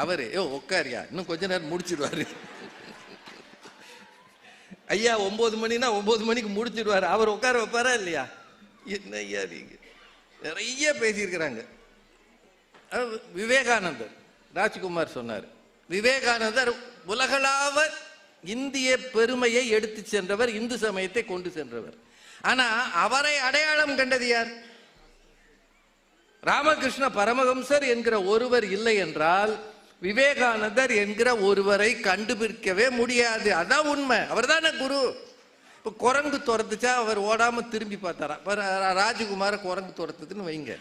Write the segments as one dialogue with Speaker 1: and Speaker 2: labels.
Speaker 1: அவரு உட்காரியா இன்னும் கொஞ்ச நேரம் முடிச்சிடுவாரு. ஐயா 9 மணினா 9 மணிக்கு முடிச்சிடுவாரு. அவர் உட்கார வைப்பாரா இல்லையா? என்ன ஐயா நீங்க நிறைய பேசியிருக்கிறாங்க. விவேகானந்தர் ராஜ்குமார் சொன்னார், விவேகானந்தர் உலகளாவ இந்திய பெருமையை எடுத்து சென்றவர், இந்து சமயத்தை கொண்டு சென்றவர். ஆனா அவரை அடையாளம் கண்டது யார்? ராமகிருஷ்ண பரமஹம்சர் என்கிற ஒருவர் இல்லை என்றால் விவேகானந்தர் என்கிற ஒருவரை கண்டுபிடிக்கவே முடியாது. அதான் உண்மை. அவர் தானே குரு. இப்போ குரங்கு துரத்துச்சா அவர் ஓடாம திரும்பி பார்த்தாரா? ராஜகுமார குரங்கு துரத்துதுன்னு வைங்க,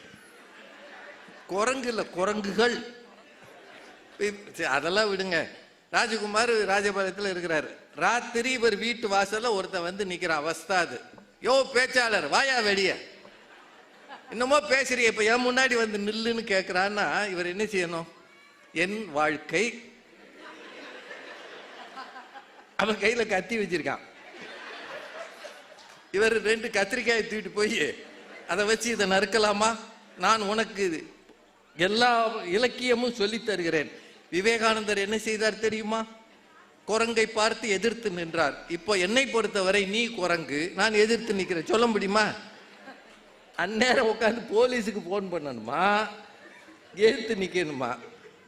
Speaker 1: குரங்கு இல்லை குரங்குகள். அதெல்லாம் விடுங்க. ராஜகுமார் ராஜபாளையத்தில் இருக்கிறாரு. ராத்திரி இவர் வீட்டு வாசல்ல ஒருத்தன் வந்து நிக்கிற அவஸ்தா அது. யோ பேச்சாளர் வாயா வெளிய, என்னமோ பேசுறிய, இப்ப என் முன்னாடி வந்து நில்லுன்னு கேட்கிறான்னா இவர் என்ன செய்யணும்? என் வாழ்க்கை. அவன் கையில கத்தி வச்சிருக்கான். இவர் 2 கத்திரிக்காயை தூக்கிட்டு போய் அதை வச்சு இதை நறுக்கலாமா? நான் உனக்கு எல்லா இலக்கியமும் சொல்லி தருகிறேன். விவேகானந்தர் என்ன செய்தார் தெரியுமா? குரங்கை பார்த்து எதிர்த்து நின்றார். இப்போ என்னை பொறுத்தவரை நீ குரங்கு, நான் எதிர்த்து நிற்கிறேன், சொல்ல முடியுமா? அந்நேரம் உட்காந்து போலீஸுக்கு போன் பண்ணணுமா, எதிர்த்து நிக்கணுமா?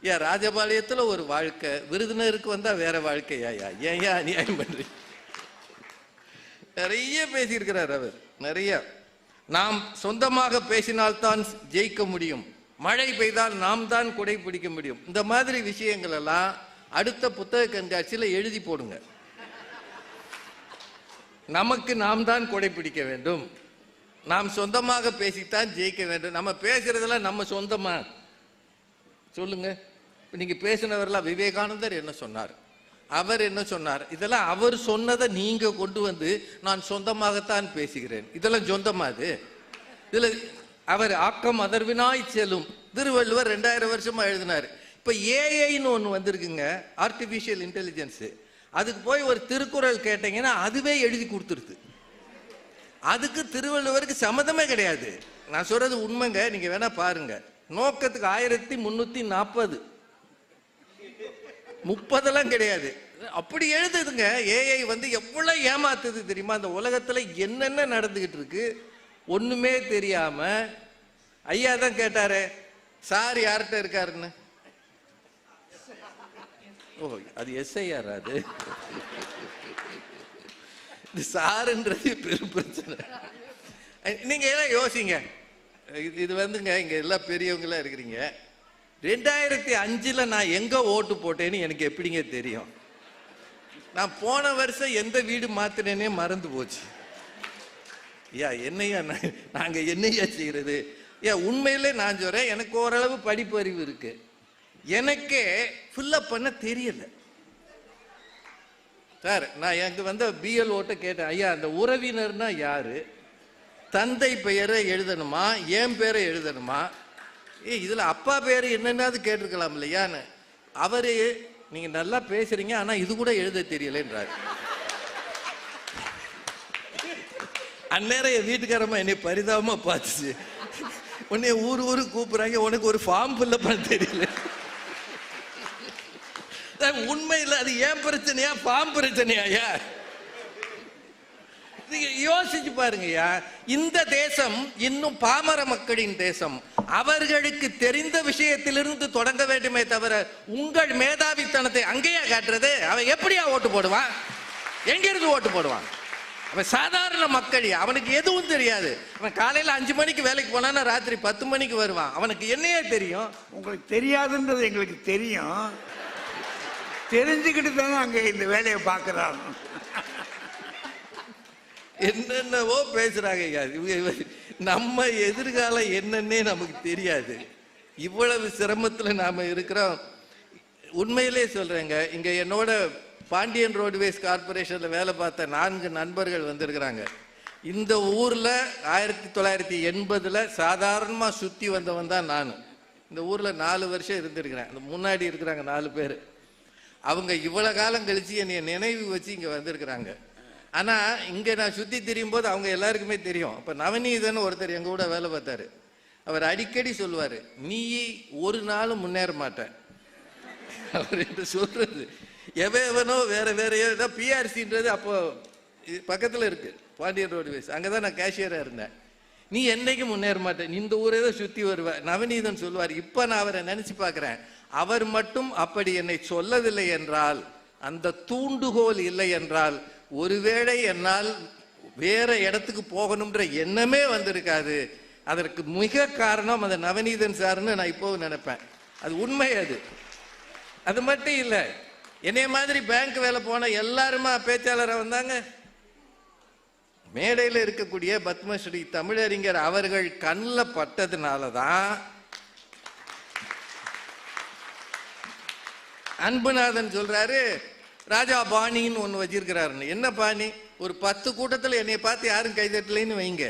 Speaker 1: ஏன் ராஜபாளையத்துல ஒரு வாழ்க்கை, விருதுநருக்கு வந்தா வேற வாழ்க்கையா? ஏன் அநியாயம் பண்றீங்க? நிறைய பேசியிருக்கிறார் அவர், நிறைய. நாம் சொந்தமாக பேசினால்தான் ஜெயிக்க முடியும், மழை பெய்தால் நாம் தான் குடை பிடிக்க முடியும். இந்த மாதிரி விஷயங்கள் எல்லாம் அடுத்த புத்தக கண்காட்சியில் எழுதி போடுங்க. நமக்கு நாம் தான் குடை பிடிக்க வேண்டும், நாம் சொந்தமாக பேசித்தான் ஜெயிக்க வேண்டும். நம்ம பேசுறதெல்லாம் நம்ம சொந்தமா? சொல்லுங்க. நீங்க பேசினவரெல்லாம் விவேகானந்தர் என்ன சொன்னார், அவர் என்ன சொன்னார், இதெல்லாம் அவர் சொன்னதை நீங்க கொண்டு வந்து நான் சொந்தமாகத்தான் பேசுகிறேன், இதெல்லாம் சொந்தமா? அது இதுல அவர் ஆக்கம் அதர்வினாய் செல்லும் திருவள்ளுவர் 2000 வருஷமா எழுதினார். இப்ப ஏஐன்னு ஒண்ணு வந்திருக்குங்க, ஆர்டிபிஷியல் இன்டெலிஜென்ஸ். அதுக்கு போய் ஒரு திருக்குறள் கேட்டீங்கன்னா அதுவே எழுதி கொடுத்துருது. அதுக்கு திருவள்ளுவருக்கு சம்மதமே கிடையாது. நான் சொல்றது உண்மைங்க, நீங்க வேணா பாருங்க. நோக்கத்துக்கு 1340 30 கிடையாது, அப்படி எழுதுதுங்க. ஏஐ வந்து எவ்வளவு ஏமாத்துது தெரியுமா? அந்த உலகத்துல என்னென்ன நடந்துகிட்டு இருக்கு ஒண்ணுமே தெரியாம. ஐயா தான் கேட்டாரு, சார் யார்கிட்ட இருக்காருன்னு. ஓ அது எஸ்ஐஆர். அது சாருன்றது பெரும் பிரச்சனை. நீங்க எல்லாம் யோசிங்க. இது வந்துங்க, இங்க எல்லாம் பெரியவங்களா இருக்கிறீங்க. 2005 நான் எங்க ஓட்டு போட்டேன்னு எனக்கு எப்படிங்க தெரியும்? நான் போன வருஷம் எந்த வீடு மாத்தினேனே மறந்து போச்சு. என்னையா நாங்க என்னையா செய்யறது? உண்மையிலே நான் சொல்றேன், எனக்கு ஓரளவு படிப்பறிவு இருக்கு, எனக்கே ஃபில்லப் பண்ண தெரியல சார். நான் எனக்கு வந்து பிஎல் ஓட்ட கேட்டேன், ஐயா அந்த உறவினர்னா யாரு, தந்தை பெயரை எழுதணுமா, என் பேரை எழுதணுமா, இதுல அப்பா பேரு என்னன்னாவது கேட்டிருக்கலாம் இல்லையான்னு. அவரு நீங்க நல்லா பேசுறீங்க ஆனா இது கூட எழுத தெரியலன்றாரு. அந்நேரம் என் வீட்டுக்காரமா என்னை பரிதாபமா பார்த்துச்சு. உன்னை ஊரு கூப்பிடுறாங்க, உனக்கு ஒரு ஃபார்ம் ஃபில்லப் பண்ண தெரியல. உண்மையில் அது ஏன் பிரச்சனையா ஃபார்ம் பிரச்சனையா? யோசிச்சு பாருங்கய்யா. இந்த தேசம் இன்னும் பாமர மக்களின் தேசம். அவர்களுக்கு தெரிந்த விஷயத்திலிருந்து தொடங்க வேண்டுமே தவிர உங்கள் மேதாவித்தனத்தை அங்கேயா காட்டுறது? அவன் எப்படியா ஓட்டு போடுவான்? எங்கிருந்து ஓட்டு போடுவான்? அவன் சாதாரண மக்கள், அவனுக்கு எதுவும் தெரியாது. அவன் காலையில 5 மணிக்கு வேலைக்கு போனான்னா ராத்திரி 10 மணிக்கு வருவான். அவனுக்கு என்னையே தெரியும்?
Speaker 2: உங்களுக்கு தெரியாதுன்றது எங்களுக்கு தெரியும். தெரிஞ்சுக்கிட்டு தானே அங்க இந்த வேலையை பார்க்கிறாங்க.
Speaker 1: என்னென்னவோ பேசுறாங்க. நம்ம எதிர்காலம் என்னன்னே நமக்கு தெரியாது. இவ்வளவு சிரமத்துல நாம இருக்கிறோம். உண்மையிலே சொல்றேங்க, இங்க என்னோட பாண்டியன் ரோட்வேஸ் கார்பரேஷன்ல வேலை பார்த்த 4 நண்பர்கள் வந்திருக்கிறாங்க. இந்த ஊர்ல 1980 சாதாரணமா சுத்தி வந்தவன் தான் நான். இந்த ஊர்ல 4 வருஷம் இருந்திருக்கிறேன். அந்த முன்னாடி இருக்கிறாங்க 4 பேர். அவங்க இவ்வளவு காலம் கழிச்சு என்னைய நினைவு வச்சு இங்க வந்திருக்கிறாங்க. ஆனா இங்க நான் சுத்தி திரியும் போது அவங்க எல்லாருக்குமே தெரியும். அப்ப நவநீதன் ஒருத்தர் எங்க கூட வேலை பார்த்தாரு. அவர் அடிக்கடி சொல்லுவாரு, நீ ஒரு நாளும் முன்னேற மாட்ட, அவர் என்று சொல்றது எவனோ வேற வேறையோ பிஆர்சின்றது அப்போ பக்கத்தில் இருக்கு பாண்டியன் ரோடுவேஸ், அங்கதான் நான் கேஷியரா இருந்தேன். நீ என்னைக்கு முன்னேற மாட்டேன், இந்த ஊரே தான் சுத்தி வருவ. நவநீதன் சொல்லுவார். இப்ப நான் அவரை நினைச்சு பார்க்கிறேன், அவர் மட்டும் அப்படி என்னை சொல்லவில்லை என்றால், அந்த தூண்டுகோல் இல்லை என்றால், ஒருவேளை என்னால் வேற இடத்துக்கு போகணும்ன்ற எண்ணமே வந்திருக்காது. அதற்கு மிக காரணம் அந்த நவநீதன் சார்னு நான் இப்போ நினைப்பேன். அது உண்மை. அது மட்டும் இல்லை, என்னைய மாதிரி பேங்க் வேலை போன எல்லாருமா பேச்சாளராக வந்தாங்க. மேடையில் இருக்கக்கூடிய பத்மஸ்ரீ தமிழறிஞர் அவர்கள் கண்ணில் பட்டதுனாலதான் அன்புநாதன் சொல்றாரு ராஜா பாணின்னு ஒன்று வச்சிருக்கிறாருன்னு. என்ன பாணி? ஒரு 10 கூட்டத்தில் என்னை பார்த்து யாரும் கைதட்டலைன்னு வைங்க,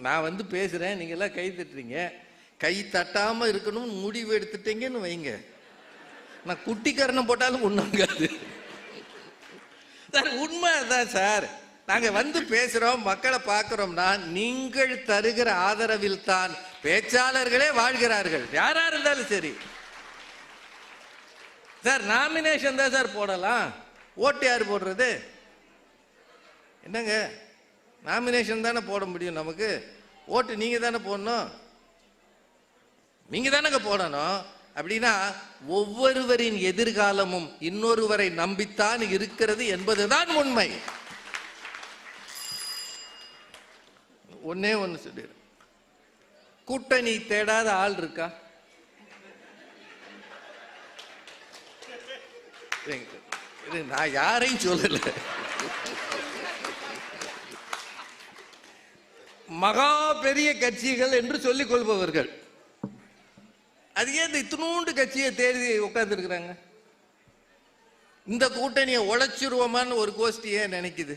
Speaker 1: நான் வந்து பேசுறேன், நீங்க எல்லாம் கை தட்டுறீங்க, கை தட்டாம இருக்கணும்னு முடிவு எடுத்துட்டீங்கன்னு வைங்க, நான் குட்டிக்கரணம் போட்டாலும் ஒண்ணுங்காது சார். உண்மை தான் சார். நாங்க வந்து பேசுறோம், மக்களை பார்க்கிறோம்னா நீங்கள் தருகிற ஆதரவில் தான் பேச்சாளர்களே வாழ்கிறார்கள், யாரா இருந்தாலும் சரி. சார் நாமினேஷன் தான் சார் போடலாம், ஓட்டு யார் போடுறது? என்னங்க, நாமினேஷன் தானே போட முடியும், நமக்கு ஓட்டு நீங்க தானே போடணும், நீங்க தானங்க போடணும். அப்படின்னா ஒவ்வொருவரின் எதிர்காலமும் இன்னொருவரை நம்பித்தான் இருக்கிறது என்பதுதான் உண்மை. ஒன்னே ஒன்னு சொல்லிடு, கூட்டணி தேடாத ஆள் இருக்கா? நான் யாரையும் சொல்லல, மகா பெரிய கட்சிகள் என்று சொல்லிக் கொள்பவர்கள் அது ஏன் இத்தினூண்டு கட்சியை தேடி உட்கார்ந்து இருக்கிறாங்க? இந்த கூட்டணியை உழைச்சிருவோமான்னு ஒரு கோஷ்டி ஏன் நினைக்குது?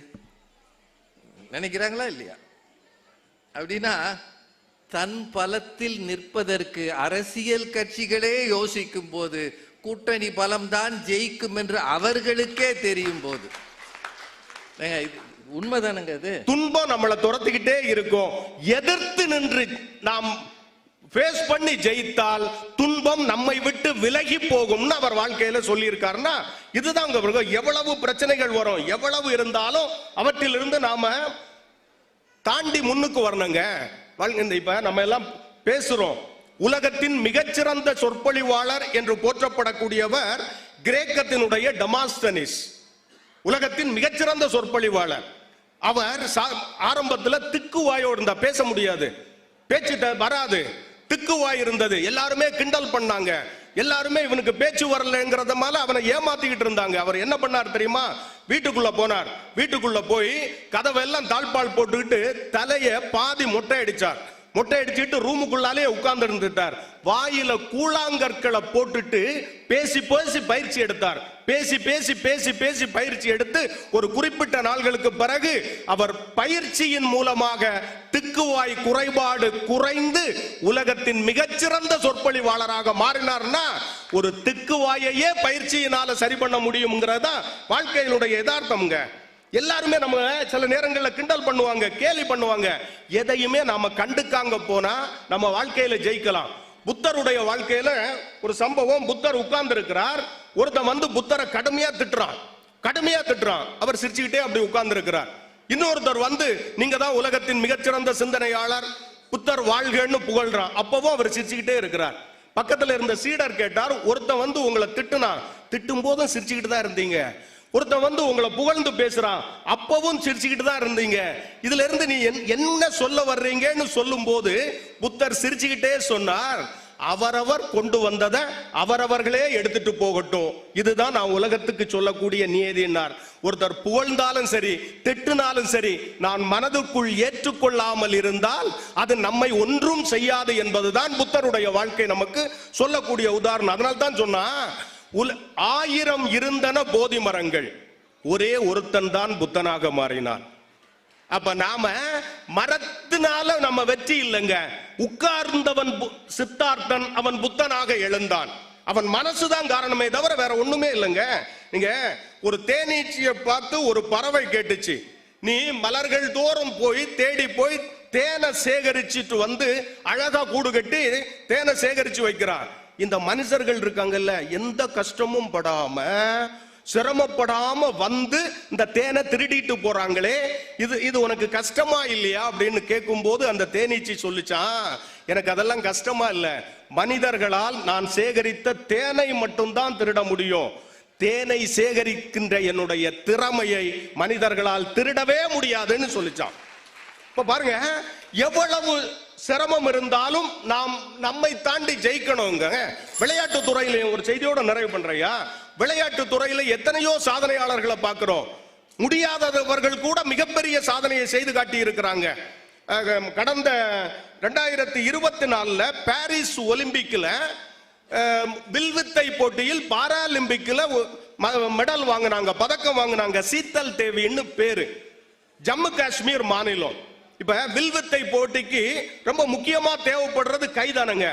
Speaker 1: நினைக்கிறாங்களா இல்லையா? அப்படின்னா தன் பலத்தில் நிற்பதற்கு அரசியல் கட்சிகளே யோசிக்கும் போது கூட்டணி பலம்தான் ஜெயிக்கும் என்று அவர்களுக்கே தெரியும் போது உண்மைதானுங்க. அது
Speaker 3: துன்பம் நம்மளை துரத்திக்கிட்டே இருக்கும், எதிர்த்து நின்று நாம் ஃபேஸ் பண்ணி ஜெயித்தால் துன்பம் நம்மை விட்டு விலகி போகும்னு அவர் வாழ்க்கையில சொல்லி இருக்காருன்னா இதுதான். எவ்வளவு பிரச்சனைகள் வரும், எவ்வளவு இருந்தாலும் அவற்றிலிருந்து நாம தாண்டி முன்னுக்கு வரணுங்க. இப்ப நம்ம எல்லாம் பேசுறோம், உலகத்தின் மிகச்சிறந்த சொற்பொழிவாளர் என்று போற்றப்படக்கூடியவர் கிரேக்கத்தினுடைய டெமாஸ்தனிஸ், உலகத்தின் மிகச்சிறந்த சொற்பொழிவாளர். அவர் ஆரம்பத்தில் திக்குவாயோடு இருந்தா, பேச முடியாது, பேச்சு வராது, திக்குவாய் இருந்தது. எல்லாருமே கிண்டல் பண்ணாங்க, எல்லாருமே இவனுக்கு பேச்சு வரலங்கிறதுனால அவனை ஏமாத்திக்கிட்டு இருந்தாங்க. அவர் என்ன பண்ணார் தெரியுமா? வீட்டுக்குள்ள போனார். வீட்டுக்குள்ள போய் கதவெல்லாம் தாழ்பால் போட்டுக்கிட்டு தலைய பாதி மொட்டை அடிச்சார். மொட்டை அடிச்சுட்டு ரூமுக்குள்ளாலே உட்கார்ந்து இருந்துட்டார். வாயில கூழாங்கற்களை போட்டுட்டு பேசி பேசி பயிற்சி எடுத்தார். பேசி பேசி பேசி பேசி பயிற்சி எடுத்து ஒரு குறிப்பிட்ட நாள்களுக்கு பிறகு அவர் பயிற்சியின் மூலமாக திக்குவாய் குறைபாடு குறைந்து உலகத்தின் மிகச்சிறந்த சொற்பொழிவாளராக மாறினார்னா ஒரு திக்குவாயையே பயிற்சியினால சரி பண்ண முடியும்ங்கிறதா வாழ்க்கையினுடைய யதார்த்தம்ங்க. எல்லாருமே நம்ம சில நேரங்களில் கிண்டல் பண்ணுவாங்க, கேலி பண்ணுவாங்க. எதையுமே நாம கண்டுக்காங்க போனா நம்ம வாழ்க்கையில ஜெயிக்கலாம். புத்தருடைய வாழ்க்கையில ஒரு சம்பவம், புத்தர் உட்கார்ந்து இருக்கிறார், ஒருத்தன் வந்து புத்தரை கடுமையா திட்டுறான். அவர் சிரிச்சுக்கிட்டே அப்படி உட்கார்ந்து இருக்கிறார். இன்னொருத்தர் வந்து நீங்க தான் உலகத்தின் மிகச்சிறந்த சிந்தனையாளர், புத்தர் வாழ்கன்னு புகழ்றான். அப்பவும் அவர் சிரிச்சுக்கிட்டே இருக்கிறார். பக்கத்துல இருந்த சீடர் கேட்டார், ஒருத்தன் வந்து உங்களை திட்டும் போதும் சிரிச்சுக்கிட்டு தான் இருந்தீங்க, ஒருத்தன் வந்து உங்களை புகழ்ந்து பேசுறான், அப்பவும் சிரிச்சுக்கிட்டு தான் இருந்தீங்க, இதுல இருந்து நீ என்ன சொல்ல வர்றீங்கன்னு சொல்லும் போது புத்தர் சிரிச்சுக்கிட்டே சொன்னார், அவரவர் கொண்டு வந்ததை அவரவர்களே எடுத்துட்டு போகட்டும், இதுதான் நான் உலகத்துக்கு சொல்லக்கூடிய நியதினார். ஒருத்தர் புகழ்ந்தாலும் சரி திட்டுனாலும் சரி நான் மனதுக்குள் ஏற்றுக்கொள்ளாமல் இருந்தால் அது நம்மை ஒன்றும் செய்யாது என்பதுதான் புத்தருடைய வாழ்க்கை நமக்கு சொல்லக்கூடிய உதாரணம். அதனால தான் சொன்னா 1000 இருந்தன போதி மரங்கள், ஒரே ஒருத்தன் தான் புத்தனாக மாறினான். அப்ப நாம மரத்தினால நம்ம வெற்றி இல்லைங்க. உட்கார்ந்தவன் சித்தார்த்தன், அவன் புத்தனாக எழுந்தான். அவன் மனசுதான் காரணமே தவிர வேற ஒண்ணுமே இல்லைங்க. நீங்க ஒரு தேனீச்சியை பார்த்து ஒரு பறவை கேட்டுச்சு, நீ மலர்கள் தோறும் போய் தேடி போய் தேனை சேகரிச்சுட்டு வந்து அழகா கூடு கட்டி தேனை சேகரிச்சு வைக்கிறான். இந்த மனுஷர்கள் இருக்காங்கல்ல, எந்த கஷ்டமும் படாம சிரமப்படாம வந்து இந்த தேனை திருடிட்டு போறாங்களே, இது உனக்கு கஷ்டமா இல்லையா அப்படின்னு கேட்கும் போது அந்த தேனீச்சி சொல்லிச்சான், எனக்கு அதெல்லாம் கஷ்டமா இல்ல, மனிதர்களால் நான் சேகரித்த தேனை மட்டும்தான் திருட முடியும், தேனை சேகரிக்கின்ற என்னுடைய திறமையை மனிதர்களால் திருடவே முடியாதுன்னு சொல்லிச்சான். இப்ப பாருங்க, எவ்வளவு சிரமம் இருந்தாலும் நாம் நம்மை தாண்டி ஜெயிக்கணுங்க. விளையாட்டு துறையில ஒரு செய்தியோட நிறைவு பண்றையா, விளையாட்டு துறையில எத்தனையோ சாதனையாளர்களை பார்க்கிறோம். முடியாதவர்கள் கூட மிகப்பெரிய சாதனையை செய்து காட்டி இருக்கிறாங்க. கடந்த 2024 பாரிஸ் ஒலிம்பிக்ல வில்வித்தை போட்டியில் பாராலிம்பிக்ல மெடல் வாங்கினாங்க, பதக்கம் வாங்கினாங்க. சீத்தல் தேவின்னு பேரு, ஜம்மு காஷ்மீர் மாநிலம். இப்ப வில்வித்தை போட்டிக்கு ரொம்ப முக்கியமா தேவைப்படுறது கைதானுங்க.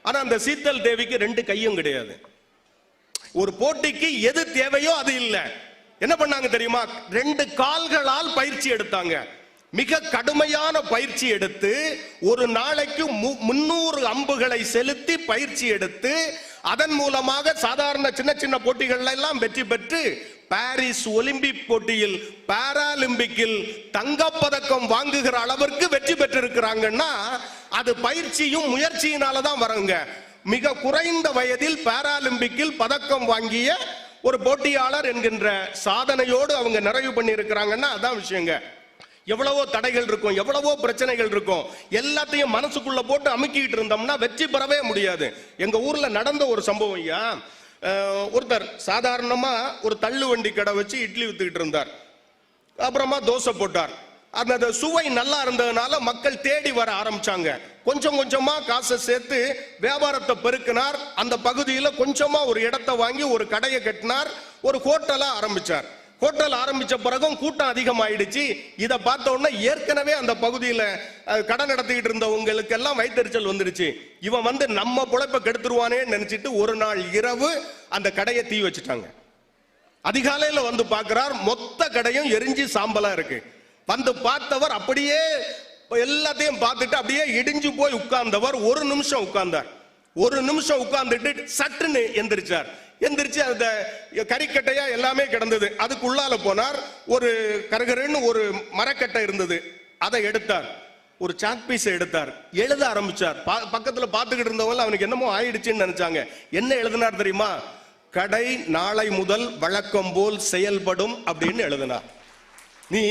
Speaker 3: ஆனா அந்த சீத்தல் தேவிக்கு 2 கையும் கிடையாது. ஒரு போட்டிக்கு எது தேவையோ அது இல்ல. என்ன பண்ணாங்க தெரியுமா? 2 கால்களால் பயிற்சி எடுத்தாங்க. மிக கடுமையான பயிற்சி எடுத்து ஒரு நாளைக்கு 300 அம்புகளை செலுத்தி பயிற்சி எடுத்து அதன் மூலமாக சாதாரண சின்ன சின்ன போட்டிகள் எல்லாம் வெற்றி பெற்று பாரிஸ் ஒலிம்பிக் போட்டியில் பாராலிம்பிக்கில் தங்கப்பதக்கம் வாங்குகிற அளவிற்கு வெற்றி பெற்றிருக்கிறாங்கன்னா அது பயிற்சியும் முயற்சியினால தான் வருங்க. மிக குறைந்த வயதில் பாராலிம்பிக்கில் பதக்கம் வாங்கிய ஒரு போட்டியாளர் என்கின்ற சாதனையோடு அவங்க நிறைவு பண்ணி இருக்கிறாங்கன்னா அதான் விஷயங்க. எவ்வளவோ தடைகள் இருக்கும், எவ்வளவோ பிரச்சனைகள் இருக்கும், எல்லாத்தையும் மனசுக்குள்ள போட்டு அமுக்கிட்டு இருந்தோம்னா வெற்றி பெறவே முடியாது. எங்க ஊர்ல நடந்த ஒரு சம்பவம் ஐயா, ஒருத்தர் சாதாரணமா ஒரு தள்ளு வண்டி கடை வச்சு இட்லி வித்துக்கிட்டு இருந்தார். அப்புறமா தோசை போட்டார். அந்த சுவை நல்லா இருந்ததுனால மக்கள் தேடி வர ஆரம்பிச்சாங்க. கொஞ்சம் கொஞ்சமா காசை சேர்த்து வியாபாரத்தை பெருக்கினார். அந்த பகுதியில கொஞ்சமா ஒரு இடத்தை வாங்கி ஒரு கடையை கட்டினார், ஒரு ஹோட்டலா ஆரம்பிச்சார். ஹோட்டல் ஆரம்பிச்ச பிறகும் கூட்டம் அதிகமாயிடுச்சு. இதை பார்த்த உடனே ஏற்கனவே அந்த பகுதியில கடை நடத்திக்கிட்டு இருந்தவங்களுக்கு எல்லாம் வயிற்றுச்சல் வந்துருச்சு. இவன் வந்து நம்ம பொழைப்ப கெடுத்துருவானே நினைச்சிட்டு ஒரு நாள் இரவு அந்த கடையை தீ வச்சுட்டாங்க. அதிகாலையில வந்து பார்க்கிறார், மொத்த கடையும் எரிஞ்சு சாம்பலா இருக்கு. வந்து பார்த்தவர் அப்படியே எல்லாத்தையும் பார்த்துட்டு அப்படியே இடிஞ்சு போய் உட்கார்ந்தவர் ஒரு நிமிஷம் உட்கார்ந்தார். ஒரு நிமிஷம் உட்கார்ந்துட்டு சட்டுன்னு எந்திரிச்சார். எந்திரிச்சு அந்த கறிக்கட்டையா எல்லாமே கிடந்தது. அதுக்குள்ளால போனார். ஒரு கரகரன்னு ஒரு மரக்கட்டை இருந்தது, அதை எடுத்தார். ஒரு சாக் பீஸ் எடுத்தார், எழுத ஆரம்பிச்சார். பக்கத்துல பார்த்துக்கிட்டு இருந்தவங்க அவனுக்கு என்னமோ ஆயிடுச்சுன்னு நினைச்சாங்க. என்ன எழுதினார் தெரியுமா? கடை நாளை முதல் வழக்கம் போல் செயல்படும் அப்படின்னு எழுதினார். நீ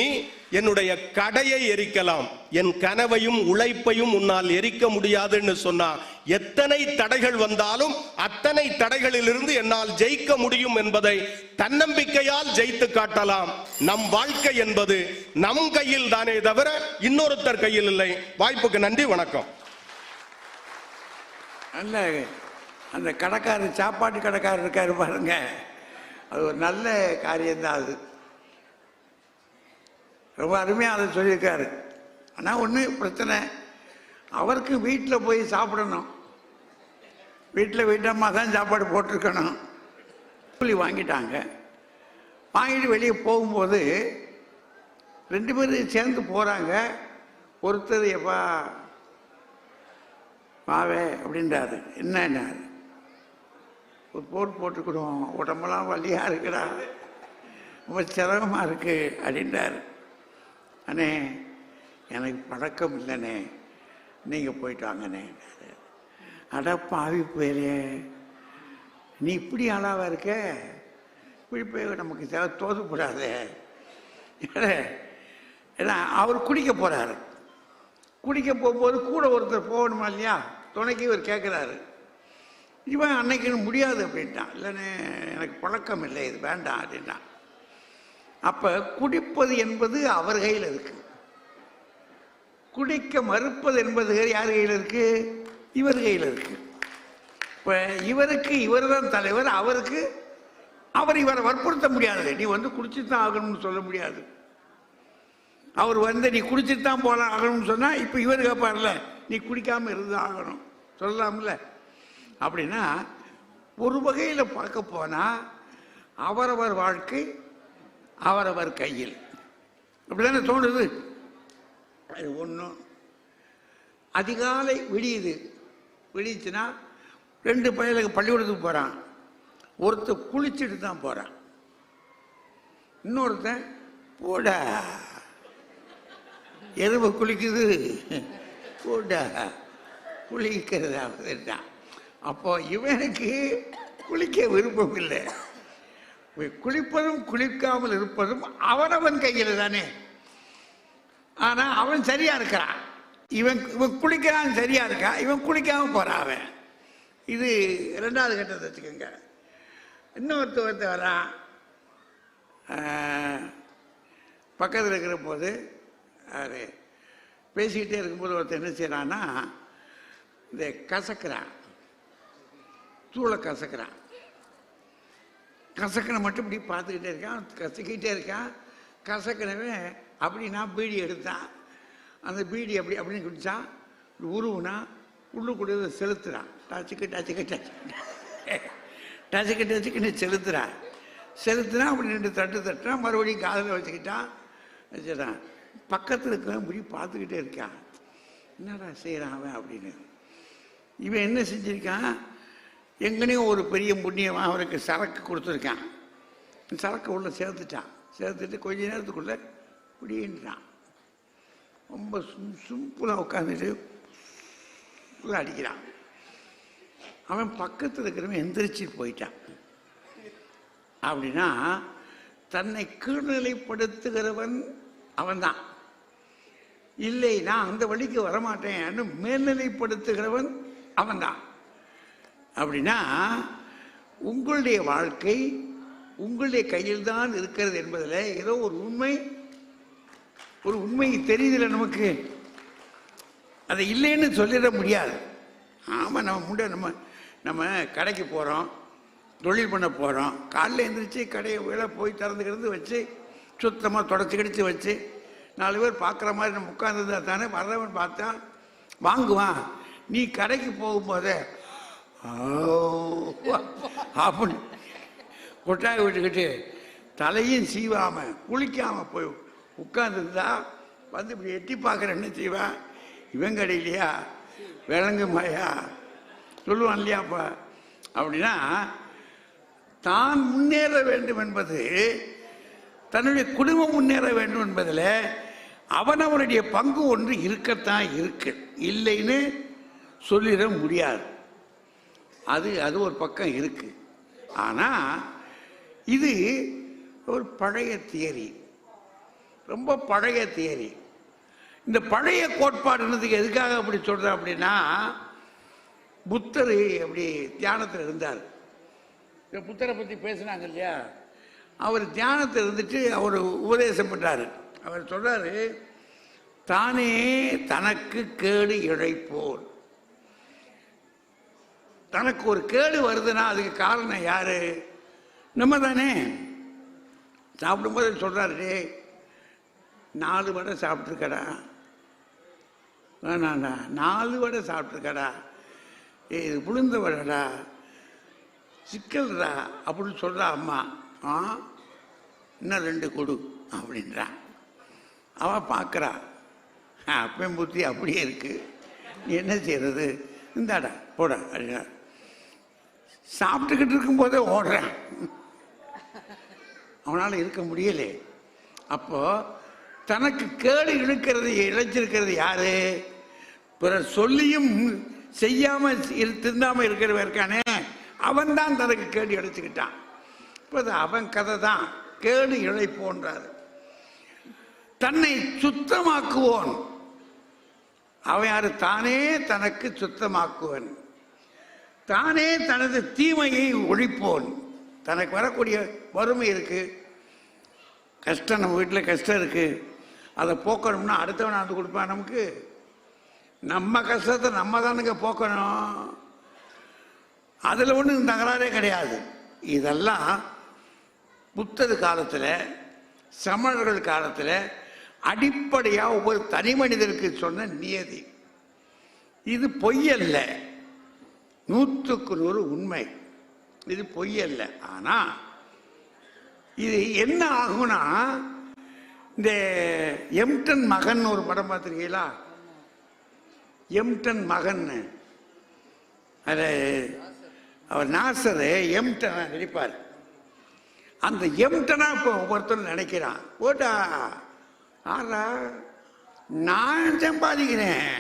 Speaker 3: என்னுடைய கடையை எரிக்கலாம், என் கனவையும் உழைப்பையும் உன்னால் எரிக்க முடியாதுன்னு சொன்னா எத்தனை தடைகள் வந்தாலும் அத்தனை தடைகளிலிருந்து என்னால் ஜெயிக்க முடியும் என்பதை தன்னம்பிக்கையால் ஜெயித்து காட்டலாம். நம் வாழ்க்கை என்பது நம் கையில் தானே தவிர இன்னொருத்தர் கையில் இல்லை. வாய்ப்புக்கு நன்றி, வணக்கம்.
Speaker 2: நல்ல அந்த கடைக்காரர், சாப்பாட்டு கடைக்காரர் இருக்காரு பாருங்க, அது ஒரு நல்ல காரியம்தான். அது ரொம்ப அருமையாக அதை சொல்லியிருக்காரு. ஆனால் ஒன்று பிரச்சனை, அவருக்கு வீட்டில் போய் சாப்பிடணும், வீட்டம்மா தான் சாப்பாடு போட்டிருக்கணும். கூலி வாங்கிட்டாங்க. வாங்கிட்டு வெளியே போகும்போது 2 பேரும் சேர்ந்து போகிறாங்க. ஒருத்தர் எப்பா வாவே அப்படின்றாரு. என்னன்னாரு, ஒரு போட்டுக்கிடுவோம், உடம்பெல்லாம் வலியாக இருக்குடா, ரொம்ப சிரமமாக இருக்கு அப்படின்றாரு. அண்ணே எனக்கு பழக்கம் இல்லைண்ணே, நீங்கள் போயிட்டு வாங்கண்ணே. அட பாவி போயிலே, நீ இப்படி ஆளாவா இருக்க, இப்படி போய் நமக்கு தோதுப்படாது. ஏன்னா அவர் குடிக்க போகிறாரு. குடிக்க போகும்போது கூட ஒருத்தர் போகணுமா இல்லையா, துணைக்கு இவர் கேட்குறாரு. இவன் அன்னைக்குன்னு முடியாது அப்படின்ட்டான். இல்லைண்ணே எனக்கு பழக்கம் இல்லை, இது வேண்டாம் அப்படின்ட்டான். அப்ப குடிப்பது என்பது அவர் கையில் இருக்கு, குடிக்க மறுப்பது என்பது யார் கையில் இருக்கு? இவர் கையில் இருக்கு. இப்ப இவருக்கு இவர் தான் தலைவர், அவருக்கு அவர் இவரை வற்புறுத்த முடியாது. நீ வந்து குடிச்சுதான் ஆகணும்னு சொல்ல முடியாது. அவர் வந்து நீ குடிச்சுட்டு தான் போல ஆகணும்னு சொன்னா இப்ப இவர் கேட்பார்ல, நீ குடிக்காம இருந்து ஆகணும் சொல்லலாம்ல. அப்படின்னா ஒரு வகையில பார்க்க போனா அவரவர் வாழ்க்கை அவரவர் கையில், அப்படிதானே தோணுது. அது ஒன்றும் அதிகாலை விடியுது, விடிச்சுன்னா 2 பையனுக்கு பள்ளிக்கூடத்துக்கு போகிறான். ஒருத்தர் குளிச்சுட்டு தான் போகிறான், இன்னொருத்தன் போடா எருமை குளிக்குது போடா குளிக்கிறதா. அப்போ இவனுக்கு குளிக்க விருப்பம் இல்லை. குளிப்பதும் குளிக்காமல் இருப்பதும் அவனவன் கையில் தானே. ஆனா அவன் சரியா இருக்கிறான், இவன் குளிக்கிறான் சரியா இருக்கா, இவன் குளிக்காம போறான் அவன். இது 2வது கட்டத்தை வச்சுக்கோங்க. இன்னொருத்த வரான், பக்கத்தில் இருக்கிற போது அது பேசிக்கிட்டே இருக்கும்போது ஒருத்தர் என்ன செய்யறான்னா, இந்த கசக்கிறான், தூளை கசக்கிறான். கசக்கனை மட்டும் இப்படி பார்த்துக்கிட்டே இருக்கான், கசக்கிட்டே இருக்கான். கசக்கனவே அப்படின்னா பீடி எடுத்தான், அந்த பீடி அப்படின்னு குடித்தான். உருவுனா உள்ளுக்குள்ளே செலுத்துறான், டச்சுக்குன்னு செலுத்துறான். செலுத்துனா அப்படி 2 தட்டு தட்டுறான், மறுபடியும் காதில் வச்சுக்கிட்டான் வச்சுட்டான். பக்கத்தில் இருக்க இப்படி பார்த்துக்கிட்டே இருக்கான், என்னடா செய்கிறான் அவன் அப்படின்னு. இவன் என்ன செஞ்சிருக்கான், எங்கனையும் ஒரு பெரிய புண்ணியமாக அவனுக்கு சரக்கு கொடுத்துருக்கான். சரக்கு உள்ள சேர்த்துட்டு கொஞ்ச நேரத்துக்குள்ள இப்படின்றான். ரொம்ப சிம்பிளாக உட்காந்துட்டு அடிக்கிறான். அவன் பக்கத்தில் இருக்கிறவன் எந்திரிச்சு போயிட்டான். அப்படின்னா தன்னை கீழ்நிலைப்படுத்துகிறவன் அவன்தான். இல்லை நான் அந்த வழிக்கு வரமாட்டேன் மேல்நிலைப்படுத்துகிறவன் அவன்தான். அப்படின்னா உங்களுடைய வாழ்க்கை உங்களுடைய கையில் தான் இருக்கிறது என்பதில் ஏதோ ஒரு உண்மை தெரியுதுல நமக்கு. அதை இல்லைன்னு சொல்லிட முடியாது. ஆமாம், நம்ம கடைக்கு போகிறோம், தொழில் பண்ண போகிறோம், காலையில் எழுந்திரிச்சு கடையை வேலை போய் திறந்துக்கிட்டு வச்சு சுத்தமாக தொடச்சி கிடிச்சு வச்சு 4 பேர் பார்க்குற மாதிரி நம்ம உட்காந்துருந்தா தானே வர்றவன் பார்த்தா வாங்குவான். நீ கடைக்கு போகும்போதே அப்படின்னு கொட்டாய் விட்டுக்கிட்டு தலையும் சீவாமல் குளிக்காமல் போய் உட்காந்துருந்தா வந்து இப்படி எட்டி பார்க்குற என்ன செய்வான், இவன் கடையிலையா விலங்கு மாயா சொல்லுவான் இல்லையாப்பா. அப்படின்னா தான் முன்னேற வேண்டும் என்பது, தன்னுடைய குடும்பம் முன்னேற வேண்டும் என்பதில் அவனவனுடைய பங்கு ஒன்று இருக்கத்தான் இருக்கு, இல்லைன்னு சொல்லிட முடியாது. அது ஒரு பக்கம் இருக்கு. ஆனால் இது ஒரு பழைய தியரி, ரொம்ப பழைய தியரி. இந்த பழைய கோட்பாடுன்றதுக்கு எதுக்காக அப்படி சொல்கிறேன் அப்படின்னா, புத்தர் அப்படி தியானத்தில் இருந்தார். இந்த புத்தரை பற்றி பேசினாங்க இல்லையா, அவர் தியானத்தில் இருந்துட்டு அவர் உபதேசம் பண்ணுறாரு. அவர் சொல்கிறாரு, தானே தனக்கு கேடு இழைப்போர். தனக்கு ஒரு கேடு வருதுன்னா அதுக்கு காரணம் யாரு? நம்ம தானே. சாப்பிடும்போது சொல்கிறாரு, 4 வடை சாப்பிட்ருக்கடா, வேணாண்டா 4 வடை சாப்பிட்ருக்கடா, இது புழுந்த வடைடா, சிக்கல்டா அப்படின்னு சொல்கிறா அம்மா. இன்னும் 2 கொடு அப்படின்றான். அவன் பார்க்குறா, அப்பன் புத்தி அப்படியே இருக்கு, நீ என்ன செய்யறது, இந்தாடா போட அப்படின்னா. சாப்பிட்டுக்கிட்டு இருக்கும்போதே ஓடுறான், அவனால் இருக்க முடியலே. அப்போ தனக்கு கேடு இழைச்சிருக்கிறது யாரு? பிறர் சொல்லியும் செய்யாம திருந்தாம இருக்கிறவன் இருக்கானே, அவன் தான் தனக்கு கேடு இழைச்சுக்கிட்டான். இப்போ அவன் கதை தான் கேடு இழைப்போன்றாரு. தன்னை சுத்தமாக்குவோன் அவன் யாரு? தானே தனக்கு சுத்தமாக்குவன், தானே தனது தீமையை ஒழிப்போன். தனக்கு வரக்கூடிய வறுமை இருக்கு, கஷ்டம், நம்ம வீட்டில் கஷ்டம் இருக்கு, அதை போக்கணும்னா அடுத்தவன் வந்து கொடுப்பான் நமக்கு. நம்ம கஷ்டத்தை நம்ம தானுங்க போக்கணும், அதில் ஒன்றும் தகராறே கிடையாது. இதெல்லாம் புத்தர் காலத்தில், சமணர்கள் காலத்தில் அடிப்படையாக ஒவ்வொரு தனி மனிதருக்கு சொன்ன நியதி. இது பொய்யல்ல, 100க்கு 100 உண்மை. இது பொய்யல்ல. ஆனால் இது என்ன ஆகும்னா, இந்த எம்டன் மகன் ஒரு படம் பார்த்துருக்கீங்களா? எம்டன் மகன், அதில் அவர் நாசர் எம்டனா நடிப்பார். அந்த எம்டனா இப்போ ஒவ்வொருத்தரும் நினைக்கிறான், ஓட்டா ஆறா நான் சம்பாதிக்கிறேன்,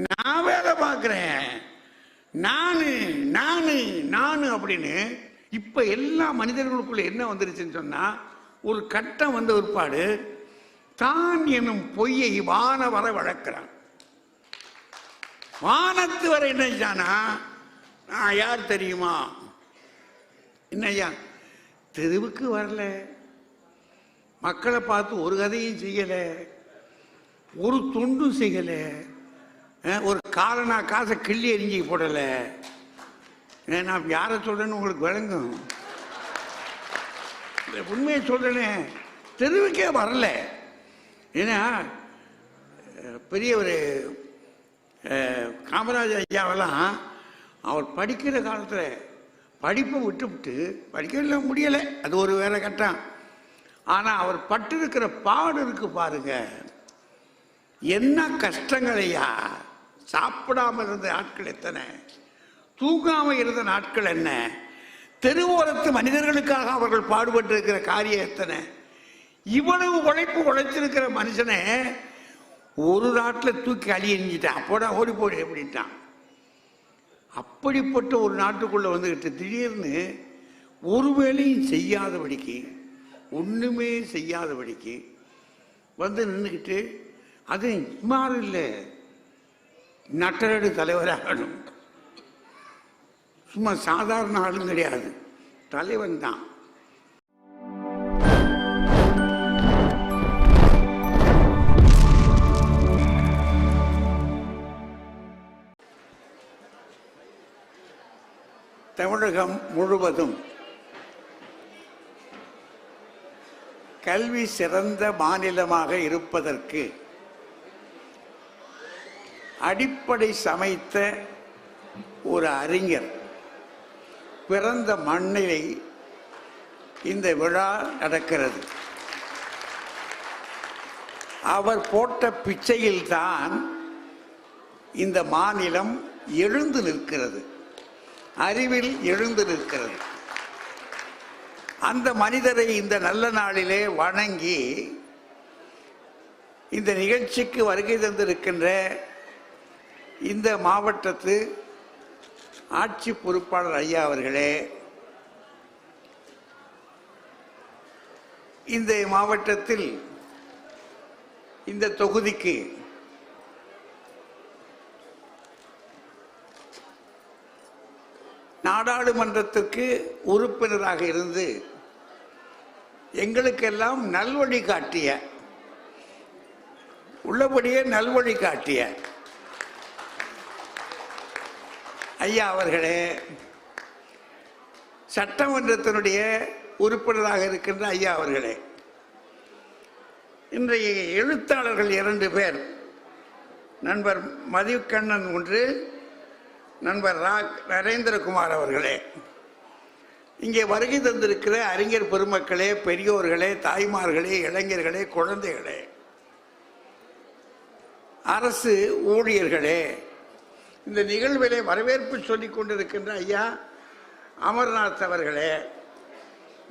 Speaker 2: நான் வேலை பார்க்குறேன், நானு நானு நானு அப்படின்னு. இப்போ எல்லா மனிதர்களுக்குள்ள என்ன வந்துருச்சுன்னு சொன்னால், ஒரு கட்டம் வந்த ஒருபாடு தான் எனும் பொய்யை வான வர வளர்க்கிறான். வானத்து வர என்னச்சானா, நான் யார் தெரியுமா, என்னய்யா தெருவுக்கு வரல, மக்களை பார்த்து ஒரு கதையும் செய்யலை, ஒரு தொண்டும் செய்யலை, ஒரு காலனா காசை கிள்ளி எரிஞ்சி போடலை. நான் யாரை சொல்றேன்னு உங்களுக்கு விளங்கும். உண்மையை சொல்றேனே, தெருவுக்கே வரல. ஏன்னா பெரிய ஒரு காமராஜர் ஐயாவெல்லாம் அவர் படிக்கிற காலத்தில் படிப்பை விட்டு படிக்க முடியலை, அது ஒரு வேற கட்டம். ஆனால் அவர் பட்டிருக்கிற பாடு இருக்கு பாருங்க, என்ன கஷ்டங்களையா. சாப்பிடாமல் இருந்த நாட்கள் எத்தனை, தூங்காமல் இருந்த நாட்கள் என்ன, தெருவோரத்து மனிதர்களுக்காக அவர்கள் பாடுபட்டு இருக்கிற காரியம் எத்தனை. இவ்வளவு உழைச்சிருக்கிற மனுஷனை ஒரு நாட்டில் தூக்கி அழி எறிஞ்சிட்டான், அப்போடா ஓடி போடு அப்படின்ட்டான். அப்படிப்பட்ட ஒரு நாட்டுக்குள்ள வந்துக்கிட்டு திடீர்னு ஒரு வேலையும் செய்யாதபடிக்கு, ஒண்ணுமே செய்யாதபடிக்கு வந்து நின்றுக்கிட்டு, அது இம்மாறு இல்லை, நட்டரடு தலைவராகணும். சும்மா சாதாரண ஆளும் கிடையாது, தலைவன் தான். தமிழகம் முழுவதும் கல்வி சிறந்த மாநிலமாக இருப்பதற்கு அடிப்படை சமைத்த ஒரு அறிஞர் பிறந்த மண்ணிலே இந்த விழா நடக்கிறது. அவர் போட்ட பிச்சையில்தான் இந்த மாநிலம் எழுந்து நிற்கிறது, அறிவில் எழுந்து நிற்கிறது. அந்த மனிதரை இந்த நல்ல நாளிலே வணங்கி இந்த நிகழ்ச்சிக்கு வருகை தந்திருக்கின்ற இந்த மாவட்டத்து ஆட்சி பொறுப்பாளர் ஐயா அவர்களே, இந்த மாவட்டத்தில் இந்த தொகுதிக்கு நாடாளுமன்றத்திற்கு உறுப்பினராக இருந்து எங்களுக்கெல்லாம் நல்வழி காட்டிய, உள்ளபடியே நல்வழி காட்டிய ஐயா அவர்களே, சட்டமன்றத்தினுடைய உறுப்பினராக இருக்கின்ற ஐயா அவர்களே, இன்றைய எழுத்தாளர்கள் 2 பேர், நண்பர் மதிக்கண்ணன் ஒன்று, நண்பர் நரேந்திரகுமார் அவர்களே, இங்கே வருகை தந்திருக்கிற அறிஞர் பெருமக்களே, பெரியோர்களே, தாய்மார்களே, இளைஞர்களே, குழந்தைகளே, அரசு ஊழியர்களே, இந்த நிகழ்விலே வரவேற்பு சொல்லிக் கொண்டிருக்கின்ற ஐயா அமர்நாத் அவர்களே,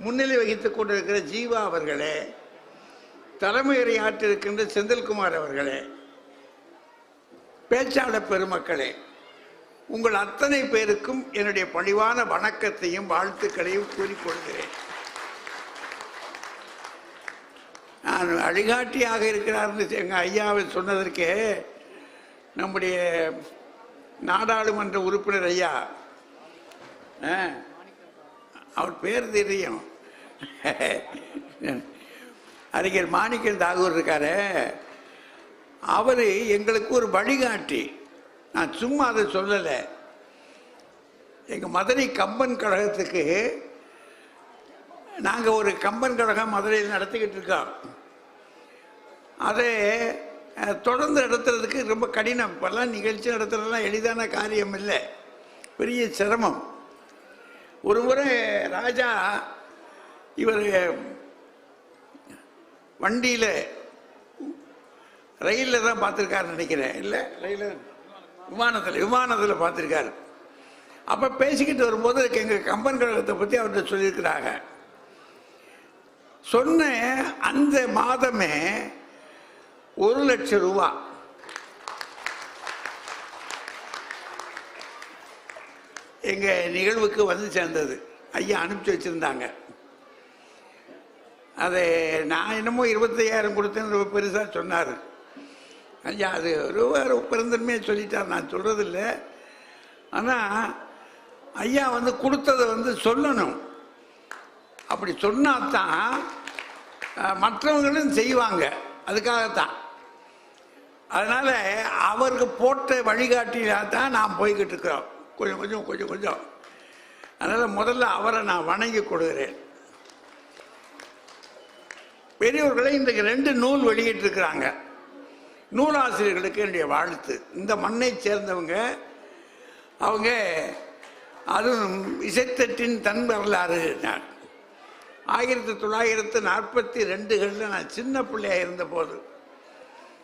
Speaker 2: முன்னிலை வகித்துக் கொண்டிருக்கிற ஜீவா அவர்களே, தலைமையுரை ஆற்றிருக்கின்ற செந்தில்குமார் அவர்களே, பேச்சாளர் பெருமக்களே, உங்கள் அத்தனை பேருக்கும் என்னுடைய பணிவான வணக்கத்தையும் வாழ்த்துக்களையும் கூறிக்கொள்கிறேன். நான் வழிகாட்டியாக இருக்கிறார்னு எங்கள் ஐயாவை சொன்னதற்கே நம்முடைய நாடாளுமன்ற உறுப்பினர் ஐயா, அவர் பேர் தெரியும், அறிஞர் மாணிக்கம் தாகூர் இருக்காரு, அவர் எங்களுக்கு ஒரு வழிகாட்டி. நான் சும்மா அதை சொல்லலை, எங்கள் மதுரை கம்பன் கழகத்துக்கு நாங்கள் ஒரு கம்பன் கழகம் மதுரையில் நடத்திக்கிட்டு இருக்கோம். அதை தொடர்ந்து நடத்துறதுக்கு ரொம்ப கடினம். இப்போல்லாம் நிகழ்ச்சி நடத்துறதுலாம் எளிதான காரியம் இல்லை, பெரிய சிரமம். ஒரு முறை ராஜா இவர் வண்டியில் ரயிலில் தான் பார்த்துருக்காருன்னு நினைக்கிறேன், இல்லை ரயிலில் விமானத்தில் பார்த்துருக்காரு. அப்போ பேசிக்கிட்டு வரும்போது எங்கள் கம்பன் கழகத்தை பற்றி அவர்கிட்ட சொல்லியிருக்கிறாங்க. சொன்ன அந்த மாதமே 1,00,000 ரூபா எங்கள் நிகழ்வுக்கு வந்து சேர்ந்தது. ஐயா அனுப்பிச்சி வச்சுருந்தாங்க. அதை நான் என்னமோ 25,000 கொடுத்தேன்னு ரொம்ப பெருசாக சொன்னார் ஐயா. அது ரொம்ப பெருந்தன்மையாக சொல்லிட்டார், நான் சொல்கிறதில்ல. ஆனால் ஐயா வந்து கொடுத்ததை வந்து சொல்லணும். அப்படி சொன்னாதான் மற்றவங்களும் செய்வாங்க. அதுக்காகத்தான். அதனால் அவருக்கு போட்ட வழிகாட்டியாக தான் நான் போய்கிட்டு இருக்கிறோம். கொஞ்சம். அதனால் முதல்ல அவரை நான் வணங்கி கொடுக்கிறேன். பெரியவர்களை இன்றைக்கு 2 நூல் வெளியிட்டிருக்கிறாங்க. நூலாசிரியர்களுக்கு என்னுடைய வாழ்த்து. இந்த மண்ணை சேர்ந்தவங்க அவங்க. அதுவும் இசைத்தட்டின் தன் வரலாறு. 1942 நான் சின்ன பிள்ளையாக இருந்த போது,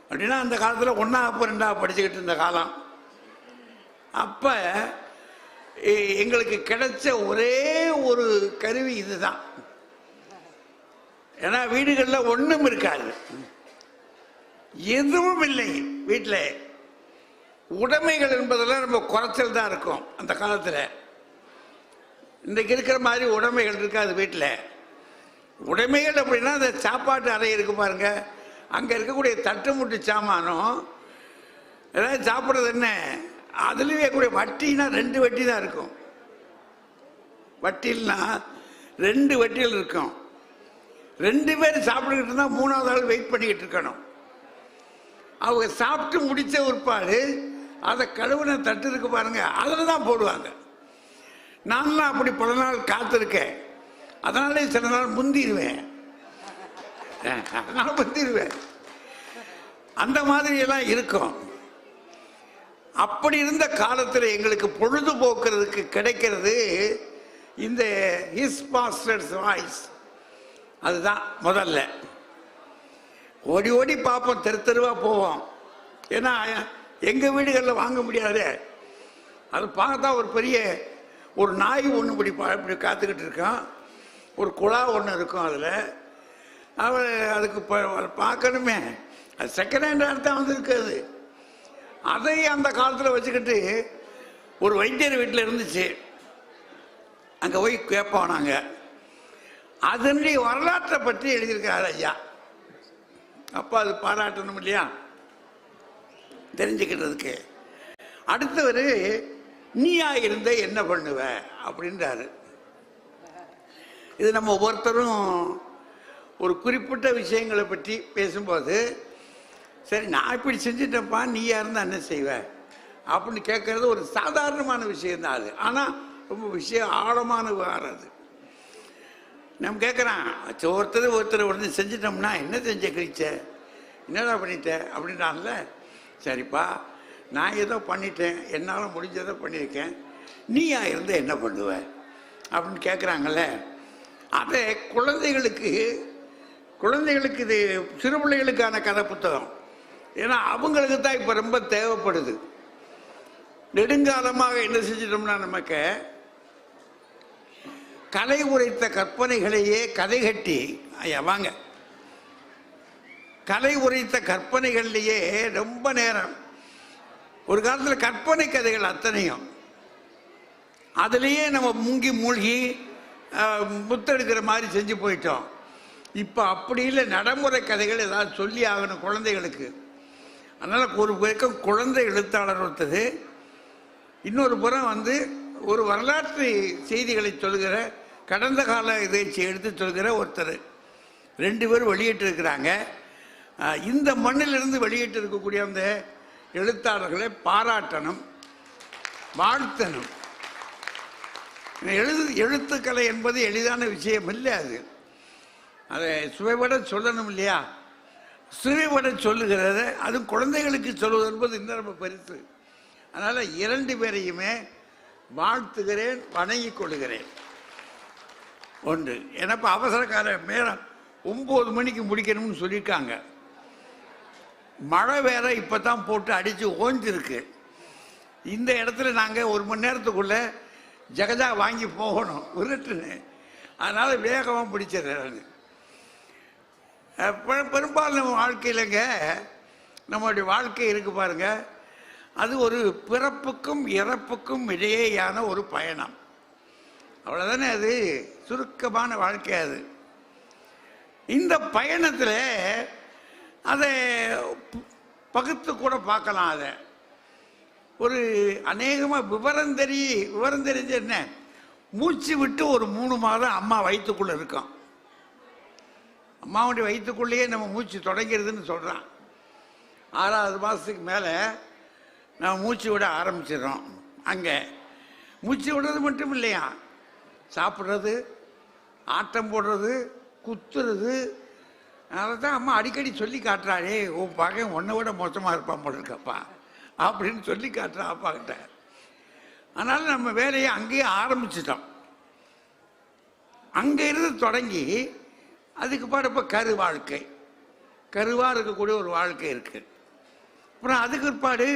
Speaker 2: அப்படின்னா அந்த காலத்தில் 1ஆம் 2ஆம் படிச்சுக்கிட்டு இருந்த காலம். அப்போ எங்களுக்கு கிடைச்ச ஒரே ஒரு கருவி இதுதான். ஏன்னா வீடுகளில் ஒன்றும் இருக்காது, எதுவும் இல்லை. வீட்டில் உடைமைகள் என்பதெல்லாம் ரொம்ப குறைச்சல் தான் இருக்கும் அந்த காலத்தில். இன்றைக்கு இருக்கிற மாதிரி உடைமைகள் இருக்காது வீட்டில். உடைமைகள் அப்படின்னா அந்த சாப்பாட்டு அறை இருக்கு பாருங்க, அங்கே இருக்கக்கூடிய தட்டு முட்டு சாமானும் ஏதாவது சாப்பிட்றது என்ன, அதுலேயே கூட வட்டினா 2 வட்டி தான் இருக்கும். வட்டில்னா 2 வட்டியில் இருக்கும். 2 பேர் சாப்பிட்டுக்கிட்டு இருந்தால் 3ஆவது ஆள் வெயிட் பண்ணிக்கிட்டு இருக்கணும். அவங்க சாப்பிட்டு முடித்த ஒருபாடு அதை கழுவுன தட்டு இருக்கு பாருங்க, அதில் தான் போடுவாங்க. நான்லாம் அப்படி பல நாள் காத்திருக்கேன். அதனாலே சில நாள் முந்திடுவேன். அந்த மாதிரி எல்லாம் இருக்கும். அப்படி இருந்த காலத்தில் எங்களுக்கு பொழுதுபோக்குறதுக்கு கிடைக்கிறது இந்த ஹிஸ் மாஸ்டர்ஸ் வாய்ஸ். அதுதான் முதல்ல. ஓடி ஓடி பார்ப்போம், தெருவா போவோம். ஏன்னா எங்கள் வீடுகளில் வாங்க முடியாது. அது பார்த்தா ஒரு பெரிய ஒரு நாய் ஒன்று இப்படி காத்துக்கிட்டு இருக்கான். ஒரு குழா ஒன்று இருக்கும். அதில் அவர் அதுக்கு பார்க்கணுமே, அது செகண்ட் ஹேண்ட் தான் வந்து இருக்காது. அதை அந்த காலத்தில் வச்சுக்கிட்டு ஒரு வைத்தியர் வீட்டில் இருந்துச்சு. அங்கே போய் கேட்போம் நாங்கள். அதனுடைய வரலாற்றை பற்றி எழுதியிருக்காரு ஐயா. அப்போ அது பாராட்டணும் இல்லையா, தெரிஞ்சுக்கிட்டதுக்கு. அடுத்தவர் நீயா இருந்த என்ன பண்ணுவ அப்படின்றாரு. இது நம்ம ஒவ்வொருத்தரும் ஒரு குறிப்பிட்ட விஷயங்களை பற்றி பேசும்போது, சரி நான் இப்படி செஞ்சுட்டேன்ப்பா, நீயா இருந்தால் என்ன செய்வ அப்படின்னு கேட்கறது ஒரு சாதாரணமான விஷயம்தான் அது. ஆனால் ரொம்ப ஆழமான விவகாரம் அது. நம்ம கேட்குறான், ஒருத்தர் உடனே செஞ்சிட்டோம்னா என்ன செஞ்ச கழிச்ச, என்னடா பண்ணிட்ட அப்படின்றான்ல. சரிப்பா நான் ஏதோ பண்ணிட்டேன், என்னால் முடிஞ்சதை பண்ணியிருக்கேன், நீயா இருந்து என்ன பண்ணுவ அப்படின்னு கேட்குறாங்கல்ல. அதை குழந்தைகளுக்கு இது சிறு பிள்ளைகளுக்கான கதை புத்தகம். ஏன்னா அவங்களுக்கு தான் இப்போ ரொம்ப தேவைப்படுது. நெடுங்காலமாக என்ன செஞ்சிட்டோம்னா, நமக்கு கலை உரைத்த கற்பனைகளையே கதை கட்டி, ஐயா வாங்க, கலை உரைத்த கற்பனைகள்லையே ரொம்ப நேரம். ஒரு காலத்தில் கற்பனை கதைகள் அத்தனையும் அதுலேயே நம்ம மூழ்கி முத்தெடுக்கிற மாதிரி செஞ்சு போயிட்டோம். இப்போ அப்படி இல்லை, நடைமுறை கதைகள் ஏதாவது சொல்லி ஆகணும் குழந்தைகளுக்கு. அதனால் ஒரு பக்கம் குழந்தை எழுத்தாளர் ஒருத்தது, இன்னொரு புறம் வந்து ஒரு வரலாற்று செய்திகளை சொல்கிற, கடந்த கால இதை எடுத்து சொல்கிற ஒருத்தர். 2 பேர் வெளியிட்டு இருக்கிறாங்க. இந்த மண்ணிலிருந்து வெளியிட்டு இருக்கக்கூடிய அந்த எழுத்தாளர்களை பாராட்டணும், வாழ்த்தணும். எழுத்துக்கலை என்பது எளிதான விஷயம் இல்லை. அதை சுவைபட சொல்லணும் இல்லையா, சுவைபட சொல்லுகிறத அது குழந்தைகளுக்கு சொல்வது என்பது இன்னும் ரொம்ப பெருசு. அதனால் 2 பேரையுமே வாழ்த்துகிறேன், வணங்கிக் கொள்கிறேன். ஒன்று, ஏன்னா அவசரக்கார மேடம் 9 மணிக்கு முடிக்கணும்னு சொல்லியிருக்காங்க. மழை வேற இப்போ தான் போட்டு அடித்து ஓஞ்சிருக்கு. இந்த இடத்துல நாங்கள் 1 மணி நேரத்துக்குள்ளே ஜகஜா வாங்கி போகணும் விருட்டுன்னு. அதனால வேகமாக பிடிச்சிடுறேன். பெரும்பாலும் நம்ம வாழ்க்கையிலங்க நம்மளுடைய வாழ்க்கை இருக்கு பாருங்க, அது ஒரு பிறப்புக்கும் இறப்புக்கும் இடையேயான ஒரு பயணம். அவ்வளோதானே, அது சுருக்கமான வாழ்க்கை. அது இந்த பயணத்தில் அதை பகுத்து கூட பார்க்கலாம். அதை ஒரு அநேகமாக விவரம் தெரிஞ்சு என்ன, மூச்சு விட்டு ஒரு 3 மாதம் அம்மா வயிற்றுக்குள்ளே இருக்கோம். அம்மாவுடைய வயிற்றுக்குள்ளேயே நம்ம மூச்சு தொடங்கிறதுன்னு சொல்கிறான். 6வது மாதத்துக்கு மேலே நம்ம மூச்சு விட ஆரம்பிச்சிடறோம். அங்கே மூச்சு விடுறது மட்டும் இல்லையா, சாப்பிட்றது, ஆட்டம் போடுறது, குத்துறது. அதனால தான் அம்மா அடிக்கடி சொல்லி காட்டுறாளே, உன் பகன் உன்னை விட மோசமாக இருப்பான் போல இருக்கப்பா அப்படின்னு சொல்லி காட்டுறான் அப்பா கிட்ட. அதனால் நம்ம வேலையை அங்கேயே ஆரம்பிச்சிட்டோம். அங்கே இருந்து தொடங்கி அதுக்கு பாடு இப்போ வாழ்க்கை, கருவாக இருக்கக்கூடிய ஒரு வாழ்க்கை இருக்குது. அப்புறம் அதுக்கு பிற்பாடு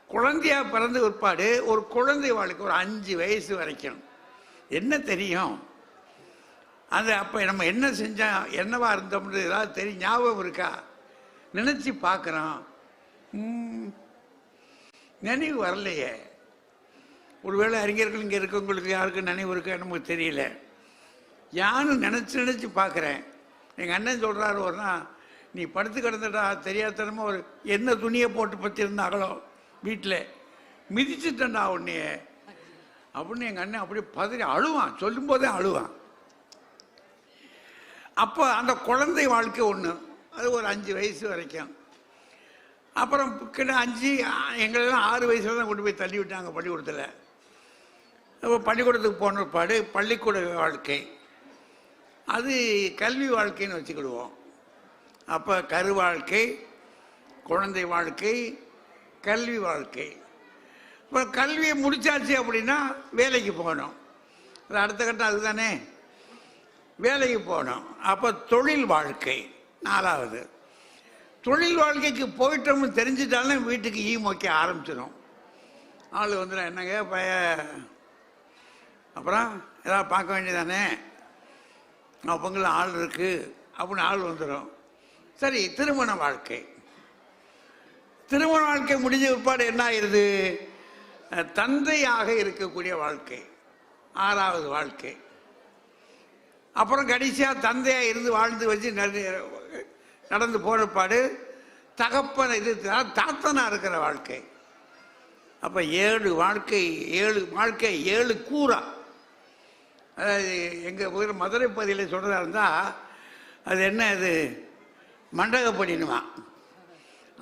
Speaker 2: குழந்தையா பிறந்த பிற்பாடு ஒரு குழந்தை வாழ்க்கை, ஒரு 5 வயசு வரைக்கும் என்ன தெரியும், அது அப்போ நம்ம என்ன செஞ்சோம், என்னவா இருந்தோம்ன்றது ஏதாவது தெரியும், ஞாபகம் இருக்கா, நினச்சி பார்க்குறோம், நினைவு வரலையே. ஒருவேளை அறிஞர்கள் இங்கே இருக்கவங்களுக்கு யாருக்கும் நினைவு இருக்கா நமக்கு தெரியல. யாரும் நினச்சி பார்க்குறேன். எங்கள் அண்ணன் சொல்கிறாரு, ஒரு நாள் நீ படுத்து கிடந்துட்டா தெரியாதனமாக ஒரு என்ன துணியை போட்டு பற்றிருந்தாங்களோ வீட்டில் மிதிச்சுட்டா உன்னையே அப்படின்னு எங்கள் அண்ணன் அப்படியே பதறி அழுவான், சொல்லும்போதே அழுவான். அப்போ அந்த குழந்தை வாழ்க்கை ஒன்று, அது ஒரு 5 வயசு வரைக்கும். அப்புறம் கிட்ட 5 எங்களெல்லாம் 6 வயசில் தான் கொண்டு போய் தள்ளி விட்டாங்க பள்ளிக்கூடத்தில். அப்போ பள்ளிக்கூடத்துக்கு போன பாடு பள்ளிக்கூட வாழ்க்கை, அது கல்வி வாழ்க்கைன்னு வச்சுக்கிடுவோம். அப்போ வாழ்க்கை, குழந்தை வாழ்க்கை, கல்வி வாழ்க்கை. இப்போ கல்வியை முடிச்சாச்சு அப்படின்னா வேலைக்கு போகணும். அது அடுத்த கட்டம் அதுதானே, வேலைக்கு போகணும். அப்போ தொழில் வாழ்க்கை 4வது. தொழில் வாழ்க்கைக்கு போயிட்டோம்னு தெரிஞ்சிட்டாலும் வீட்டுக்கு மொக்க ஆரம்பிச்சிடும். ஆள் வந்துடும், என்னங்க அப்புறம் ஏதாவது பார்க்க வேண்டியதானே, பொங்கல் ஆள் இருக்குது அப்படின்னு ஆள் வந்துடும். சரி, திருமண வாழ்க்கை. திருமண வாழ்க்கை முடிஞ்ச பிற்பாடு என்ன ஆயிடுது, தந்தையாக இருக்கக்கூடிய வாழ்க்கை 6வது வாழ்க்கை. அப்புறம் கடைசியாக தந்தையாக இருந்து வாழ்ந்து வச்சு நடந்து போனப்பாடு தகப்பன் இது தாத்தனாக இருக்கிற வாழ்க்கை. அப்போ 7 வாழ்க்கை 7 கூறா. அதாவது எங்கள் ஊர் மதுரை பகுதியில் சொல்கிறதா இருந்தால் அது என்ன, அது மண்டகப்படினுமா.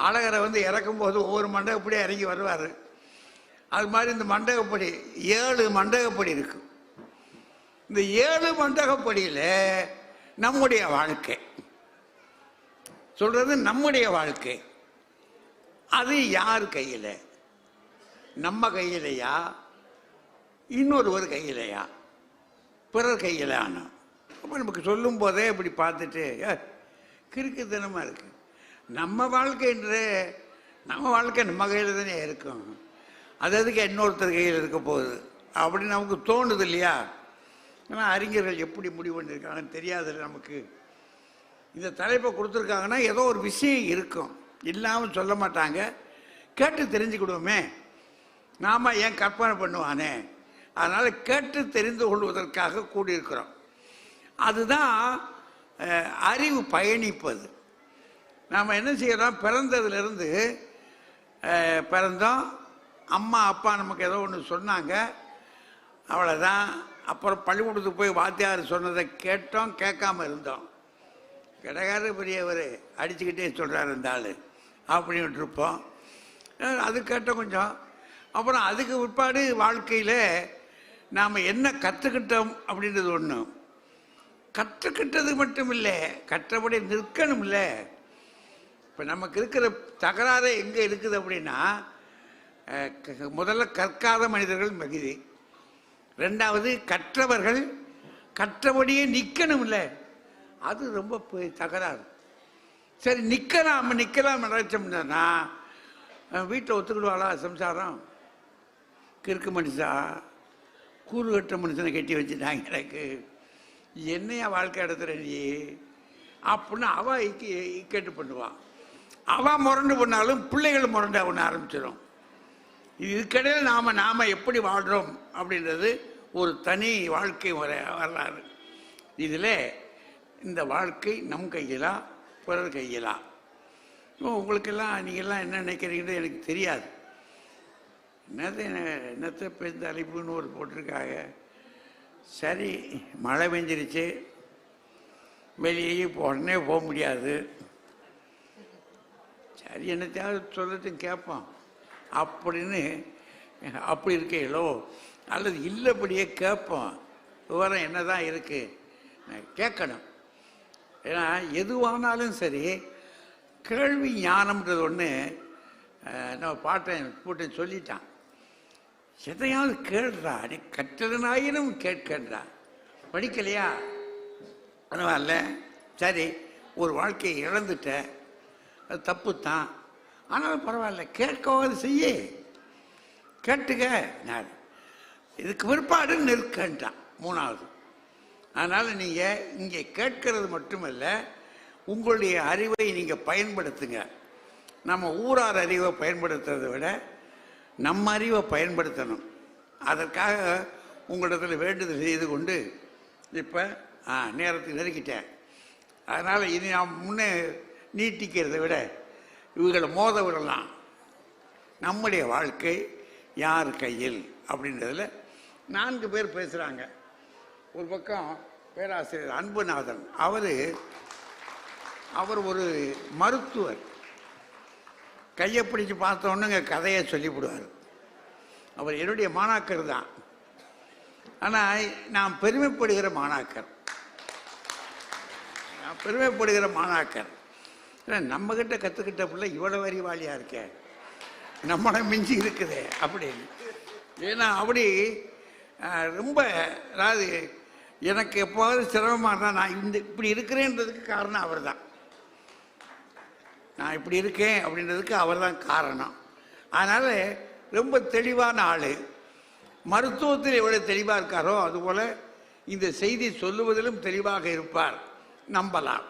Speaker 2: அழகரை வந்து இறக்கும்போது ஒவ்வொரு மண்டகப்படியாக இறங்கி வருவார். அது மாதிரி இந்த மண்டகப்படி 7 மண்டகப்படி இருக்கு. இந்த 7 மண்டகப்படியில் நம்முடைய வாழ்க்கை சொல்றது, நம்முடைய வாழ்க்கை அது யார் கையில், நம்ம கையிலையா, இன்னொருவர் கையிலையா, பிறர் கையில். ஆனால் அப்போ நமக்கு சொல்லும் போதே இப்படி பார்த்துட்டு கிறுக்குத்தனமாக இருக்கு. நம்ம வாழ்க்கைன்ற நம்ம வாழ்க்கை நம்ம கையில் தானே இருக்கும், அது அதுக்கு இன்னொருத்தர் கையில் இருக்க போகுது அப்படின்னு நமக்கு தோணுது இல்லையா. ஆனால் அறிஞர்கள் எப்படி முடிவு பண்ணியிருக்காங்கன்னு தெரியாது நமக்கு. இந்த தலைப்பை கொடுத்துருக்காங்கன்னா ஏதோ ஒரு விஷயம் இருக்கும், இல்லாமல் சொல்ல மாட்டாங்க. கேட்டு தெரிஞ்சுக்கிடுவோமே, நாம் ஏன் கற்பனை பண்ணுவானே, அதனால் கேட்டு தெரிந்து கொள்வதற்காக கூடியிருக்கிறோம். அதுதான் அறிவு பயணிப்பது. நாம் என்ன செய்யறோம், பிறந்ததுலேருந்து பிறந்தோம், அம்மா அப்பா நமக்கு ஏதோ ஒன்று சொன்னாங்க, அவ்வளோதான். அப்புறம் பள்ளிக்கூடத்துக்கு போய் வாத்தியார் சொன்னதை கேட்டோம், கேட்காம இருந்தோம். கிடைக்காத பெரியவர் அடிச்சுக்கிட்டே சொல்கிறார் இந்த ஆள் அப்படின்னு இருப்போம். அது கேட்டோம் கொஞ்சம். அப்புறம் அதுக்கு பிற்பாடு வாழ்க்கையில் நாம் என்ன கற்றுக்கிட்டோம் அப்படின்றது ஒன்று. கற்றுக்கிட்டது மட்டும் இல்லை, கற்றபடி நிற்கணும் இல்லை. இப்போ நமக்கு இருக்கிற தகராறு எங்கே இருக்குது அப்படின்னா, முதல்ல கற்காத மனிதர்கள் மிகுதி, 2வது கற்றவர்கள் கற்றபடியே நிற்கணும் இல்லை, அது ரொம்ப தகராறு. சரி, நிற்கலாம் நினைச்சோம்னா வீட்டில் ஒத்துக்கிடுவாளா சம்சாரம்? கிறுக்கு மனுஷா கூறு கட்ட மனுஷனை கட்டி வச்சுட்டாங்க எனக்கு, என்னையா வாழ்க்கை நடத்துகிற நீ அப்படின்னு அவ கேட்டு பண்ணுவான். அவன் முரண்டு பண்ணாலும் பிள்ளைகள் முரண்டா பண்ண ஆரம்பிச்சிடும். இதுக்கிடையில் நாம எப்படி வாழ்கிறோம் அப்படின்றது ஒரு தனி வாழ்க்கை வரலாறு. இதில் இந்த வாழ்க்கை நம் கையிலா பிறர் கையிலா? உங்களுக்கெல்லாம் நீங்கள்லாம் என்ன நினைக்கிறீங்கன்னு எனக்கு தெரியாது. என்னத்தை பெருந்த அழைப்புன்னு ஒரு போட்டிருக்காங்க. சரி, மழை பெஞ்சிருச்சு, வெளியே உடனே போக முடியாது, சரி என்னத்தையாவது சொல்லத்தையும் கேட்பான் அப்படின்னு அப்படி இருக்கீங்களோ, அல்லது இல்லைப்படியே கேட்போம், விவரம் என்ன தான் இருக்குது கேட்கணும். ஏன்னா எதுவானாலும் சரி கேள்வி ஞானம்ன்றது ஒன்று நம்ம போட்டு சொல்லிட்டான். எதையாவது கேள்றா, நீ கற்றதனாயினும் கேட்கன்றா. படிக்கலையா பரவாயில்ல, சரி ஒரு வாழ்க்கையை இழந்துட்ட, அது தப்பு தான், ஆனாலும் பரவாயில்ல கேட்கவாது செய்ய, கேட்டுக்க. நான் இதுக்கு பிற்பாடு நிற்கன்றான் மூணாவது. அதனால் நீங்கள் இங்கே கேட்கறது மட்டுமல்ல, உங்களுடைய அறிவை நீங்கள் பயன்படுத்துங்க. நம்ம ஊரார் அறிவை பயன்படுத்துறதை விட நம்ம அறிவை பயன்படுத்தணும். அதற்காக உங்களிடத்தில் வேண்டுதல் செய்து கொண்டு இப்போ நேரத்துக்கு நெருக்கிட்டேன். அதனால் இனி நாம் முன்னே நீட்டிக்கிறதை விட இவங்களை மோத விடலாம். நம்முடைய வாழ்க்கை யார் கையில் அப்படின்றதில் 4 பேர் பேசுகிறாங்க. ஒரு பக்கம் பேராசிரியர் அன்புநாதன், அவர் ஒரு மருத்துவர். கையை பிடிச்சி பார்த்தோன்னுங்க கதையை சொல்லிவிடுவார். அவர் என்னுடைய மாணாக்கர் தான். ஆனால் நான் பெருமைப்படுகிற மாணாக்கர். நம்மகிட்ட கற்றுக்கிட்ட பிள்ளை இவ்வளோ அறிவாளியாக இருக்கே, நம்மளை மிஞ்சி இருக்குதே அப்படின்னு. ஏன்னா அப்படி ரொம்ப, அதாவது எனக்கு எப்போது சிரமமாக இருந்தால் நான் இப்படி இருக்கிறேன்றதுக்கு காரணம் அவர் தான். நான் இப்படி இருக்கேன் அப்படின்றதுக்கு அவர் தான் காரணம். அதனால் ரொம்ப தெளிவான ஆள். மருத்துவத்தில் எவ்வளோ தெளிவாக இருக்காரோ அதுபோல் இந்த செய்தி சொல்லுவதிலும் தெளிவாக இருப்பார், நம்பலாம்.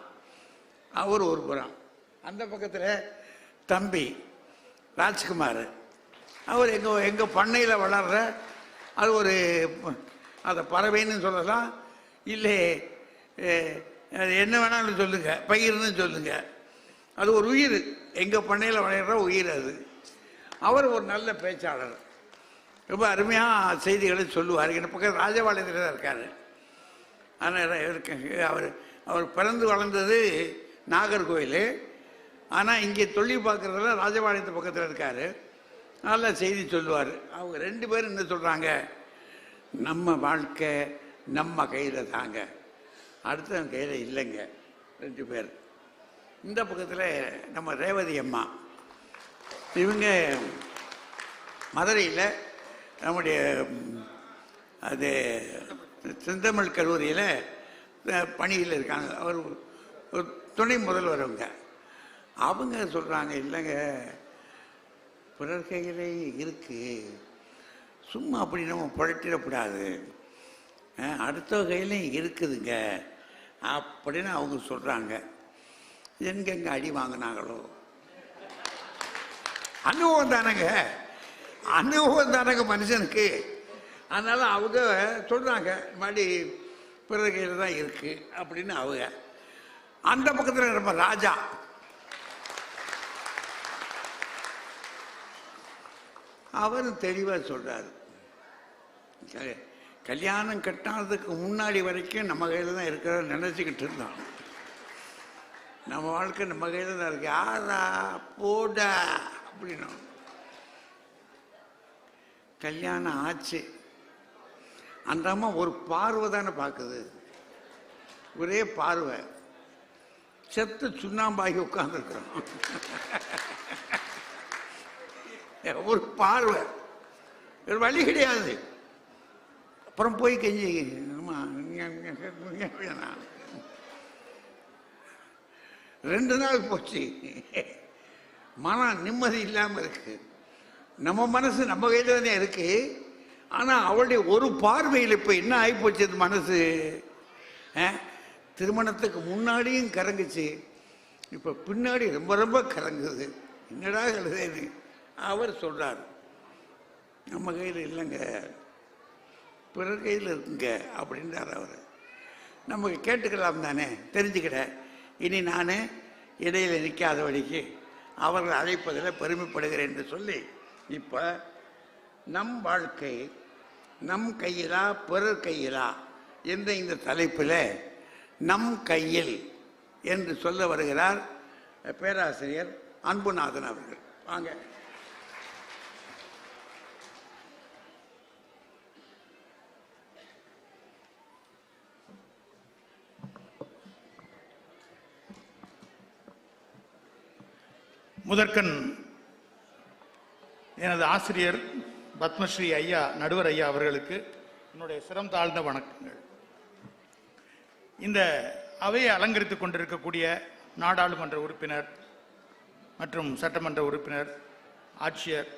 Speaker 2: அவர் ஒரு புறம். அந்த பக்கத்தில் தம்பி ராஜ்குமார், அவர் எங்கள் பண்ணையில் வளர்கிற அது ஒரு, அதை பறவைன்னு சொல்லலாம், இல்லை அது என்ன வேணாலும் சொல்லுங்கள், பயிர்னு சொல்லுங்கள், அது ஒரு உயிர், எங்கள் பண்ணையில் வளர்கிற உயிர் அது. அவர் ஒரு நல்ல பேச்சாளர், ரொம்ப அருமையாக செய்திகளை சொல்லுவார். என் பக்கம் ராஜபாளையத்தில் தான் இருக்கார். ஆனால் அவர் பிறந்து வளர்ந்தது நாகர்கோவில், ஆனால் இங்கே தொழில் பார்க்குறதுல ராஜபாளையத்து பக்கத்தில் இருக்கார். நல்ல செய்தி சொல்லுவார். அவங்க 2 பேரும் என்ன சொல்கிறாங்க, நம்ம வாழ்க்கை நம்ம கையில் தாங்க, அடுத்தவங்க கையில் இல்லைங்க. 2 பேர். இந்த பக்கத்தில் நம்ம ரேவதி அம்மா, இவங்க மதுரையில் நம்முடைய அது செந்தமிழ் கல்லூரியில் பணியில் இருக்காங்க. அவர் ஒரு துணை முதல்வரவங்க. அவங்க சொல்கிறாங்க, இல்லைங்க பிறர் கையிலே இருக்குது, சும்மா அப்படி நம்ம புழட்டிடக்கூடாது, அடுத்த கையிலையும் இருக்குதுங்க அப்படின்னு அவங்க சொல்கிறாங்க. எங்கெங்க அடி வாங்கினாங்களோ, அனுபவம் தானங்க மனுஷனுக்கு. அதனால் அவங்க சொல்கிறாங்க, மாதிரி பிறர் கையில் தான் இருக்குது அப்படின்னு அவங்க. அந்த பக்கத்தில் நம்ம ராஜா, அவரும் தெளிவாக சொல்கிறார், கல்யாணம் கட்டாததுக்கு முன்னாடி வரைக்கும் நம்ம கையில் தான் இருக்கிறத நினச்சிக்கிட்டு இருந்தோம். நம்ம வாழ்க்கை நம்ம கையில் தான் இருக்கு, ஆறா போடா அப்படின்னா. கல்யாணம் ஆச்சு, அந்த அம்மா ஒரு பார்வை தானே பார்க்குது, ஒரே பார்வை, செத்து சுண்ணாம்பாகி உட்கார்ந்துருக்கிறோம். ஒரு பார்வை, ஒரு வழி கிடையாது. அப்புறம் போய் கெஞ்சி 2 நாள் போச்சு, மனம் நிம்மதி இல்லாமல் இருக்கு. நம்ம மனசு நம்ம கையில் தானே இருக்கு. ஆனால் அவளுடைய ஒரு பார்வையில் இப்போ என்ன ஆகிப்போச்சு மனசு, திருமணத்துக்கு முன்னாடியும் கறங்குச்சு, இப்போ பின்னாடி ரொம்ப ரொம்ப கறங்குது. என்னடா கழுதேன்னு அவர் சொல்றார். நம்ம கையில் இல்லைங்க, பிறர் கையில் இருக்குங்க அப்படின்றார் அவர். நமக்கு கேட்டுக்கலாம் தானே, தெரிஞ்சுக்கிட. இனி நான் இடையில நிற்காதபடிக்கு அவர்கள் அழைப்பதில் பெருமைப்படுகிறேன் என்று சொல்லி, இப்போ நம் வாழ்க்கை நம் கையிலா பிறர் கையிலா என்ற இந்த தலைப்பில் நம் கையில் என்று சொல்ல வருகிறார் பேராசிரியர் அன்புநாதன் அவர்கள். வாங்க.
Speaker 4: முதற்கண் எனது ஆசிரியர் பத்மஸ்ரீ ஐயா, நடுவர் ஐயா அவர்களுக்கு என்னுடைய சிரம் தாழ்ந்த வணக்கங்கள். இந்த அவையை அலங்கரித்துக் கொண்டிருக்கக்கூடிய நாடாளுமன்ற உறுப்பினர் மற்றும் சட்டமன்ற உறுப்பினர், ஆட்சியர்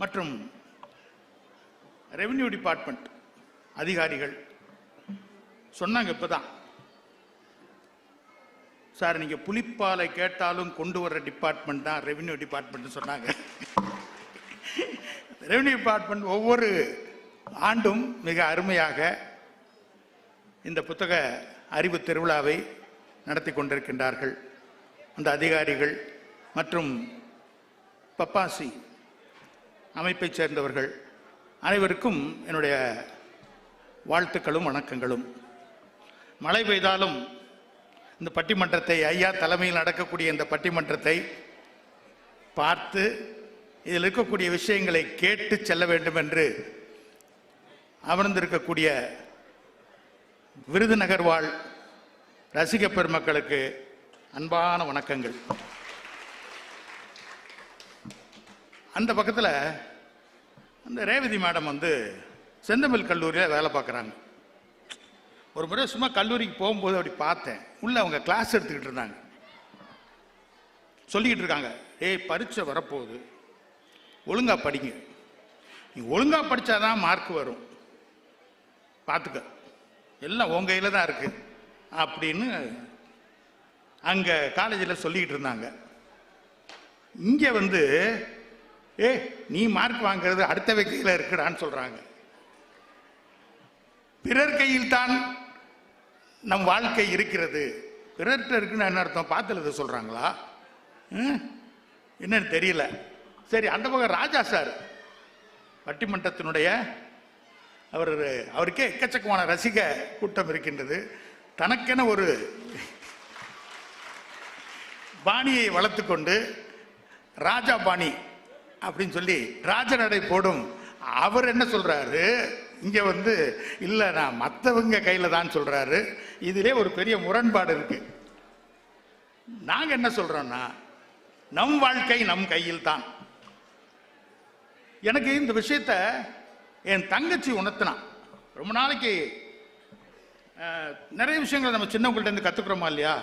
Speaker 4: மற்றும் ரெவென்யூ டிபார்ட்மெண்ட் அதிகாரிகள் சொன்னாங்க. இப்போதான் சார், நீங்கள் புலிப்பாலை கேட்டாலும் கொண்டு வர்ற டிபார்ட்மெண்ட் தான் ரெவென்யூ டிபார்ட்மெண்ட் சொன்னாங்க. ரெவென்யூ டிபார்ட்மெண்ட் ஒவ்வொரு ஆண்டும் மிக அருமையாக இந்த புத்தக அறிவு திருவிழாவை நடத்தி கொண்டிருக்கின்றார்கள். அந்த அதிகாரிகள் மற்றும் பப்பாசி அமைப்பைச் சேர்ந்தவர்கள் அனைவருக்கும் என்னுடைய வாழ்த்துக்களும் வணக்கங்களும். மழை பெய்தாலும் இந்த பட்டிமன்றத்தை, ஐயா தலைமையில் நடக்கக்கூடிய இந்த பட்டிமன்றத்தை பார்த்து இதில் இருக்கக்கூடிய விஷயங்களை கேட்டு செல்ல வேண்டும் என்று அமர்ந்திருக்கக்கூடிய விருதுநகர் வாழ் ரசிக பெருமக்களுக்கு அன்பான வணக்கங்கள். அந்த பக்கத்தில் அந்த ரேவதி மேடம் செந்தமிழ் கல்லூரியில் வேலை பார்க்குறாங்க. ஒரு முறை சும்மா கல்லூரிக்கு போகும்போது அப்படி பார்த்தேன். உள்ள அவங்க கிளாஸ் எடுத்துக்கிட்டு இருந்தாங்க. சொல்லிக்கிட்டு இருக்காங்க, ஏய் பரீட்சை வரப்போகுது, ஒழுங்கா படிங்க, நீ ஒழுங்கா படித்தாதான் மார்க் வரும், பார்த்துக்க, எல்லாம் உங்க கையில் தான் இருக்கு அப்படின்னு அங்க காலேஜில் சொல்லிக்கிட்டு இருந்தாங்க. இங்க ஏ நீ மார்க் வாங்கிறது அடுத்த கையில் இருக்குடான்னு சொல்றாங்க. பிறர் கையில் தான் நம் வாழ்க்கை இருக்கிறது. பிறர்கிட்ட இருக்குன்னு என்ன அர்த்தம்? பார்த்துல சொல்றாங்களா என்னன்னு தெரியல. சரி, அந்த பக்கம் ராஜா சார் பட்டிமன்றத்தினுடைய அவருக்கே எக்கச்சக்கமான ரசிக கூட்டம் இருக்கின்றது. தனக்கென ஒரு பாணியை வளர்த்து கொண்டு ராஜா பாணி அப்படின்னு சொல்லி ராஜநடை போடும். அவர் என்ன சொல்றாரு, இங்க இல்ல நான் மற்றவங்க கையில தான் சொல்றாரு. இதிலே ஒரு பெரிய முரண்பாடு இருக்கு. நாங்க என்ன சொல்றோம்னா, நம் வாழ்க்கை நம் கையில் தான். எனக்கு இந்த விஷயத்த என் தங்கச்சி உணர்த்தினான். ரொம்ப நாளைக்கு நிறைய விஷயங்களை நம்ம சின்னவங்கள்ட்ட இருந்து கத்துக்கிறோமா இல்லையா?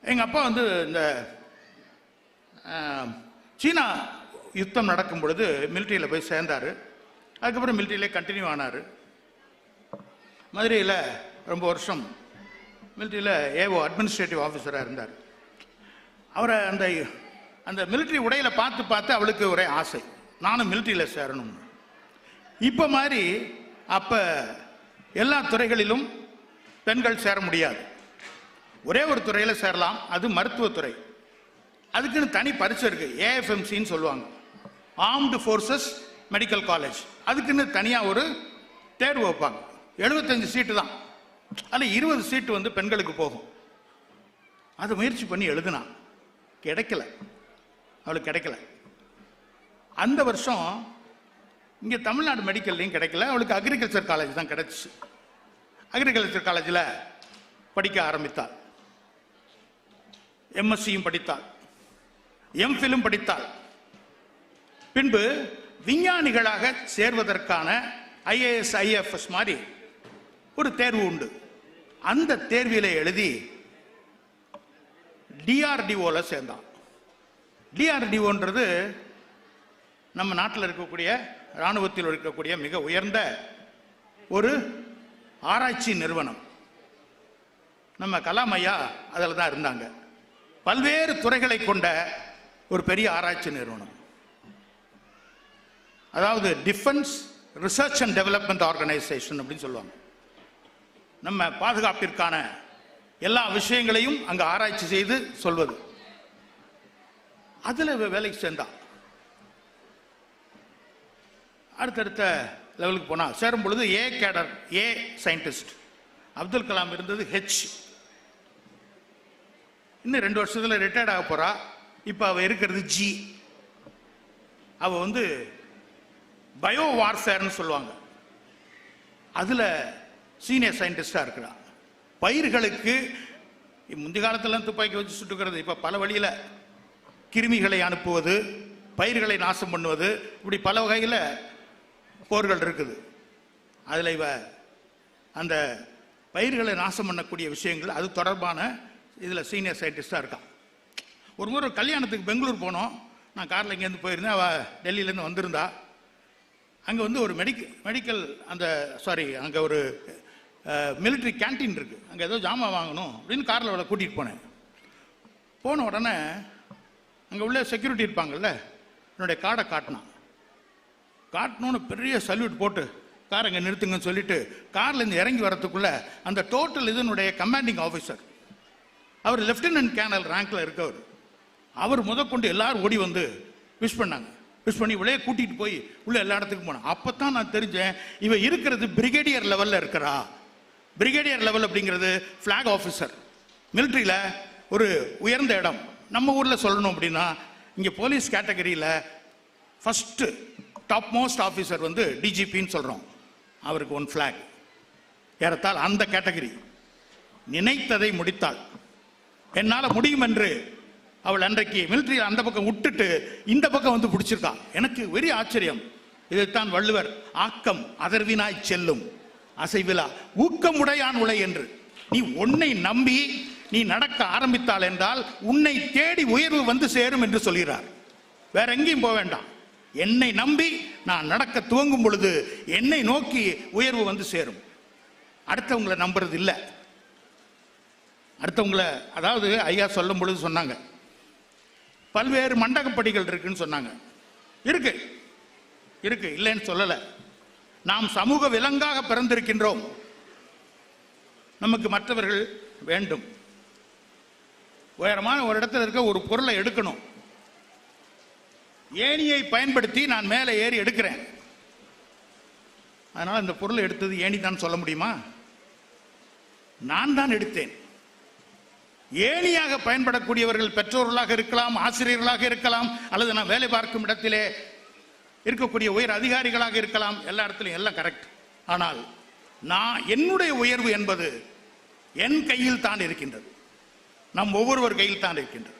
Speaker 4: எங்க அப்பா இந்த சீனா யுத்தம் நடக்கும் பொழுது மிலிட்டரியில் போய் சேர்ந்தாரு. அதுக்கப்புறம் மிலிட்டரியிலே கண்டினியூ ஆனார். மதுரையில் ரொம்ப வருஷம் மிலிட்டரியில் ஏஓ அட்மினிஸ்ட்ரேட்டிவ் ஆஃபீஸராக இருந்தார். அவரை அந்த மிலிட்டரி உடையில பார்த்து அவளுக்கு ஒரே ஆசை, நானும் மிலிட்டரியில் சேரணும். இப்போ மாதிரி அப்போ எல்லா துறைகளிலும் பெண்கள் சேர முடியாது. ஒரே ஒரு துறையில் சேரலாம், அது மருத்துவத்துறை. அதுக்குன்னு தனி பரீட்சை இருக்கு, ஏஎஃப்எம்சின்னு சொல்லுவாங்க, ஆர்ம்டு ஃபோர்ஸஸ் மெடிக்கல் காலேஜ். அதுக்குன்னு தனியாக ஒரு தேர்வு வைப்பாங்க. 75 சீட்டு தான், அதில் 20 சீட்டு பெண்களுக்கு போகும். அதை முயற்சி பண்ணி எழுதுனா கிடைக்கல, அவளுக்கு கிடைக்கல. அந்த வருஷம் இங்கே தமிழ்நாடு மெடிக்கல்லையும் கிடைக்கல, அவளுக்கு அக்ரிகல்ச்சர் காலேஜ் தான் கிடைச்சிச்சு. அக்ரிகல்ச்சர் காலேஜில் படிக்க ஆரம்பித்தாள். எம்எஸ்சியும் படித்தாள், எம்ஃபிலும் படித்தாள். பின்பு விஞ்ஞானிகளாக சேர்வதற்கான ஐஏஎஸ் ஐஎஃப்எஸ் மாதிரி ஒரு தேர்வு உண்டு. அந்த தேர்வில எழுதி டிஆர்டிஓல சேர்ந்தான். டிஆர்டிஓன்றது நம்ம நாட்டில் இருக்கக்கூடிய இராணுவத்தில் இருக்கக்கூடிய மிக உயர்ந்த ஒரு ஆராய்ச்சி நிறுவனம். நம்ம கலாம் ஐயா அதில் தான் இருந்தாங்க. பல்வேறு துறைகளை கொண்ட ஒரு பெரிய ஆராய்ச்சி நிறுவனம். அதாவது defence research and development organisation அப்படின்னு சொல்லுவாங்க. நம்ம பாதுகாப்பிற்கான எல்லா விஷயங்களையும் அங்கே ஆராய்ச்சி செய்து சொல்வது. அதில் வேலைக்கு சேர்ந்தா அடுத்தடுத்த லெவலுக்கு போனா சேரும் பொழுது ஏ கேடர், ஏ சயின்டிஸ்ட். அப்துல் கலாம் இருந்தது ஹெச். இன்னும் 2 வருஷத்துல ரிட்டையர்ட் ஆக போறா. இப்ப அவ இருக்கிறது ஜி. அவ வந்து பயோ வார்ஃபேர்னு சொல்லுவாங்க. அதுல சீனியர் சயின்டிஸ்டா இருக்கிறா. பயிர்களுக்கு முந்தைய காலத்துல துப்பாக்கி வச்சு சுட்டுக்கிறது, இப்ப பல வழியில கிருமிகளை அனுப்புவது, பயிர்களை நாசம் பண்ணுவது, இப்படி பல வகையில் போர்கள் இருக்குது. அதில் இவ அந்த பயிர்களை நாசம் பண்ணக்கூடிய விஷயங்கள் அது தொடர்பான இதில் சீனியர் சயின்டிஸ்டாக இருக்கான். ஒரு முறை கல்யாணத்துக்கு பெங்களூர் போனோம். நான் காரில் இங்கேருந்து போயிருந்தேன். அவள் டெல்லியிலேருந்து வந்திருந்தா. அங்கே வந்து ஒரு மெடிக்கல் அங்கே ஒரு மிலிட்ரி கேன்டீன் இருக்குது. அங்கே ஏதோ ஜாமான் வாங்கணும் அப்படின்னு காரில் அவளை கூட்டிகிட்டு போனேன். போன உடனே அங்கே உள்ள செக்யூரிட்டி இருப்பாங்கல்ல, என்னுடைய கார்டை காட்டணும்னு பெரிய சல்யூட் போட்டு கார் அங்கே நிறுத்துங்கன்னு சொல்லிட்டு கார்லேருந்து இறங்கி வரத்துக்குள்ள அந்த டோட்டல் இதனுடைய கமாண்டிங் ஆஃபீஸர், அவர் லெப்டினன்ட் கேர்னல் ரேங்க்ல இருக்கவர், அவர் முதற்கொண்டு எல்லாரும் ஓடி வந்து விஷ் பண்ணாங்க. விஷ் பண்ணி இவளையே கூட்டிட்டு போய் உள்ள எல்லா இடத்துக்கும் போனேன். அப்பதான் நான் தெரிஞ்சேன் இவ இருக்கிறது பிரிகேடியர் லெவல்ல இருக்கிறா. பிரிகேடியர் லெவல் அப்படிங்கிறது பிளாக் ஆஃபீஸர், மிலிட்ரியில ஒரு உயர்ந்த இடம். நம்ம ஊர்ல சொல்லணும் அப்படின்னா இங்க போலீஸ் கேட்டகரியில ஃபர்ஸ்ட் டாப் மோஸ்ட் ஆஃபீஸர் வந்து டிஜிபின்னு சொல்றோம். அவருக்கு 1 பிளாக். ஏறத்தால் அந்த கேட்டகரி. நினைத்ததை முடித்தாள். என்னால முடியும் என்று அவள் அன்றைக்கு மிலிட்ரியில் அந்த பக்கம் விட்டுட்டு இந்த பக்கம் வந்து பிடிச்சிருக்கா. எனக்கு பெரிய ஆச்சரியம். இதைத்தான் வள்ளுவர் ஆக்கம் அதர்வினாய் செல்லும் அசைவிலா ஊக்கமுடையான் உலை என்று. நீ உன்னை நம்பி நீ நடக்க ஆரம்பித்தாள் என்றால் உன்னை தேடி உயர்வு வந்து சேரும் என்று சொல்கிறார். வேற எங்கேயும் போக வேண்டாம். என்னை நம்பி நான் நடக்க துவங்கும் பொழுது என்னை நோக்கி உயர்வு வந்து சேரும். அடுத்தவங்களை நம்புறது இல்லை. அடுத்தவங்களை, அதாவது ஐயா சொல்லும் பொழுது சொன்னாங்க பல்வேறு மண்டகப்படிகள் இருக்குன்னு சொன்னாங்க. இருக்கு இருக்கு, இல்லைன்னு சொல்லல. நாம் சமூக விலங்காக பிறந்திருக்கின்றோம். நமக்கு மற்றவர்கள் வேண்டும். உயரமான ஒரு இடத்துல இருக்க ஒரு பொருளை எடுக்கணும். ஏணியை பயன்படுத்தி நான் மேலே ஏறி எடுக்கிறேன். அதனால இந்த பொருளை எடுத்தது ஏணி தான் சொல்ல முடியுமா? நான் தான் எடுத்தேன். ஏணியாக பயன்படக்கூடியவர்கள் பெற்றோர்களாக இருக்கலாம், ஆசிரியர்களாக இருக்கலாம், அல்லது நான் வேலை பார்க்கும் இடத்திலே இருக்கக்கூடிய உயர் அதிகாரிகளாக இருக்கலாம். எல்லா இடத்துலையும் எல்லாம் கரெக்ட். ஆனால் நான் என்னுடைய உயர்வு என்பது என் கையில் தான் இருக்கின்றது. நம் ஒவ்வொருவர் கையில் தான் இருக்கின்றது.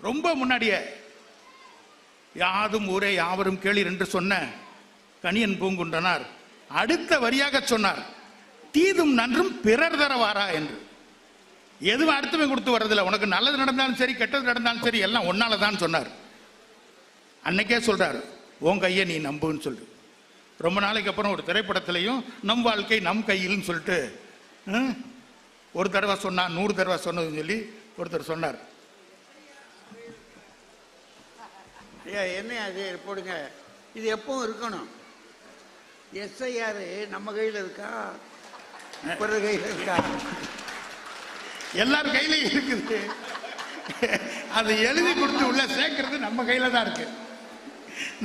Speaker 4: ரொம்ப முன்னாடியே யாதும் ஊரே யாவரும் கேளீர் என்று சொன்ன கணியன் பூங்குன்றனார் அடுத்த வரியாக சொன்னார், தீதும் நன்றும் பிறர் தரவாரா என்று. எதுவும் அடுத்தவன் கொடுத்து வர்றதில்லை. உனக்கு நல்லது நடந்தாலும் சரி, கெட்டது நடந்தாலும் சரி, எல்லாம் ஒன்னால தான் சொன்னார். அன்னைக்கே சொல்றாரு, உன் கையை நீ நம்புன்னு சொல்லு. ரொம்ப நாளைக்கு அப்புறம் ஒரு திரைப்படத்திலையும் நம் வாழ்க்கை நம் கையில்னு சொல்லிட்டு ஒரு தடவை சொன்னா 100 தடவை சொன்னதுன்னு சொல்லி ஒருத்தர் சொன்னார்.
Speaker 2: என்ன அது போடுங்க. இது எப்பவும் இருக்கணும். எஸ்ஐஆர் நம்ம கையில் இருக்கா, பிறர் கையில் இருக்கா?
Speaker 4: எல்லார் கையிலையும் இருக்குது. அதை எழுதி கொடுத்து உள்ள சேர்க்கறது நம்ம கையில தான் இருக்கு.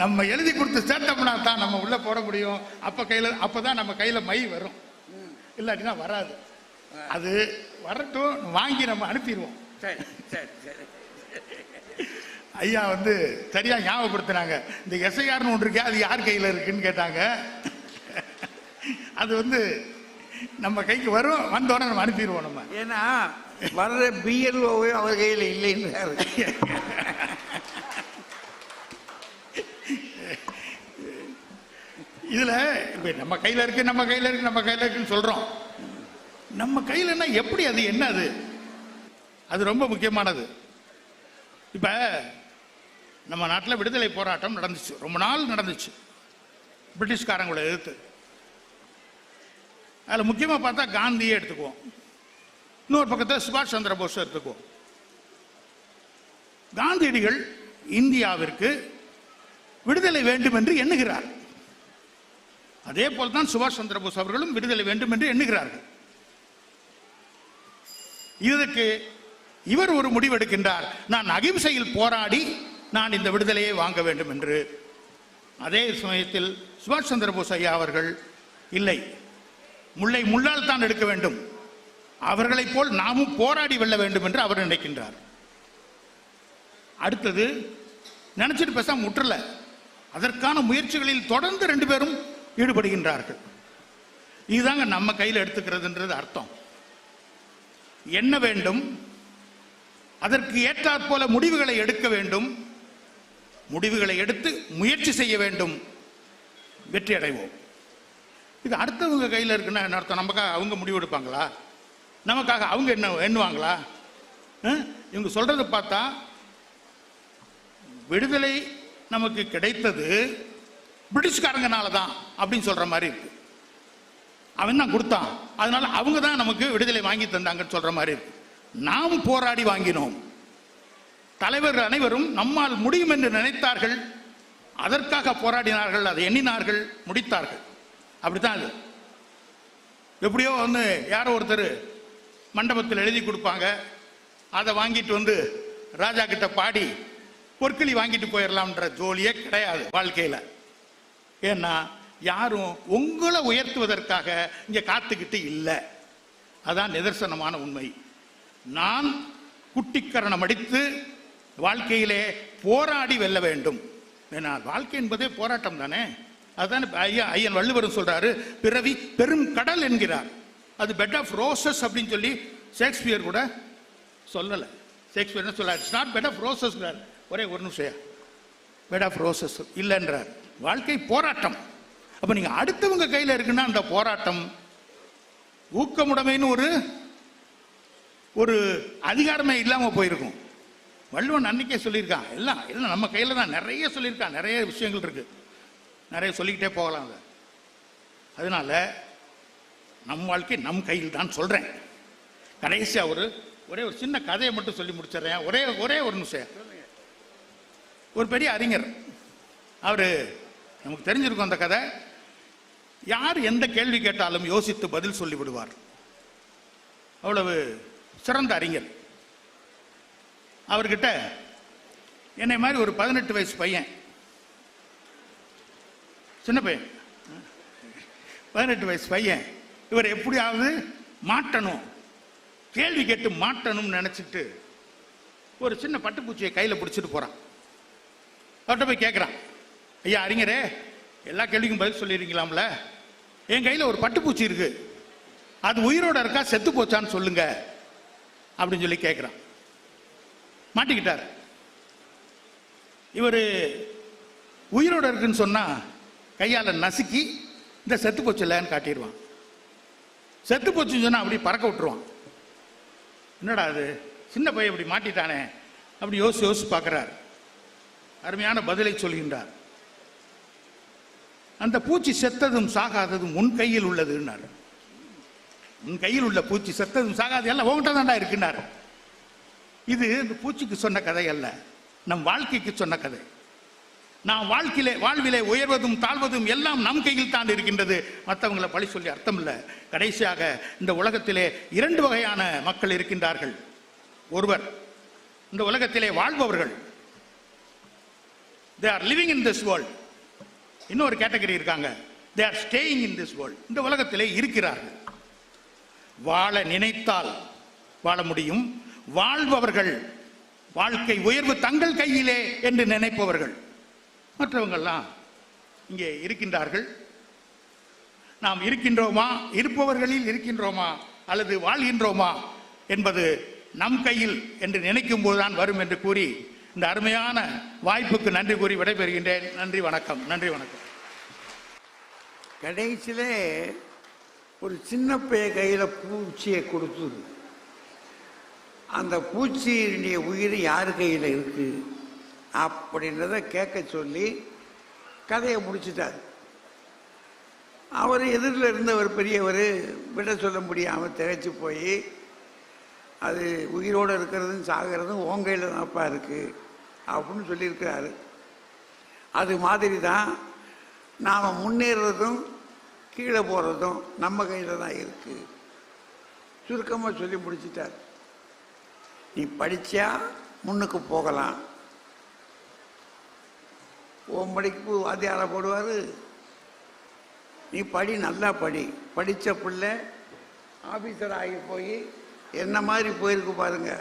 Speaker 4: நம்ம எழுதி கொடுத்து சேர்த்தோம்னா தான் நம்ம உள்ள போட முடியும். அப்பதான் நம்ம கையில மை வரும், இல்லாட்டினா வராது. அது வரட்டும், வாங்கி நம்ம அனுப்பிடுவோம்.
Speaker 2: சரி சரி சரி.
Speaker 4: ஐயா வந்து சரியா ஞாபகப்படுத்தினாங்க. இந்த எஸ்ஐஆர்னு ஒன்று இருக்கே, அது யார் கையில் இருக்குன்னு கேட்டாங்க. அது வந்து நம்ம கைக்கு வரும், வந்தோடனே நம்ம அனுப்பிடுவோம். நம்ம
Speaker 2: ஏன்னா வர்ற பிஎல்ஓவே அவர் கையில் இல்லைன்னு.
Speaker 4: இதுல நம்ம கையில இருக்கு, நம்ம கையில இருக்கு, நம்ம கையில இருக்குன்னு சொல்றோம். நம்ம கையிலன்னா எப்படி, அது என்ன? அது ரொம்ப முக்கியமானது. இப்ப நம்ம நாட்டில் விடுதலை போராட்டம் நடந்துச்சு, ரொம்ப நாள் நடந்துச்சு, பிரிட்டிஷ்காரங்களை எதிர்த்து. அதில் முக்கியமாக பார்த்தா காந்தியை எடுத்துக்குவோம், இன்னொரு பக்கத்தில் சுபாஷ் சந்திர போஸ் எடுத்துக்குவோம். காந்தியடிகள் இந்தியாவிற்கு விடுதலை வேண்டும் என்று எண்ணுகிறார். அதே போல்தான் சுபாஷ் சந்திர போஸ் அவர்களும் விடுதலை வேண்டும் என்று எண்ணுகிறார்கள். இதற்கு இவர் ஒரு முடிவெடுக்கின்றார், நான் அகிம்சையில் போராடி நான் இந்த விடுதலையை வாங்க வேண்டும் என்று. அதே சமயத்தில் சுபாஷ் சந்திர போஸ் ஐயா அவர்கள் இல்லை, முல்லை முள்ளால் தான் எடுக்க வேண்டும், அவர்களைப் போல் நாமும் போராடி வெல்ல வேண்டும் என்று அவர் நினைக்கின்றார். அடுத்தது நினைச்சிட்டு பேசாம முற்றல, அதற்கான முயற்சிகளில் தொடர்ந்து ரெண்டு பேரும் ஈடுபடுகின்றார்கள். இதுதாங்க நம்ம கையில் எடுத்துக்கிறதுன்றது அர்த்தம். என்ன வேண்டும், அதற்கு ஏற்றாற் போல முடிவுகளை எடுக்க வேண்டும், முடிவுகளை எடுத்து முயற்சி செய்ய வேண்டும், வெற்றி அடைவோம். இது அடுத்தவங்க கையில் இருக்குன்னா என்ன அர்த்தம்? நமக்காக அவங்க முடிவு எடுப்பாங்களா? நமக்காக அவங்க என்ன எண்ணுவாங்களா? இவங்க சொல்றதை பார்த்தா விடுதலை நமக்கு கிடைத்தது பிரிட்டிஷ்காரங்கனால தான் அப்படின்னு சொல்ற மாதிரி இருக்கு. அவன் தான் கொடுத்தான், அதனால அவங்க தான் நமக்கு விடுதலை வாங்கி தந்தாங்கன்னு சொல்ற மாதிரி இருக்கு. நாம் போராடி வாங்கினோம். தலைவர்கள் அனைவரும் நம்மால் முடியும் என்று நினைத்தார்கள், அதற்காக போராடினார்கள், அதை எண்ணினார்கள், முடித்தார்கள். அப்படித்தான் அது. எப்படியோ வந்து யாரோ ஒருத்தர் மண்டபத்தில் எழுதி கொடுப்பாங்க, அதை வாங்கிட்டு வந்து ராஜா கிட்ட பாடி பொற்களி வாங்கிட்டு போயிடலாம்ன்ற ஜோலியே கிடையாது வாழ்க்கையில். ஏன்னா யாரும் உங்களை உயர்த்துவதற்காக இங்க காத்துக்கிட்டு இல்லை. அதான் நிதர்சனமான உண்மை. நான் குட்டிக்கரணம் அடித்து வாழ்க்கையிலே போராடி வெல்ல வேண்டும். ஏன்னா வாழ்க்கை என்பதே போராட்டம் தானே. அதுதான் ஐயன் வள்ளுவரும் சொல்றாரு, பிறவி பெரும் கடல் என்கிறார். அது பெட் ஆஃப் ரோசஸ் அப்படின்னு சொல்லி ஷேக்ஸ்பியர் கூட சொல்லலை. ஷேக்ஸ்பியர் என்ன சொல்றாரு? It's not bed of roses. ஒரே ஒரு நிமிஷம், பெட் ஆஃப் ரோசஸ் இல்லைன்றார். வாழ்க்கை போராட்டம். அப்ப நீங்க அடுத்தவங்க கையில் இருக்குன்னா அந்த போராட்டம் ஊக்கமுடைமைன்னு ஒரு அதிகாரமே இல்லாம போயிருக்கும். வள்ளுவன் அன்னைக்கே சொல்லியிருக்கான், எல்லாம் நம்ம கையில தான், நிறைய சொல்லியிருக்கான், நிறைய விஷயங்கள் இருக்கு, நிறைய சொல்லிக்கிட்டே போகலாம். அதனால நம் வாழ்க்கை நம் கையில் தான் சொல்றேன். கடைசியா ஒரே ஒரு சின்ன கதையை மட்டும் சொல்லி முடிச்சிடறேன். ஒரே ஒரு நிமிஷம். ஒரு பெரிய அறிஞர், அவரு நமக்கு தெரிஞ்சிருக்கும் அந்த கதை. யார் எந்த கேள்வி கேட்டாலும் யோசித்து பதில் சொல்லி விடுவார். அவ்வளவு சிறந்த அறிஞர். அவர்கிட்ட என்னை மாதிரி ஒரு 18 வயசு பையன், சின்ன பையன், 18 வயசு பையன், இவர் எப்படியாவது மாட்டணும், கேள்வி கேட்டு மாட்டணும்னு நினைச்சிட்டு ஒரு சின்ன பட்டுப்பூச்சியை கையில் பிடிச்சிட்டு போறான். அவர்கிட்ட போய் கேட்குறான், ஐயா அறிஞரே, எல்லா கேள்விக்கும் பதில் சொல்லிடுறீங்களாம்ல, என் கையில் ஒரு பட்டுப்பூச்சி இருக்கு, அது உயிரோட இருக்கா செத்து போச்சான்னு சொல்லுங்க அப்படின்னு சொல்லி கேட்குறான். மாட்டிக்கிட்டார். இவர் உயிரோட இருக்குன்னு சொன்னா கையால் நசுக்கி இந்த செத்து போச்சு இல்லைன்னு காட்டிடுவான். செத்து போச்சுன்னு சொன்னா அப்படி பறக்க விட்டுருவான். என்னடா அது, சின்ன பையன் இப்படி மாட்டிட்டானே அப்படி யோசிச்சு பார்க்கிறார். அருமையான பதிலை சொல்கின்றார். அந்த பூச்சி செத்ததும் சாகாததும் உன் கையில் உள்ளதுன்னாரு. உன் கையில் உள்ள பூச்சி செத்ததும் சாகாது எல்லாம் உங்ககிட்ட தான்டா இருக்குன்னாரு. இது இந்த பூச்சிக்கு சொன்ன கதை அல்ல, நம் வாழ்க்கைக்கு சொன்ன கதை. நாம் வாழ்விலே உயர்வதும் தாழ்வதும் எல்லாம் நம் கையில் தான் இருக்கின்றது. மற்றவங்களை பழி சொல்லி அர்த்தம் இல்லை. கடைசியாக இந்த உலகத்திலே 2 வகையான மக்கள் இருக்கின்றார்கள். ஒருவர் இந்த உலகத்திலே வாழ்பவர்கள், they are living in this world. இன்னொரு கேட்டகரி இருக்காங்க, they are staying in this world. இந்த உலகத்திலே இருக்கிறார்கள். வாழ நினைத்தால் வாழ முடியும். வாழ்பவர்கள், வாழ்க்கை உயர்வு தங்கள் கையிலே என்று நினைப்பவர்கள். மற்றவங்கள்லாம் இங்கே இருக்கின்றார்கள். நாம் இருக்கின்றோமா, இருப்பவர்களில் இருக்கின்றோமா அல்லது வாழ்கின்றோமா என்பது நம் கையில் என்று நினைக்கும் போதுதான் வரும் என்று கூறி இந்த அருமையான வாய்ப்புக்கு நன்றி கூறி விடைபெறுகின்றேன். நன்றி, வணக்கம். நன்றி, வணக்கம்.
Speaker 2: கடைசியிலே ஒரு சின்ன பைய கையில் பூச்சியை கொடுத்து அந்த பூச்சியினுடைய உயிர் யார் கையில் இருக்கு அப்படின்றத கேட்க சொல்லி கதையை முடிச்சுட்டார். அவர் எதிரில் இருந்தவர் பெரியவர் விட சொல்ல முடியாமல் திகைச்சு போய், அது உயிரோடு இருக்கிறதும் சாகிறதும் உங்கையில் தான்ப்பா இருக்குது அப்படின்னு சொல்லியிருக்கிறாரு. அது மாதிரி தான் நாம் முன்னேறதும் கீழே போகிறதும் நம்ம கையில் தான் இருக்குது. சுருக்கமாக சொல்லி முடிச்சிட்டார். நீ படித்தா முன்னுக்கு போகலாம். உன் படிப்பு வாத்தியாரை போடுவார். நீ படி, நல்லா படி. படித்த பிள்ளை ஆஃபீஸர் ஆகி போய் என்ன மாதிரி போயிருக்கு பாருங்க.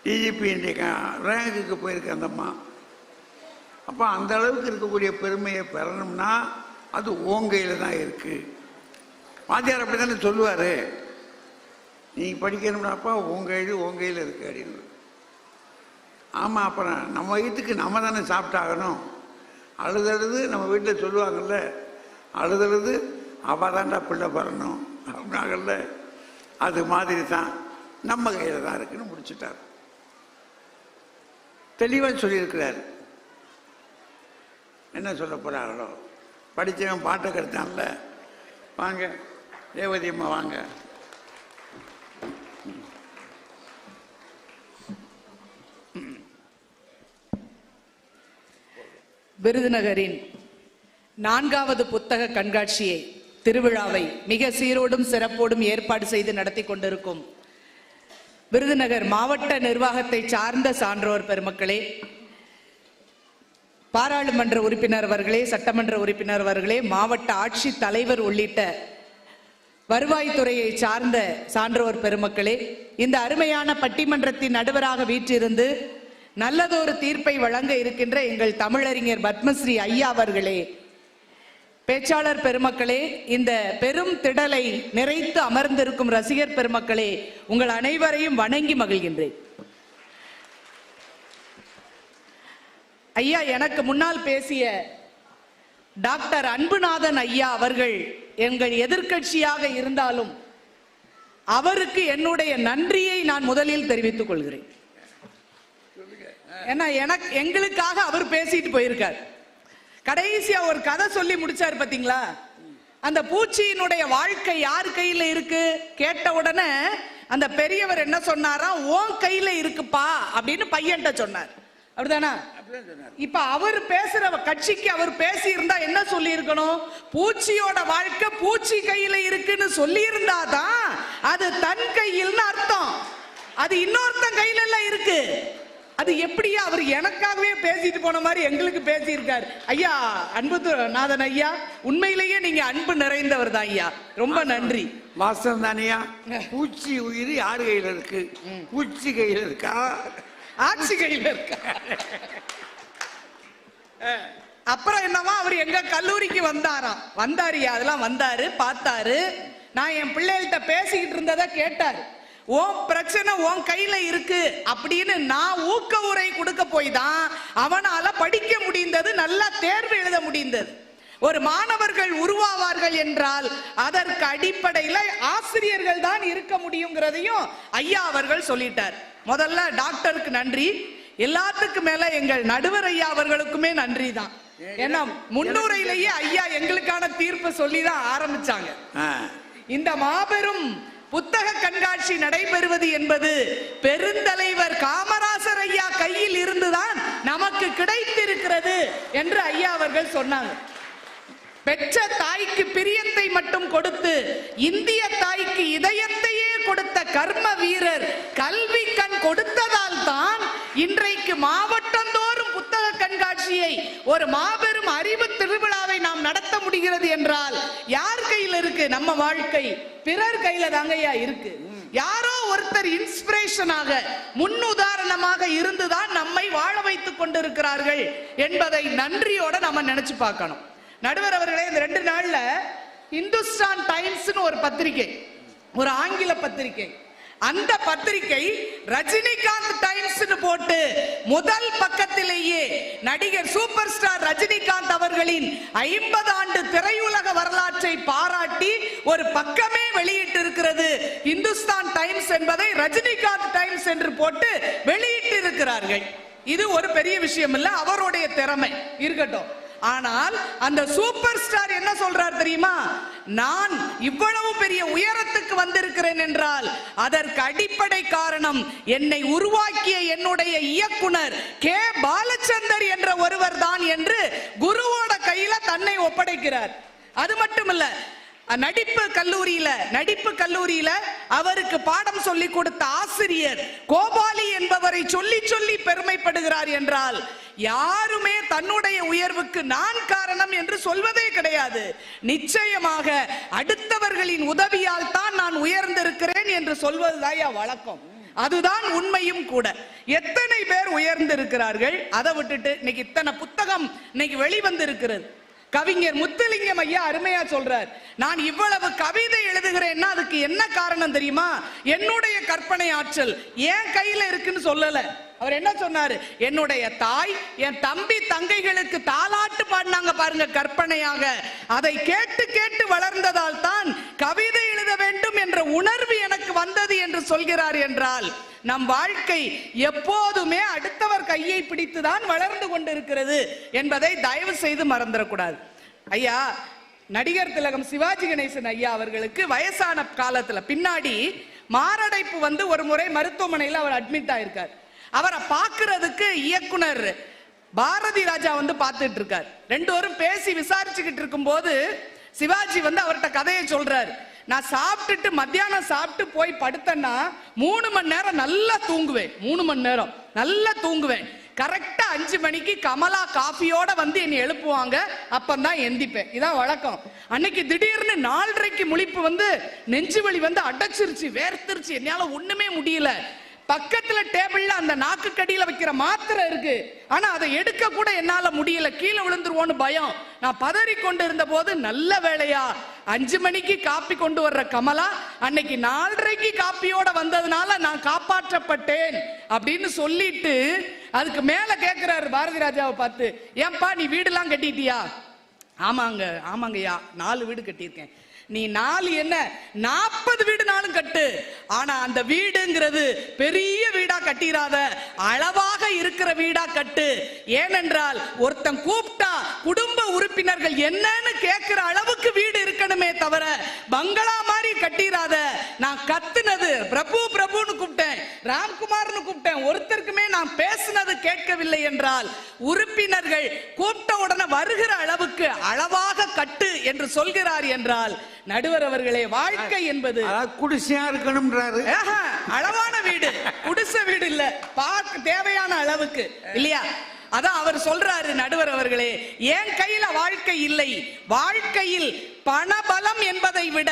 Speaker 2: டிஜிபி ரேங்குக்கு போயிருக்கு அந்த அம்மா. அப்போ அந்த அளவுக்கு இருக்கக்கூடிய பெருமையை பெறணும்னா அது ஓங்கையில் தான் இருக்குது. வாத்தியார் அப்படி தானே சொல்லுவார், நீ படிக்கணும்னாப்பா ஓங்கையில் இருக்கு அப்படின்னு. ஆமாம், அப்புறம் நம்ம வீட்டுக்கு நம்ம தானே சாப்பிட்டாகணும். அழுதழுது நம்ம வீட்டில் சொல்லுவாங்கள்ல, அழுதழுது அவள் தான்டா பிள்ளை பெறணும் அப்படின்னாங்கல்ல, அது மாதிரி தான் நம்ம கையில் தான் இருக்குன்னு முடிச்சுட்டார். தெளிவாக சொல்லியிருக்கிறார். என்ன சொல்ல போகிறாங்களோ, படித்தவன் பாட்டை கெடுத்தான்ல. வாங்க ரேவதி அம்மா வாங்க.
Speaker 5: விருதுநகரின் 4வது புத்தக கண்காட்சியை திருவிழாவை மிக சீரோடும் சிறப்போடும் ஏற்பாடு செய்து நடத்தி கொண்டிருக்கும் விருதுநகர் மாவட்ட நிர்வாகத்தை சார்ந்த சான்றோர் பெருமக்களே, பாராளுமன்ற உறுப்பினர் அவர்களே, சட்டமன்ற உறுப்பினர் அவர்களே, மாவட்ட ஆட்சி தலைவர் உள்ளிட்ட வருவாய்த்துறையை சார்ந்த சான்றோர் பெருமக்களே, இந்த அருமையான பட்டிமன்றத்தின் நடுவராக வீற்றிருந்து நல்லதொரு தீர்ப்பை வழங்க இருக்கின்ற எங்கள் தமிழறிஞர் பத்மஸ்ரீ ஐயா அவர்களே, பேச்சாளர் பெருமக்களே, இந்த பெரும் திடலை நிறைத்து அமர்ந்திருக்கும் ரசிகர் பெருமக்களே, உங்கள் அனைவரையும் வணங்கி மகிழ்கின்றேன். ஐயா, எனக்கு முன்னால் பேசிய டாக்டர் அன்புநாதன் ஐயா அவர்கள் எங்கள் எதிர்க்கட்சியாக இருந்தாலும் அவருக்கு என்னுடைய நன்றியை நான் முதலில் தெரிவித்துக் கொள்கிறேன். ஏன்னா எங்களுக்காக அவர் பேசிட்டு போயிருக்கார். கடைசியா ஒரு கதை சொல்லி முடிச்சாரு பாத்தீங்களா? அந்த பூச்சியினுடைய வாழ்க்கை யார் கையில இருக்கு கேட்ட உடனே அந்த பெரியவர் என்ன சொன்னாரா, உன் கையில இருக்குப்பா அப்படின்னு பையன்ட்ட சொன்னார். அப்படிதானா? இப்ப அவர் பேசுற கட்சிக்கு அவர் பேசி இருந்தா என்ன சொல்லி இருக்கணும்? பூச்சியோட வாழ்க்கை பூச்சி கையில இருக்குன்னு சொல்லி இருந்தாதான் அது தன் கையில் அர்த்தம். அது இன்னொருத்தன் கையில எல்லாம் இருக்கு. அது எப்படியா அவர் எனக்காகவே பேசிட்டு போன மாதிரி எங்களுக்கு பேசி இருக்காரு. ஐயா, அன்புநாதன் ஐயா, உண்மையிலேயே நீங்க அன்பு நிறைந்தவர் தான் ஐயா. ரொம்ப நன்றி.
Speaker 2: வாஸ்தவம் தானையா? பூச்சி உயிர் யார் கையில இருக்கு? பூச்சி கையில இருக்கா,
Speaker 5: ஆட்சி கையில இருக்கா? அப்புறம் என்னவா, அவர் எங்க கல்லூரிக்கு வந்தாரியா, அதெல்லாம் வந்தாரு, பார்த்தாரு. நான் என் பிள்ளைகள்கிட்ட பேசிக்கிட்டு இருந்ததை கேட்டாரு. உன் பிரச்சனை உன் கையில இருக்கு அப்படின்னு நான் ஊக்க உரை கொடுக்க போய் தான் அவனால படிக்க முடிந்தது, நல்லா தேர்வு எழுத முடிந்தது. ஒரு மாணவர்கள் உருவாவார்கள் என்றால் அதற்கு அடிப்படையில் ஆசிரியர்கள் தான் இருக்க முடியுங்கிறதையும் ஐயா அவர்கள் சொல்லிட்டார். முதல்ல டாக்டருக்கு நன்றி. எல்லாத்துக்கும் மேல எங்கள் நடுவர் ஐயா அவர்களுக்குமே நன்றி தான். ஏன்னா முன்னுரையிலேயே ஐயா எங்களுக்கான தீர்ப்பு சொல்லிதான் ஆரம்பிச்சாங்க. இந்த மாபெரும் புத்தக கண்காட்சி நடைபெறுவது என்பது பெருந்தலைவர் காமராசர் ஐயா கையில் இருந்துதான் நமக்கு கிடைத்திருக்கிறது என்று ஐயா அவர்கள் சொன்னாங்க. பெற்ற தாய்க்கு பிரியத்தை மட்டும் கொடுத்து இந்திய தாய்க்கு இதயத்தையே கொடுத்த கர்ம வீரர் கல்வி கண் கொடுத்ததால் தான் இன்றைக்கு மாவட்டந்தோறும் புத்தக கண்காட்சியை, ஒரு மாபெரும் அறிவு திருவிழாவை நாம் நடத்த முடிகிறது என்றால் யார் கையில் இருக்கு? நம்ம வாழ்க்கை பிறர் கையில தாங்கய்யா இருக்கு. யாரோ ஒருத்தர் இன்ஸ்பிரேஷனாக, முன்னுதாரணமாக இருந்துதான் நம்மை வாழ வைத்துக் கொண்டிருக்கிறார்கள் என்பதை நன்றியோட நம்ம நினைச்சு பார்க்கணும். நடுவர் அவர்களே, இந்த 2 நாள்ல இந்துஸ்தான் டைம்ஸ் ஒரு பத்திரிகை, ஒரு ஆங்கில பத்திரிகை, அந்த பத்திரிகை ரஜினிகாந்த் டைம்ஸ் போட்டு முதல் பக்கத்திலேயே நடிகர் சூப்பர் ஸ்டார் ரஜினிகாந்த் அவர்களின் 50 ஆண்டு திரையுலக வரலாற்றை பாராட்டி ஒரு பக்கமே வெளியிட்டு இருக்கிறது. இந்துஸ்தான் டைம்ஸ் என்பதை ரஜினிகாந்த் டைம்ஸ் என்று போட்டு வெளியிட்டு இருக்கிறார்கள். இது ஒரு பெரிய விஷயம் இல்ல, அவருடைய திறமை இருக்கட்டும். ஆனால் அந்த சூப்பர் ஸ்டார் என்ன சொல்றார் தெரியுமா? நான் இவ்வளவு பெரிய உயரத்துக்கு வந்திருக்கிறேன் என்றால் அதற்கு அடிப்படை காரணம் என்னை உருவாக்கிய என்னுடைய இயக்குனர் கே பாலச்சந்தர் என்ற ஒருவர் தான் என்று குருவோட கையில தன்னை ஒப்படைக்கிறார். அது மட்டுமல்ல, நடிப்பு கல்லூரியில அவருக்கு பாடம் சொல்லி கொடுத்த ஆசிரியர் கோபாலி என்பவரை சொல்லி சொல்லி பெருமைப்படுகிறார் என்றால் யாருமே தன்னுடைய உயர்வுக்கு நான் காரணம் என்று சொல்வதே கிடையாது. நிச்சயமாக அடுத்தவர்களின் உதவியால் தான் நான் உயர்ந்திருக்கிறேன் என்று சொல்வதுதான் வழக்கம். அதுதான் உண்மையும் கூட. எத்தனை பேர் உயர்ந்திருக்கிறார்கள்? அதை விட்டுட்டு இன்னைக்கு இத்தனை புத்தகம் இன்னைக்கு வெளிவந்திருக்கிறது. கவிஞர் முத்துலிங்கம் ஐயா அருமையா சொல்றார், நான் இவ்வளவு கவிதை எழுதுகிறேன்னா அதுக்கு என்ன காரணம் தெரியுமா? என்னுடைய கற்பனை ஆற்றல் என் கையில இருக்குன்னு சொல்லல. அவர் என்ன சொன்னாரு? என்னுடைய தாய் என் தம்பி தங்கைகளுக்கு தாலாட்டு பாடினாங்க பாருங்க கற்பனையாக. அதை கேட்டு கேட்டு வளர்ந்ததால் தான் கவிதை எழுத வேண்டும் என்ற உணர்வு எனக்கு வந்தது என்று சொல்கிறார். என்றால் நம் வாழ்க்கை எப்போதுமே அடுத்தவர் கையை பிடித்துதான் வளர்ந்து கொண்டிருக்கிறது என்பதை தயவு செய்து மறந்துடக்கூடாது. ஐயா நடிகர் திலகம் சிவாஜி கணேசன் ஐயா அவர்களுக்கு வயசான காலத்துல பின்னாடி மாரடைப்பு வந்து ஒரு முறை மருத்துவமனையில் அவர் அட்மிட் ஆயிருக்கார். அவரை பார்க்கிறதுக்கு இயக்குனர் பாரதி ராஜா வந்து பார்த்துட்டு இருக்கார். ரெண்டு பேரும் பேசி விசாரிச்சுக்கிட்டு இருக்கும் போது சிவாஜி வந்து அவர்கிட்ட கதையை சொல்றாரு. நான் சாப்பிட்டுட்டு மத்தியானம் சாப்பிட்டு போய் படுத்தேன்னா 3 மணி நேரம் நல்லா தூங்குவேன். 3 மணி நேரம் நல்லா தூங்குவேன். கரெக்டா 5 மணிக்கு கமலா காஃபியோட வந்து என்னை எழுப்புவாங்க. அப்பந்தான் எந்திப்பேன். இதான் வழக்கம். அன்னைக்கு திடீர்னு 4:30க்கு முழிப்பு வந்து நெஞ்சு வலி வந்து அடைச்சிருச்சு, வேர்த்திருச்சு, என்னால ஒண்ணுமே முடியல. பக்கத்துல டேபிள்ல அந்த நாக்கு கடியில வைக்கிற மாத்திரை இருக்கு, ஆனா அதை எடுக்க கூட என்னால முடியல, கீழே விழுந்துருவோன்னு பயம். நான் பதறி கொண்டு இருந்த போது நல்ல வேளையா 5 மணிக்கு காப்பி கொண்டு வர்ற கமலா அன்னைக்கு 4:30க்கு காப்பியோட வந்ததுனால நான் காப்பாற்றப்பட்டேன் அப்படின்னு சொல்லிட்டு அதுக்கு மேல கேட்கிறாரு பாரதி ராஜாவை பார்த்து, ஏன்பா நீ வீடுலாம் கட்டிட்டியா? ஆமாங்கய்யா 4 வீடு கட்டியிருக்கேன். நீ 4 என்ன 40 வீடுனாலும் கட்டு, ஆனா அந்த வீடுங்கிறது பெரிய வீடா கட்டிராத, அளவாக இருக்கிற வீடா கட்டு. ஏனென்றால் ஒருத்தன் கூப்பிட்டா குடும்ப உறுப்பினர்கள் என்னன்னு கேட்கிற அளவுக்கு வீடு இருக்கணுமே தவிர பங்களா மாதிரி கட்டிராத. நான் கத்துனது பிரபு பிரபுன்னு கூப்பிட்டேன், ராம்குமார்னு கூப்பிட்டேன், ஒருத்தருக்குமே நான் பேசினது கேட்கவில்லை என்றால் உறுப்பினர்கள் கூப்பிட்ட உடனே வருகிற அளவுக்கு அளவாக கட்டு என்று சொல்கிறார். என்றால் நடுவர் அவர்களே, வாழ்க்கை என்பது
Speaker 2: குடிசையா இருக்கணும்ன்றாரு.
Speaker 5: அளவான வீடு, குடிசை வீடு இல்ல, பார்க்க தேவையான அளவுக்கு இல்லையா? அதான் அவர் சொல்றாரு நடுவர் அவர்களே, என் கையில வாழ்க்கை இல்லை, வாழ்க்கையில் பணபலம் என்பதை விட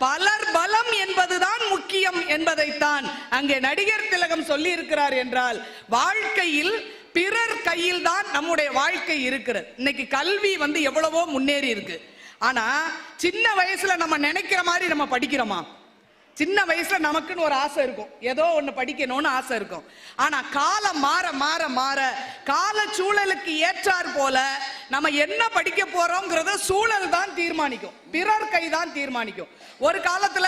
Speaker 5: பலர் பலம் என்பதுதான் முக்கியம் என்பதைத்தான் அங்கே நடிகர் திலகம் சொல்லி இருக்கிறார். என்றால் வாழ்க்கையில் பிறர் கையில் தான் நம்முடைய வாழ்க்கை இருக்கிறது. இன்னைக்கு கல்வி வந்து எவ்வளவோ முன்னேறி இருக்கு. ஆனா சின்ன வயசுல நம்ம நினைக்கிற மாதிரி நம்ம படிக்கிறோமா? சின்ன வயசுல நமக்குன்னு ஒரு ஆசை இருக்கும், ஏதோ ஒண்ணு படிக்கணும்னு ஆசை இருக்கும். ஆனா காலம் மாற மாற மாற கால சூழலுக்கு ஏற்றார் போல நம்ம என்ன படிக்க போறோம்ங்கிறத சூழல் தான் தீர்மானிக்கும், பிறர் கை தான் தீர்மானிக்கும். ஒரு காலத்துல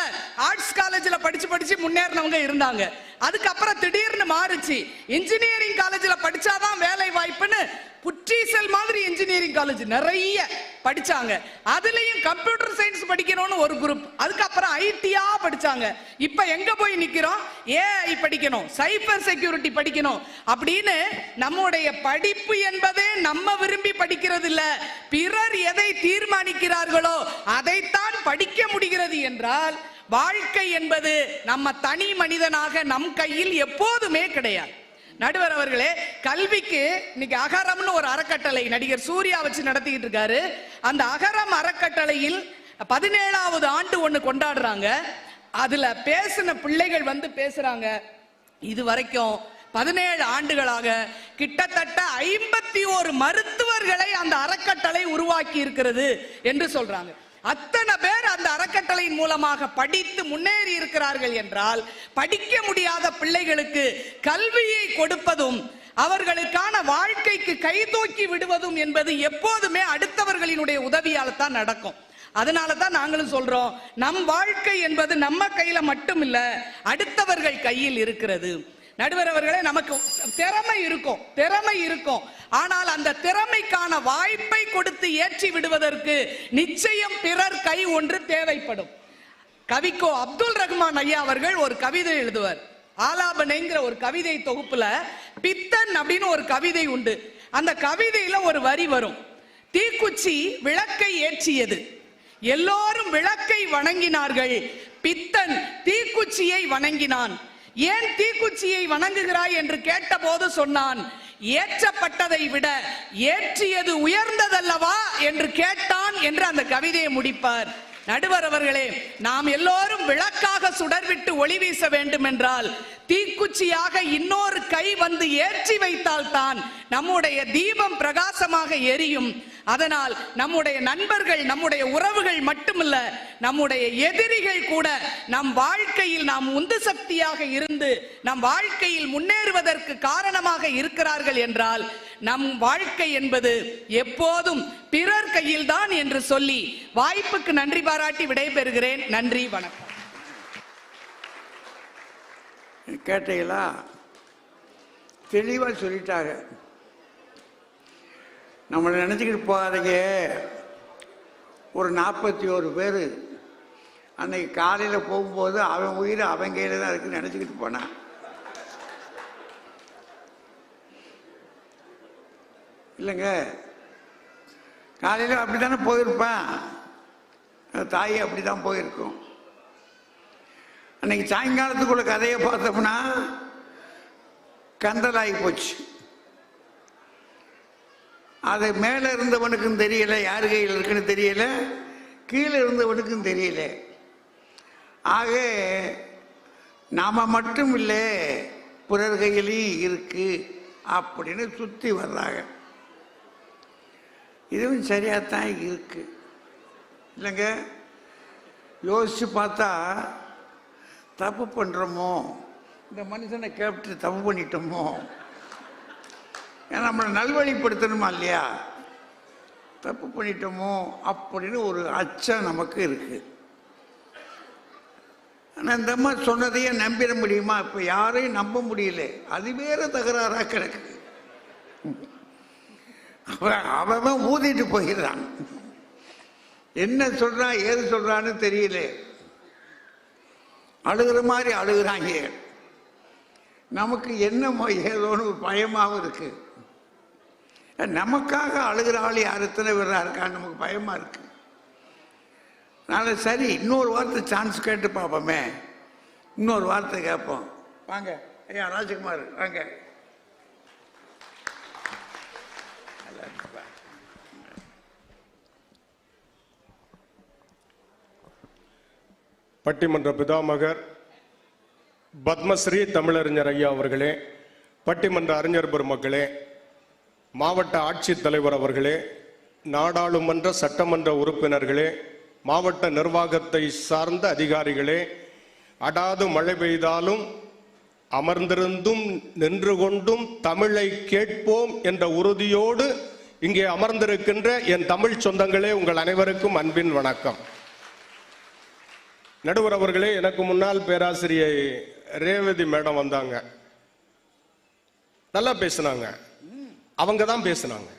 Speaker 5: ஆர்ட்ஸ் காலேஜ்ல படிச்சு முன்னேறினவங்க இருந்தாங்க. அதுக்கப்புறம் திடீர்னு மாறுச்சு, இன்ஜினியரிங் காலேஜ்ல படிச்சாதான் வேலை வாய்ப்புன்னு புற்றீசல் மாதிரி இன்ஜினியரிங் காலேஜ் நிறைய படிச்சாங்க. அதுலயும் கம்ப்யூட்டர் சயின்ஸ் படிக்கணும்னு ஒரு குரூப், அதுக்கப்புறம் ஐடியா படிச்சாங்க. இப்ப எங்க போய் நிக்கிறோம்? ஏஐ படிக்கணும், சைபர் செக்யூரிட்டி படிக்கணும் அப்படின்னு நம்முடைய படிப்பு என்பதே நம்ம விரும்பி படிக்கிறது இல்ல, பிறர் எதை தீர்மானிக்கிறார்களோ அதைத்தான் படிக்க முடிகிறது. என்றால் வாழ்க்கை என்பது நம்ம தனி மனிதனாக நம் கையில் எப்போதுமே கிடையாது. நடுவர் அவர்களே, கல்விக்கு இன்னைக்கு அகரம்னு ஒரு அறக்கட்டளை நடிகர் சூர்யா வச்சு நடத்திக்கிட்டு இருக்காரு. அந்த அகரம் அறக்கட்டளையில் 17வது ஆண்டு ஒண்ணு கொண்டாடுறாங்க. அதுல பேசின பிள்ளைகள் வந்து பேசுறாங்க, இது வரைக்கும் 17 ஆண்டுகளாக கிட்டத்தட்ட 51 மருத்துவர்களை அந்த அறக்கட்டளை உருவாக்கி இருக்கிறது என்று சொல்றாங்க. அத்தனை பேர் அந்த அறக்கட்டளையின் மூலமாக படித்து முன்னேறி இருக்கிறார்கள் என்றால், படிக்க முடியாத பிள்ளைகளுக்கு கல்வியை கொடுப்பதும் அவர்களுக்கான வாழ்க்கைக்கு கைதூக்கி விடுவதும் என்பது எப்போதுமே அடுத்தவர்களினுடைய உதவியால் தான் நடக்கும். அதனால தான் நாங்களும் சொல்றோம், நம் வாழ்க்கை என்பது நம்ம கையில மட்டும் இல்ல, அடுத்தவர்கள் கையில் இருக்கிறது. நடுவர் அவர்களே, நமக்கு திறமை இருக்கும். ஆனால் அந்த திறமைக்கான வாய்ப்பை கொடுத்து ஏற்றி விடுவதற்கு நிச்சயம் பிறர் கை ஒன்று தேவைப்படும். கவிக்கோ அப்துல் ரஹ்மான் ஐயா அவர்கள் ஒரு கவிதை எழுதுவார். ஆலாபனைங்கிற ஒரு கவிதை தொகுப்புல பித்தன் அப்படின்னு ஒரு கவிதை உண்டு. அந்த கவிதையில ஒரு வரி வரும், தீக்குச்சி விளக்கை ஏற்றியது, எல்லோரும் விளக்கை வணங்கினார்கள், பித்தன் தீக்குச்சியை வணங்கினான். ஏன் தீக்குச்சியை வணங்குகிறாய் என்று கேட்டபோது சொன்னான், ஏற்றப்பட்டதை விட ஏற்றியது உயர்ந்ததல்லவா என்று கேட்டான் என்று அந்த கவிதையை முடிப்பார். நடுவர் அவர்களே, நாம் எல்லோரும் விளக்காக சுடர்விட்டு ஒளி வீச வேண்டும் என்றால் தீக்குச்சியாக இன்னொரு கை வந்து ஏற்றி வைத்தால் தான் நம்முடைய தீபம் பிரகாசமாக எரியும். அதனால் நம்முடைய நண்பர்கள், நம்முடைய உறவுகள் மட்டுமல்ல, நம்முடைய எதிரிகள் கூட நம் வாழ்க்கையில் நாம் உந்து சக்தியாக இருந்து நம் வாழ்க்கையில் முன்னேறுவதற்கு காரணமாக இருக்கிறார்கள் என்றால் நம் வாழ்க்கை என்பது எப்போதும் பிறர் கையில் தான் என்று சொல்லி வாய்ப்புக்கு நன்றி பாராட்டி விடைபெறுகிறேன். நன்றி, வணக்கம்.
Speaker 2: கேட்டீங்களா? தெளிவாக சொல்லிட்டாங்க. நம்மளை நினச்சிக்கிட்டு போகாதீங்க. ஒரு 41 பேர் அன்னைக்கு காலையில் போகும்போது அவன் உயிர் அவன் கையில் தான் இருக்குன்னு நினச்சிக்கிட்டு போனான். இல்லைங்க, காலையில் அப்படி தானே போயிருப்பான், தாய் அப்படி தான் போயிருக்கும். அன்னைக்கு சாயங்காலத்துக்குள்ள கதையை பார்த்தோம்னா கந்தலாகி போச்சு. அது மேலே இருந்தவனுக்கும் தெரியல யார் கையில் இருக்குன்னு தெரியல, கீழே இருந்தவனுக்கும் தெரியல. ஆக நாம மட்டும் இல்லை, பிறர் கையிலையும் இருக்கு அப்படின்னு சுற்றி வர்றாங்க. இதுவும் சரியாகத்தான் இருக்கு இல்லைங்க? யோசிச்சு பார்த்தா தப்பு பண்ணுறோமோ, இந்த மனுஷனை கேப்ட்டு தப்பு பண்ணிட்டோமோ, ஏன்னா நம்மளை நல்வழிப்படுத்தணுமா இல்லையா, தப்பு பண்ணிட்டோமோ அப்படின்னு ஒரு அச்சம் நமக்கு இருக்கு. ஆனால் இந்த அம்மா சொன்னதையே நம்பிட முடியுமா? இப்போ யாரையும் நம்ப முடியல, அது வேற தகராறாக கிடக்கு. அவன் ஊதிட்டு போயிடுறான், என்ன சொல்றான் ஏது சொல்றான்னு தெரியல, அழுகிற மாதிரி அழுகிறாங்க. நமக்கு என்னமோ ஏதோன்னு ஒரு பயமாகவும் இருக்கு. நமக்காக அழுகிற ஆள் யார் எத்தனை பேராக இருக்கான்னு நமக்கு பயமா இருக்கு. அதனால சரி, இன்னொரு வார்த்தை சான்ஸ் கேட்டு பார்ப்போமே. இன்னொரு வார்த்தை கேட்போம். வாங்க ஐயா ராஜகுமார், வாங்க.
Speaker 3: பட்டிமன்ற பிதாமகர் பத்மஸ்ரீ தமிழறிஞர் ஐயா அவர்களே, பட்டிமன்ற அறிஞர் பெருமக்களே, மாவட்ட ஆட்சித்தலைவர் அவர்களே, நாடாளுமன்ற சட்டமன்ற உறுப்பினர்களே, மாவட்ட நிர்வாகத்தை சார்ந்த அதிகாரிகளே, அடாது மழை பெய்தாலும் அமர்ந்திருந்தும் நின்று கொண்டும் தமிழை கேட்போம் என்ற உறுதியோடு இங்கே அமர்ந்திருக்கின்ற என் தமிழ் சொந்தங்களே, உங்கள் அனைவருக்கும் அன்பின் வணக்கம். நடுவர் அவர்களே, எனக்கு முன்னால் பேராசிரியை ரேவதி மேடம் வந்தாங்க, நல்லா பேசினாங்க. அவங்க தான் பேசினாங்க,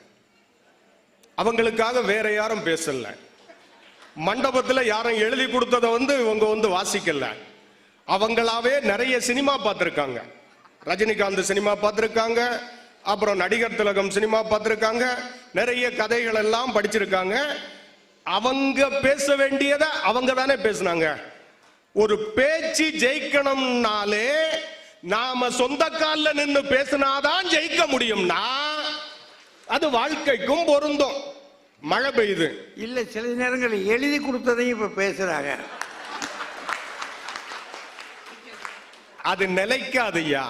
Speaker 3: அவங்களுக்காக வேற யாரும் பேசல. மண்டபத்தில் யாரும் எழுதி கொடுத்ததை இவங்க வாசிக்கல. அவங்களாவே நிறைய சினிமா பார்த்துருக்காங்க. ரஜினிகாந்த் சினிமா பார்த்துருக்காங்க, அப்புறம் நடிகர் திலகம் சினிமா பார்த்துருக்காங்க, நிறைய கதைகள் எல்லாம் படிச்சிருக்காங்க. அவங்க பேச வேண்டியதை அவங்க தானே பேசினாங்க. ஒரு பேச்சு ஜெயிக்கணும்னாலே நாம சொந்த காலில் நின்று பேசினாதான் ஜெயிக்க முடியும்னா அது வாழ்க்கைக்கும் பொருந்தும். மழை பெய்யுது
Speaker 2: இல்ல, சில நேரங்களில் எழுதி கொடுத்ததையும் இப்ப பேசுறாங்க.
Speaker 3: அது நிலைக்காதுயா,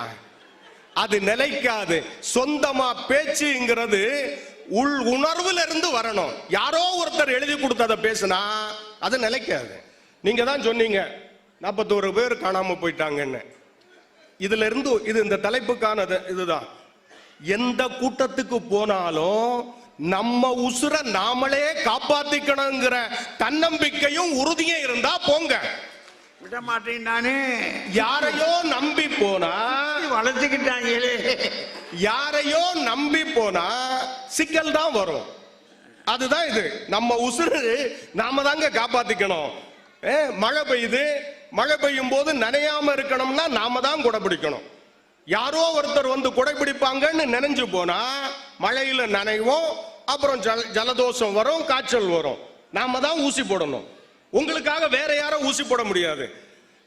Speaker 3: அது நிலைக்காது. சொந்தமா பேச்சுங்கிறது உள் உணர்வுல இருந்து வரணும். யாரோ ஒருத்தர் எழுதி கொடுத்ததை பேசினா அது நிலைக்காது. நீங்க தான் சொன்னீங்க 41 பேர் காணாம போயிட்டாங்கன்னு. இதுல இருந்து இந்த தலைப்புக்கான இதுதான். எந்த கூட்டத்துக்கு போனாலும் நம்ம உசுர நாமளே காப்பாத்திக்கணுங்கிற தன்னம்பிக்கையும் உறுதியும் இருந்தா போங்க.
Speaker 2: விட மாட்டேன் நானே.
Speaker 3: யாரையோ நம்பி போனா
Speaker 2: வளர்த்துக்கிட்டாங்களே,
Speaker 3: யாரையோ நம்பி போனா சிக்கல் தான் வரும். அதுதான் இது. நம்ம உசுறு நாம தாங்க காப்பாத்திக்கணும். மழை பெய்யுது, மழை பெய்யும் போது நனையாம இருக்கணும்னா நாம தான் குடை பிடிக்கணும். யாரோ ஒருத்தர் வந்து குடை பிடிப்பாங்கன்னு நினைஞ்சு போனா மழையில நனைவோம், அப்புறம் ஜலதோஷம் வரும், காய்ச்சல் வரும். நாம தான் ஊசி போடணும். உங்களுக்காக வேற யாரும் ஊசி போட முடியாது.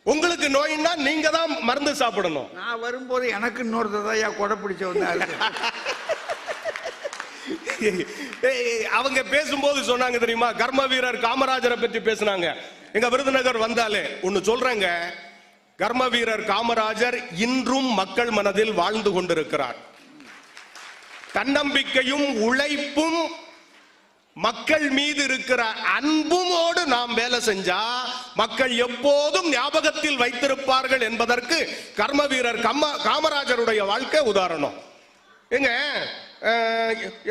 Speaker 3: உங்களுக்கு நோயின்னா நீங்க தான் மருந்து சாப்பிடணும்.
Speaker 2: நான் வரும்போது எனக்கு இன்னொருத்ததான் கொடை பிடிச்ச வந்தாரு.
Speaker 3: அவங்க பேசும்போது சொன்னாங்க தெரியுமா, கர்ம வீரர் காமராஜரை பற்றி பேசினாங்க. எங்க விருதுநகர் வந்தாலே ஒன்னு சொல்றேங்க, கர்ம வீரர் காமராஜர் இன்றும் மக்கள் மனதில் வாழ்ந்து கொண்டிருக்கிறார். தன்னம்பிக்கையும் உழைப்பும் மக்கள் மீது இருக்கிற அன்புமோடு நாம் வேலை செஞ்சா மக்கள் எப்போதும் ஞாபகத்தில் வைத்திருப்பார்கள் என்பதற்கு கர்ம வீரர் காமராஜருடைய வாழ்க்கை உதாரணம். எங்க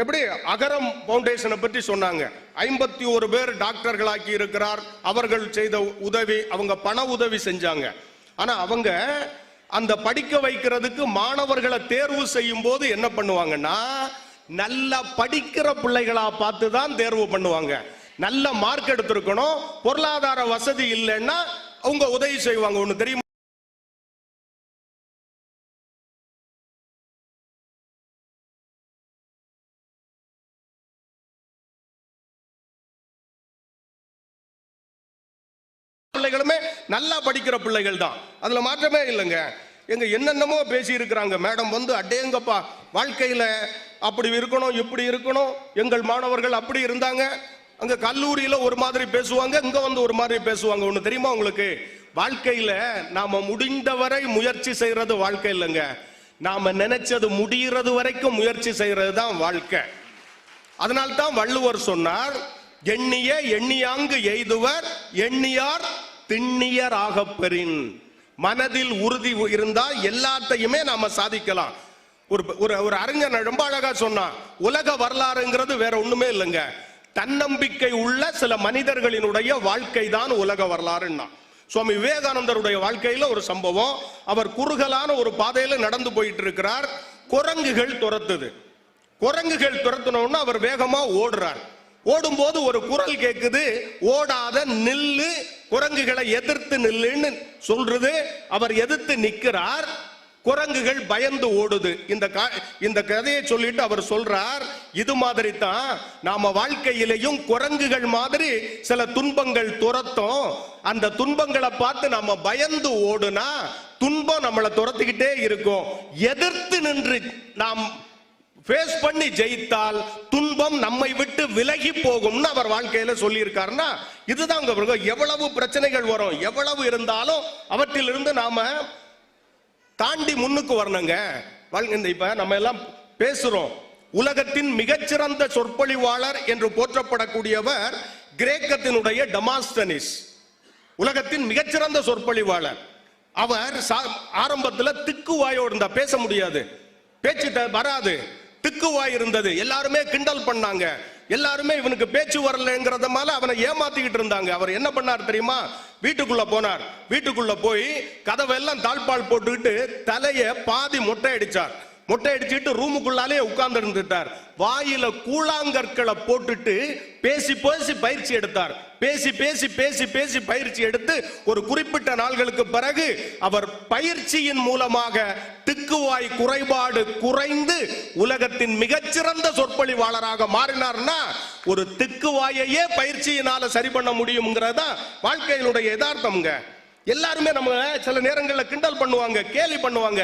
Speaker 3: எப்படி அகரம் பவுண்டேஷனை பற்றி சொன்னாங்க. 51 பேர் டாக்டர்களாக்கி இருக்கிறார். அவர்கள் செய்த உதவி, அவங்க பண உதவி செஞ்சாங்க. ஆனா அவங்க அந்த படிக்க வைக்கிறதுக்கு மாணவர்களை தேர்வு செய்யும் போது என்ன பண்ணுவாங்கன்னா, நல்லா படிக்கிற பிள்ளைகளா பார்த்து தான் தேர்வு பண்ணுவாங்க. நல்ல மார்க் எடுத்திருக்கணும், பொருளாதார வசதி இல்லைன்னா அவங்க உதவி செய்வாங்க. ஒண்ணு தெரியுமா, பிள்ளைகளுமே நல்லா படிக்கிற பிள்ளைகள் தான், அதுல மாற்றமே இல்லைங்க. எங்க என்னென்னமோ பேசி இருக்கிறாங்க. மேடம் வந்து அடேங்கப்பா வாழ்க்கையில அப்படி இருக்கணும் இப்படி இருக்கணும், எங்கள் மாணவர்கள் அப்படி இருந்தாங்க. அங்க கல்லூரியில ஒரு மாதிரி பேசுவாங்க, இங்க வந்து ஒரு மாதிரி பேசுவாங்க. ஒண்ணு தெரியுமா உங்களுக்கு, வாழ்க்கையில நாம முடிந்தவரை முயற்சி செய்யறது வாழ்க்கை இல்லைங்க, நாம நினைச்சது முடிகிறது வரைக்கும் முயற்சி செய்யறது தான் வாழ்க்கை. அதனால்தான் வள்ளுவர் சொன்னார், எண்ணிய எண்ணியாங்கு எய்துவர் எண்ணியார் திண்ணியர் ஆகப்பெறின். மனதில் உறுதி இருந்தா எல்லாத்தையுமே நாம சாதிக்கலாம். ஒரு அறிஞர் ரொம்ப அழகா சொன்னா, உலக வரலாறுங்கிறது வேற ஒண்ணுமே இல்லைங்க, தன்னம்பிக்கை உள்ள சில மனிதர்களினுடைய வாழ்க்கை தான் உலக வரலாறுன்னா. சுவாமி விவேகானந்தருடைய வாழ்க்கையில ஒரு சம்பவம். அவர் குறுகலான ஒரு பாதையில நடந்து போயிட்டு இருக்கிறார். குரங்குகள் துரத்துது. குரங்குகள் துரத்துனோன்னா அவர் வேகமா ஓடுறார். ஓடும்போது ஒரு குரல் கேட்குது, ஓடாத நில்லு, குரங்குகளை எதிர்த்து நில்லுன்னு சொல்றது. அவர் எதிர்த்து நிற்கிறார், குரங்குகள் பயந்து ஓடுது. இந்த கதையை சொல்லிட்டு அவர் சொல்றார், இது மாதிரி தான் நாம வாழ்க்கையிலையும் குரங்குகள் மாதிரி சில துன்பங்கள் துரத்தும். அந்த துன்பங்களை பார்த்து நாம பயந்து ஓடுனா துன்பம் நம்மளை துரத்திக்கிட்டே இருக்கும். எதிர்த்து நின்று நாம் ஃபேஸ் பண்ணி ஜெயித்தால் துன்பம் நம்மை விட்டு விலகி போகும்னு அவர் வாழ்க்கையில சொல்லி இருக்காருன்னா இதுதான். எவ்வளவு பிரச்சனைகள் வரும், எவ்வளவு இருந்தாலும் அவற்றிலிருந்து நாம தாண்டி முன்னுக்கு வரணுங்க. இப்ப நம்ம எல்லாம் பேசுறோம், உலகத்தின் மிகச்சிறந்த சொற்பொழிவாளர் என்று போற்றப்படக்கூடியவர் கிரேக்கத்தினுடைய டெமாஸ்தனிஸ், உலகத்தின் மிகச்சிறந்த சொற்பொழிவாளர். அவர் ஆரம்பத்தில் திக்குவாயோடு இருந்தா, பேச முடியாது, பேச்சு வராது, திக்குவாய் இருந்தது. எல்லாருமே கிண்டல் பண்ணாங்க, எல்லாருமே இவனுக்கு பேச்சு வரலங்கிறதுனால அவனை ஏமாத்திக்கிட்டு இருந்தாங்க. அவர் என்ன பண்ணார் தெரியுமா, வீட்டுக்குள்ள போனார். வீட்டுக்குள்ள போய் கதவெல்லாம் தாழ்பால் போட்டுக்கிட்டு தலைய பாதி மொட்டை அடிச்சார். மொட்டை அடிச்சுட்டு ரூமுக்குள்ளாலே உட்கார்ந்து இருந்துட்டார். வாயில கூழாங்கற்களை போட்டுட்டு பேசி பேசி பயிற்சி எடுத்தார். பேசி பேசி பேசி பேசி பயிற்சி எடுத்து ஒரு குறிப்பிட்ட நாள்களுக்கு பிறகு அவர் பயிற்சியின் மூலமாக திக்குவாய் குறைபாடு குறைந்து உலகத்தின் மிகச்சிறந்த சொற்பொழிவாளராக மாறினார்னா ஒரு திக்குவாயையே பயிற்சியினால சரி பண்ண முடியும்ங்கிறதா வாழ்க்கையினுடைய யதார்த்தம்ங்க. எல்லாருமே நம்ம சில நேரங்களில் கிண்டல் பண்ணுவாங்க, கேலி பண்ணுவாங்க.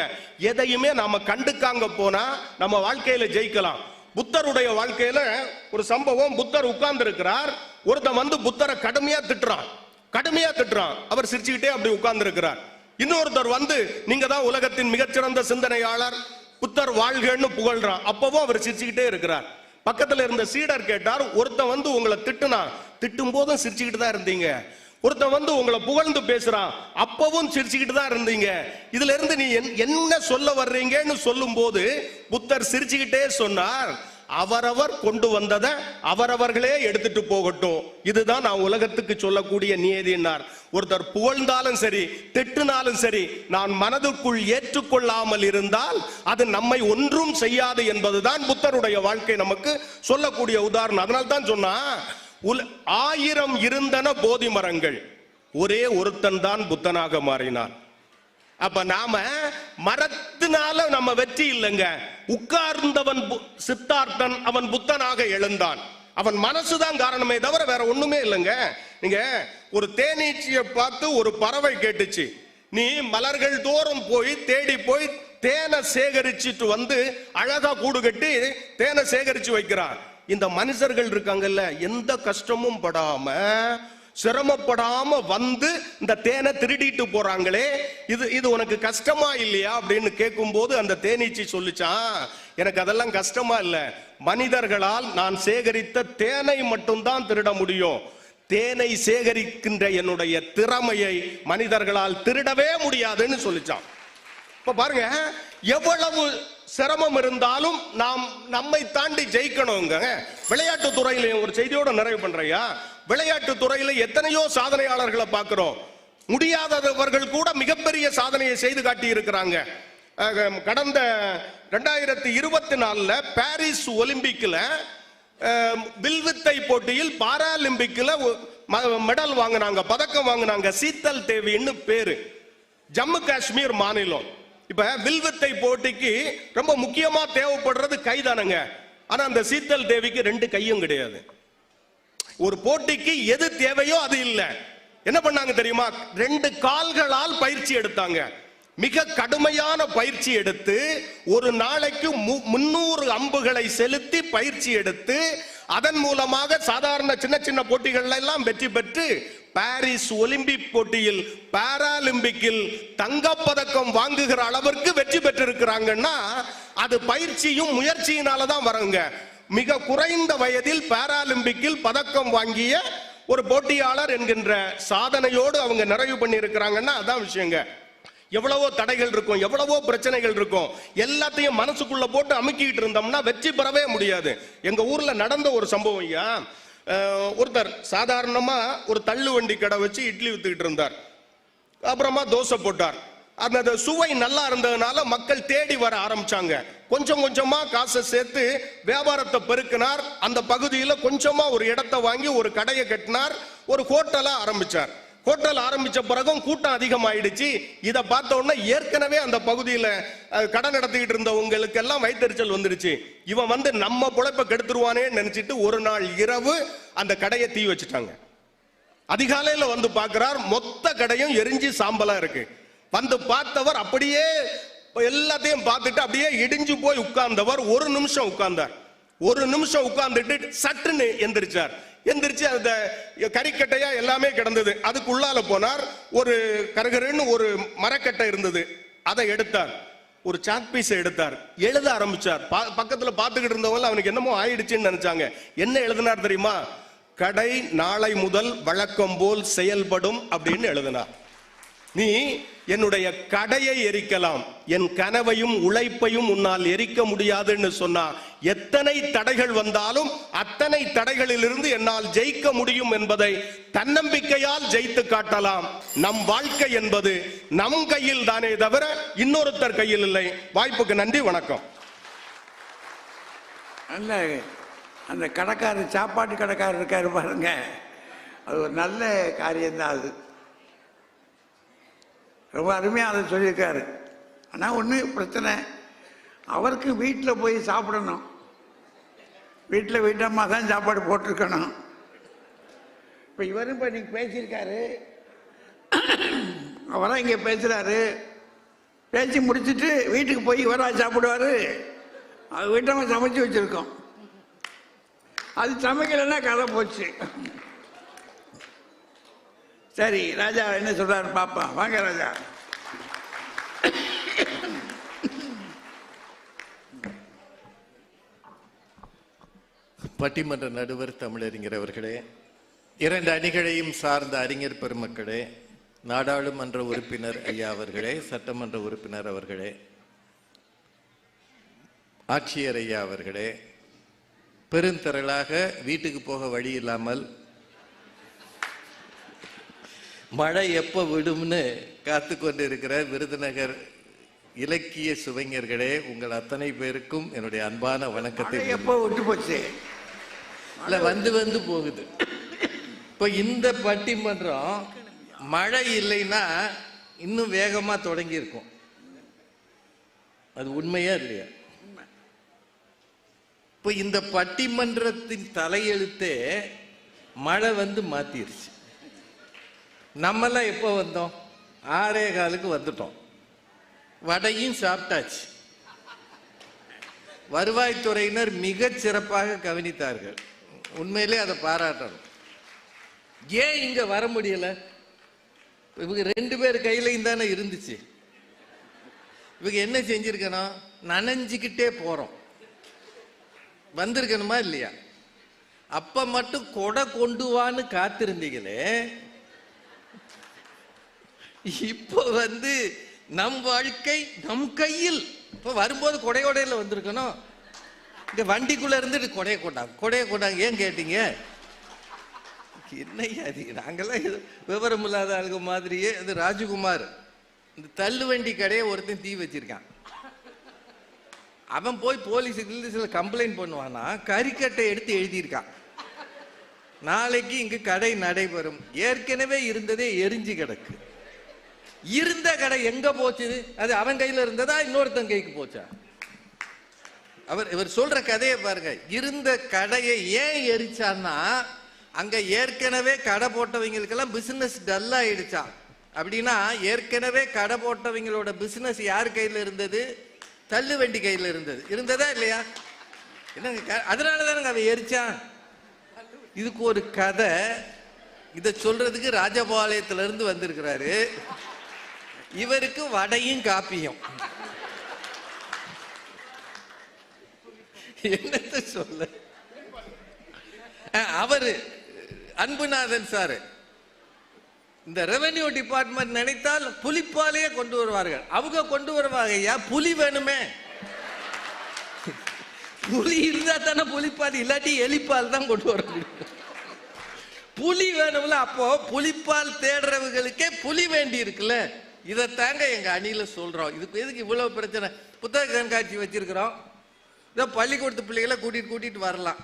Speaker 3: எதையுமே நாம கண்டுக்காங்க போனா நம்ம வாழ்க்கையில ஜெயிக்கலாம். புத்தருடைய வாழ்க்கையில ஒரு சம்பவம், புத்தர் உட்கார்ந்து இருக்கிறார். ஒருத்தன் வந்து புத்தரை கடுமையா திட்டுறான். அவர் சிரிச்சுக்கிட்டே அப்படி உட்கார்ந்து இருக்கிறார். இன்னொருத்தர் வந்து நீங்க தான் உலகத்தின் மிகச்சிறந்த சிந்தனையாளர், புத்தர் வாழ்கன்னு புகழ்றான். அப்பவும் அவர் சிரிச்சுக்கிட்டே இருக்கிறார். பக்கத்துல இருந்த சீடர் கேட்டார், ஒருத்தன் வந்து உங்களை திட்டும் போதும் சிரிச்சுக்கிட்டு தான் இருந்தீங்க, ஒருத்தன் வந்து உங்களை புகழ்ந்து பேசுறான் அப்பவும் சிரிச்சுக்கிட்டு தான் இருந்தீங்க, இதுல இருந்து நீ என்ன சொல்ல வர்றீங்கன்னு சொல்லும் போது புத்தர் சிரிச்சுக்கிட்டே சொன்னார், அவரவர் கொண்டு வந்ததை அவரவர்களே எடுத்துட்டு போகட்டும், இதுதான் நான் உலகத்துக்கு சொல்லக்கூடிய நியதினார். ஒருத்தர் புகழ்ந்தாலும் சரி திட்டுனாலும் சரி நான் மனதுக்குள் ஏற்றுக்கொள்ளாமல் இருந்தால் அது நம்மை ஒன்றும் செய்யாது என்பதுதான் புத்தருடைய வாழ்க்கை நமக்கு சொல்லக்கூடிய உதாரணம். அதனால தான் சொன்னா, 1000 இருந்தன போதி மரங்கள், ஒரே ஒருத்தன் தான் புத்தனாக மாறினான். அப்ப நாம மரத்தினால நம்ம வெற்றி இல்லைங்க, உட்கார்ந்தவன் சித்தார்த்தன் அவன் புத்தனாக எழுந்தான், அவன் மனசுதான் காரணமே தவிர வேற ஒண்ணுமே இல்லைங்க. நீங்க ஒரு தேனீச்சியை பார்த்து ஒரு பறவை கேட்டுச்சு, நீ மலர்கள் தோறும் போய் தேடி போய் தேனை சேகரிச்சுட்டு வந்து அழகா கூடு கட்டி தேனை சேகரிச்சு வைக்கிறார். இந்த மனுஷர்கள் இருக்காங்கல்ல, எந்த கஷ்டமும் படாம சிரமப்படாம வந்து இந்த தேனை திருடிட்டு போறாங்களே, இது உனக்கு கஷ்டமா இல்லையா அப்படின்னு கேட்கும் போது அந்த தேனீச்சி சொல்லிச்சான், எனக்கு அதெல்லாம் கஷ்டமா இல்ல, மனிதர்களால் நான் சேகரித்த தேனை மட்டும்தான் திருட முடியும், தேனை சேகரிக்கின்ற என்னுடைய திறமையை மனிதர்களால் திருடவே முடியாதுன்னு சொல்லிச்சான். இப்ப பாருங்க, எவ்வளவு சிரமம் இருந்தாலும் நாம் நம்மை தாண்டி ஜெயிக்கணுங்க. விளையாட்டு துறையில ஒரு செய்தியோட நிறைவு பண்றையா, விளையாட்டு துறையில எத்தனையோ சாதனையாளர்களை பார்க்கிறோம், முடியாதவர்கள் கூட மிகப்பெரிய சாதனையை செய்து காட்டி இருக்கிறாங்க. கடந்த 2024 பாரிஸ் ஒலிம்பிக்ல வில்வித்தை போட்டியில் பாராலிம்பிக்ல மெடல் வாங்கினாங்க, பதக்கம் வாங்கினாங்க. சீத்தல் தேவின்னு பேரு, ஜம்மு காஷ்மீர் மாநிலம். இப்ப வில்வித்தை போட்டிக்கு ரொம்ப முக்கியமா தேவைப்படுறது கைதானங்க. ஆனா அந்த சீத்தல் தேவிக்கு 2 கையும் கிடையாது. ஒரு போட்டிக்கு எது தேவையோ அது இல்ல, என்ன பண்ணாங்க தெரியுமா, 2 கால்களால் பயிற்சி எடுத்தாங்க. மிக கடுமையான பயிற்சி எடுத்து ஒரு நாளைக்கு 300 அம்புகளை செலுத்தி பயிற்சி எடுத்து அதன் மூலமாக சாதாரண சின்ன சின்ன போட்டிகள் எல்லாம் வெற்றி பெற்று பாரிஸ் ஒலிம்பிக் போட்டியில் பாராலிம்பிக்கில் தங்கப்பதக்கம் வாங்குகிற அளவிற்கு வெற்றி பெற்றிருக்கிறாங்கன்னா அது பயிற்சியும் முயற்சியினாலதான் வருங்க. மிக குறைந்த வயதில் பாராலிம்பிக்கில் பதக்கம் வாங்கிய ஒரு போட்டியாளர் என்கின்ற சாதனையோடு அவங்க நிறைவு பண்ணி இருக்கிறாங்கன்னா அதான் விஷயங்க. எவ்வளவோ தடைகள் இருக்கும், எவ்வளவோ பிரச்சனைகள் இருக்கும், எல்லாத்தையும் மனசுக்குள்ள போட்டு அமுக்கிட்டு இருந்தோம்னா வெற்றி பெறவே முடியாது. எங்க ஊர்ல நடந்த ஒரு சம்பவம் ஐயா, ஒருத்தர் சாதாரணமா ஒரு தள்ளு வண்டி கடை வச்சு இட்லி வித்துக்கிட்டு இருந்தார். அப்புறமா தோசை போட்டார். அந்த சுவை நல்லா இருந்ததுனால மக்கள் தேடி வர ஆரம்பிச்சாங்க. கொஞ்சம் கொஞ்சமா காசை சேர்த்து வியாபாரத்தை பெருக்கினார். அந்த பகுதியில கொஞ்சமா ஒரு இடத்தை வாங்கி ஒரு கடையை கட்டினார், ஒரு ஹோட்டலா ஆரம்பிச்சார். ஹோட்டல் ஆரம்பிச்ச பிறகும் கூட்டம் அதிகமாயிடுச்சு. இதை பார்த்த உடனே ஏற்கனவே அந்த பகுதியில கடை நடத்திக்கிட்டு இருந்தவங்களுக்கு எல்லாம் வயிற்றுச்சல் வந்துடுச்சு. இவன் வந்து நம்ம பொழைப்ப கெடுத்துருவானே நினைச்சிட்டு ஒரு நாள் இரவு அந்த கடையை தீ வச்சுட்டாங்க. அதிகாலையில வந்து பார்க்கிறார், மொத்த கடையும் எரிஞ்சு சாம்பலா இருக்கு. வந்து பார்த்தவர் அப்படியே எல்லாத்தையும் பார்த்துட்டு அப்படியே இடிஞ்சு போய் உட்கார்ந்தவர் ஒரு நிமிஷம் உட்கார்ந்தார். ஒரு நிமிஷம் உட்கார்ந்துட்டு சட்டுன்னு எந்திரிச்சார். எந்திரிச்சு அந்த கறிக்கட்டையா எல்லாமே கிடந்தது. அதுக்குள்ளால போனார். ஒரு கரகரன்னு ஒரு மரக்கட்டை இருந்தது, அதை எடுத்தார். ஒரு சாக் பீஸ் எடுத்தார், எழுத ஆரம்பிச்சார். பக்கத்துல பார்த்துக்கிட்டு இருந்தவங்க அவனுக்கு என்னமோ ஆயிடுச்சுன்னு நினைச்சாங்க. என்ன எழுதினார் தெரியுமா? கடை நாளை முதல் வழக்கம் போல் செயல்படும் அப்படின்னு எழுதினார். நீ என்னுடைய கடையை எரிக்கலாம், என் கனவையும் உழைப்பையும் உன்னால் எரிக்க முடியாதுன்னு சொன்னா எத்தனை தடைகள் வந்தாலும் அத்தனை தடைகளிலிருந்து என்னால் ஜெயிக்க முடியும் என்பதை தன்னம்பிக்கையால் ஜெயித்து காட்டலாம். நம் வாழ்க்கை என்பது நம் கையில் தானே தவிர இன்னொருத்தர் கையில் இல்லை. வாய்ப்புக்கு நன்றி, வணக்கம்.
Speaker 2: நல்ல அந்த கடைக்காரர், சாப்பாட்டு கடைக்காரர் இருக்காரு பாருங்க, அது ஒரு நல்ல காரியம்தான். அது ரொம்ப அருமையாக அதை சொல்லியிருக்காரு. ஆனால் ஒன்று பிரச்சனை, அவருக்கு வீட்டில் போய் சாப்பிடணும், வீட்டில் வீட்டம்மா தான் சாப்பாடு போட்டிருக்கணும். இப்போ இவரும் இப்போ இன்னைக்கு பேசியிருக்காரு, அவராக இங்கே பேசுகிறாரு, பேசி முடிச்சுட்டு வீட்டுக்கு போய் இவராக சாப்பிடுவார். அது வீட்டம்மா சமைச்சு வச்சுருக்கோம், அது சமைக்கலைன்னா கதை போச்சு. சரி, ராஜா என்ன சொல்றாரு பாப்பா. வாங்க ராஜா.
Speaker 1: பட்டிமன்ற நடுவர் தமிழறிஞர் அவர்களே, இரண்டு அணிகளையும் சார்ந்த அறிஞர் பெருமக்களே, நாடாளுமன்ற உறுப்பினர் ஐயா அவர்களே, சட்டமன்ற உறுப்பினர் அவர்களே, ஆட்சியர் ஐயா அவர்களே, பெருந்திரளாக வீட்டுக்கு போக வழி இல்லாமல் மழை எப்போ விடும்னு காத்து கொண்டு இருக்கிற விருதுநகர் இலக்கிய சுவைஞர்களே, உங்கள் அத்தனை பேருக்கும் என்னுடைய அன்பான வணக்கத்தை.
Speaker 2: எப்போ விட்டு போச்சு?
Speaker 1: இல்ல, வந்து வந்து போகுது. இப்போ இந்த பட்டிமன்றம் மழை இல்லைன்னா இன்னும் வேகமா தொடங்கி இருக்கும். அது உண்மையா இல்லையா? இப்போ இந்த பட்டிமன்றத்தின் தலையெழுத்தே மழை வந்து மாத்திருச்சு. நம்மெல்லாம் எப்போ வந்தோம்? 6:15 வந்துட்டோம். வடையும் சாப்பிட்டாச்சு. வருவாய்த்துறையினர் மிக சிறப்பாக கவனித்தார்கள். உண்மையிலே அதை பாராட்டணும். ஏன் இங்க வர முடியல? இவங்க 2 பேர் கையிலையும் தானே இருந்துச்சு. இவங்க என்ன செஞ்சிருக்கணும்? நனைஞ்சுக்கிட்டே போறோம். வந்திருக்கணுமா இல்லையா? அப்ப மட்டும் கொடை கொண்டு வான்னு காத்திருந்தீங்களே, இப்போ வந்து நம் வாழ்க்கை நம் கையில். இப்போ வரும்போது கொடையோடையில வந்திருக்கணும். இங்க வண்டிக்குள்ள இருந்துட்டு கொடையை கொண்டாங்க. ஏன் கேட்டீங்க? என்னையா அது? நாங்கெல்லாம் விவரம் இல்லாத ஆளுங்க மாதிரியே. அது ராஜகுமார், இந்த தள்ளு வண்டி கடையை ஒருத்தன் தீ வச்சிருக்கான். அவன் போய் போலீஸுக்கு கம்ப்ளைண்ட் பண்ணுவானா, கறிக்கட்டை எடுத்து எழுதியிருக்கான், நாளைக்கு இங்கு கடை நடைபெறும். ஏற்கனவே இருந்ததே எரிஞ்சு கிடக்கு. இருந்த கடை எங்க போச்சு? அது அவன் கையில இருந்ததா இன்னொருத்தன் கைக்கு போச்சா? இவர் சொல்ற கதையை பாருங்க. இருந்த கடையை ஏன் எரிச்சான்னா, அங்க ஏற்கனவே கடை போட்டவங்களுக்கெல்லாம் பிசினஸ் டல் ஆயிடுச்சான். அப்படின்னா ஏற்கனவே கடை போட்டவங்களோட பிசினஸ் யார் கையில இருந்தது? தள்ளு வண்டி கையில இருந்ததா இல்லையா? என்னங்க, அதனாலதானுங்க அவன் எரிச்சான். இதுக்கு ஒரு கதை. இதை சொல்றதுக்கு ராஜபாளையத்துல இருந்து வந்திருக்கிறாரு. இவருக்கு வடையும் காப்பியும். என்னத்த சொல்ல? அவரு அன்புநாதன் சார், இந்த ரெவென்யூ டிபார்ட்மெண்ட் நினைத்தால் புலிப்பாலையே கொண்டு வருவார்கள். அவங்க கொண்டு வருவாங்க. ஐயா, புலி வேணுமே. புலி இருந்தா தானே புலிப்பால், இல்லாட்டி எலிப்பால் தான் கொண்டு வர முடியும். புலி வேணும்ல. அப்போ புலிப்பால் தேடுறவங்களுக்கே புலி வேண்டி இருக்குல்ல. இதைத்தாங்க எங்க அணியில சொல்றோம். இதுக்கு எதுக்கு இவ்வளவு பிரச்சனை? புத்தக கண்காட்சி வச்சிருக்கிறோம். இதோ பள்ளிக்கூடத்து பிள்ளைகளை கூட்டிட்டு வரலாம்.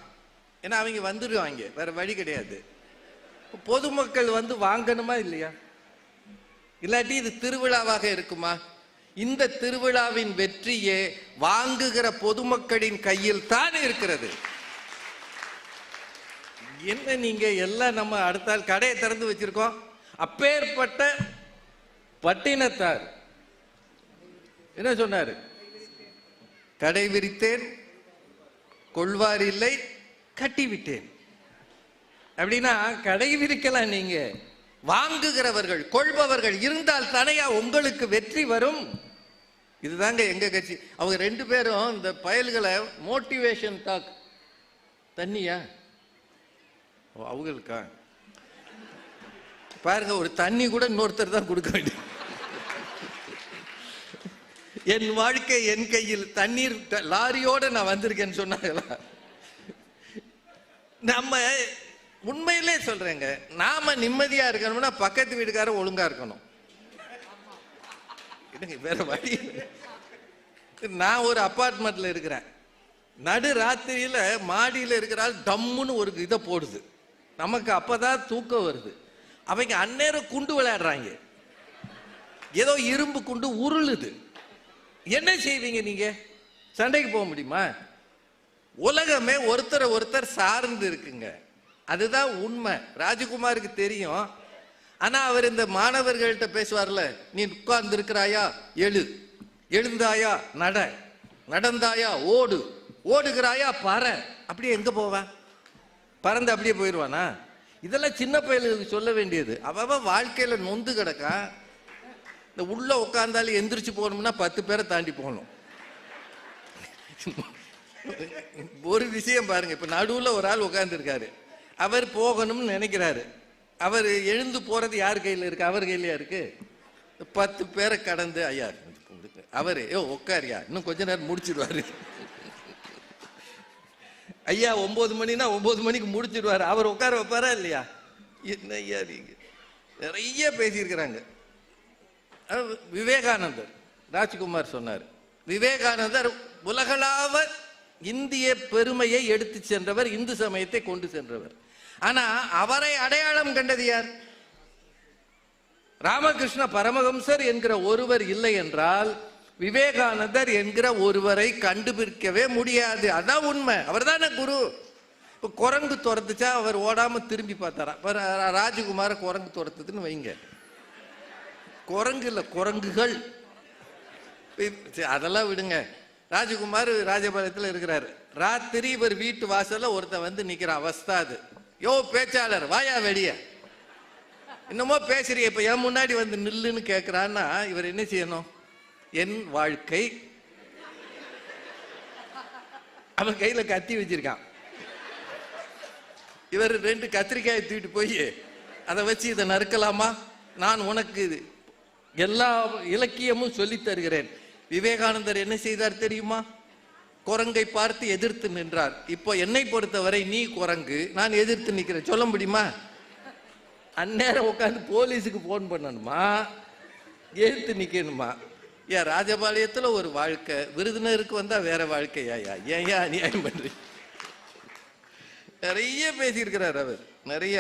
Speaker 1: ஏன்னா அவங்க வந்துடுவாங்க, வேற வழி கிடையாது. பொதுமக்கள் வந்து வாங்கணுமா இல்லையா? இல்லாட்டி இது திருவிழாவாக இருக்குமா? இந்த திருவிழாவின் வெற்றியே வாங்குகிற பொதுமக்களின் கையில் தான் இருக்கிறது. என்ன நீங்க எல்லாம் நம்ம அடுத்த கடையை திறந்து வச்சிருக்கோம். அப்பேற்பட்ட பட்டினத்தார் என்ன சொன்னாரு? கடை விரித்தேன், கொள்வார் இல்லை, கட்டிவிட்டேன். அப்படின்னா கடை விரிக்கலாம். நீங்க வாங்குகிறவர்கள், கொள்பவர்கள் இருந்தால் தானையா உங்களுக்கு வெற்றி வரும். இதுதாங்க எங்க கட்சி. அவங்க 2 பேரும் இந்த பயல்களை மோட்டிவேஷன் டாக். தண்ணியா அவங்களுக்கா? பாருங்க, ஒரு தண்ணி கூட இன்னொருத்தர் தான் கொடுக்க வேண்டிய. என் வாழ்க்கை என் கையில், தண்ணீர் லாரியோட நான் வந்திருக்கேன்னு சொன்னாங்களா? நம்ம உண்மையிலே சொல்றேங்க, நாம நிம்மதியா இருக்கணும்னா பக்கத்து வீட்டுக்காரர் ஒழுங்கா இருக்கணும். வேற வழி. நான் ஒரு அபார்ட்மெண்ட்ல இருக்கிறேன். நடு ராத்திரியில மாடியில இருக்கிறாள் டம்முன்னு ஒரு இதை போடுது. நமக்கு அப்பதான் தூக்கம் வருது. அவங்க அந்நேரம் குண்டு விளையாடுறாங்க. ஏதோ இரும்பு குண்டு உருளுது. என்ன செய்வீங்க நீங்க? சண்டைக்கு போக முடியுமா? உலகமே ஒருத்தரை ஒருத்தர் சார்ந்து இருக்குங்க. அதுதான் உண்மை. ராஜகுமாருக்கு தெரியும். ஆனா அவர் இந்த மாணவர்கள்ட்ட பேசுவார்ல, நீ உட்கார்ந்து இருக்கிறாயா எழு, எழுந்தாயா நட, நடந்தாயா ஓடு, ஓடுகிறாயா பற. அப்படியே எங்க போவான்? பறந்து அப்படியே போயிடுவானா? இதெல்லாம் சின்ன பையலுக்கு சொல்ல வேண்டியது. அவ வாழ்க்கையில நொந்து கிடக்கா. இந்த உள்ள உட்கார்ந்தாலும் எந்திரிச்சு போகணும்னா 10 பேரை தாண்டி போகணும். ஒரு விஷயம் பாருங்க, இப்ப நடுவுல ஒரு ஆள் உட்கார்ந்து இருக்காரு, அவர் போகணும்னு நினைக்கிறாரு, அவர் எழுந்து போறது யார் கையில இருக்கு? அவர் கையிலயா இருக்கு? 10 பேரை கடந்து ஐயா அவரு உட்காரியா இன்னும் கொஞ்ச நேரம் முடிச்சிடுவாரு. ஐயா 9 மணினா 9 மணிக்கு முடிச்சிடுவாரு. அவர் உட்கார வைப்பாரா இல்லையா? என்ன ஐயா நீங்க நிறைய பேசியிருக்கிறாங்க. விவேகானந்தர், ராஜ்குமார் சொன்னார், விவேகானந்தர் உலகளாவ இந்திய பெருமையை எடுத்து சென்றவர், இந்து சமயத்தை கொண்டு சென்றவர். ஆனா அவரை அடையாளம் கண்டது யார்? ராமகிருஷ்ண பரமஹம்சர் என்கிற ஒருவர் இல்லை என்றால் விவேகானந்தர் என்கிற ஒருவரை கண்டுபிடிக்கவே முடியாது. அதான் உண்மை. அவர் தானே குரு. இப்ப குரங்கு துரத்துச்சா அவர் ஓடாம திரும்பி பார்த்தாரா? ராஜகுமார குரங்கு துரத்துதுன்னு வைங்க, குரங்கு இல்ல குரங்குகள். அதெல்லாம் விடுங்க. ராஜகுமார் ராஜபாளையத்தில் இருக்கிறாரு. ராத்திரி இவர் வீட்டு வாசல்ல ஒருத்தன் வந்து நிக்கிறான், அவஸ்தாது. யோ பேச்சாளர் வாயா வெளிய, என்னமோ பேசுறிய, இப்ப என் முன்னாடி வந்து நில்லுன்னு கேட்கிறான்னா இவர் என்ன செய்யணும்? என் வாழ்க்கை. அவன் கையில கத்தி வச்சிருக்கான். இவர் 2 கத்திரிக்காயை தூக்கிட்டு போய் அதை வச்சு இதை நறுக்கலாமா? நான் உனக்கு எல்லா இலக்கியமும் சொல்லி தருகிறேன். விவேகானந்தர் என்ன செய்தார் தெரியுமா? குரங்கை பார்த்து எதிர்த்து நின்றார். இப்போ என்னை பொறுத்தவரை நீ குரங்கு, நான் எதிர்த்து நிற்கிறேன், சொல்ல முடியுமா? அந்நேரம் உட்காந்து போலீஸுக்கு போன் பண்ணணுமா, எதிர்த்து நிக்கணுமா? ஏன் ராஜபாளையத்துல ஒரு வாழ்க்கை, விருதுநருக்கு வந்தா வேற வாழ்க்கையா? ஏன் அநியாயம் பண்றீங்க? நிறைய பேசியிருக்கிறார் அவர், நிறைய.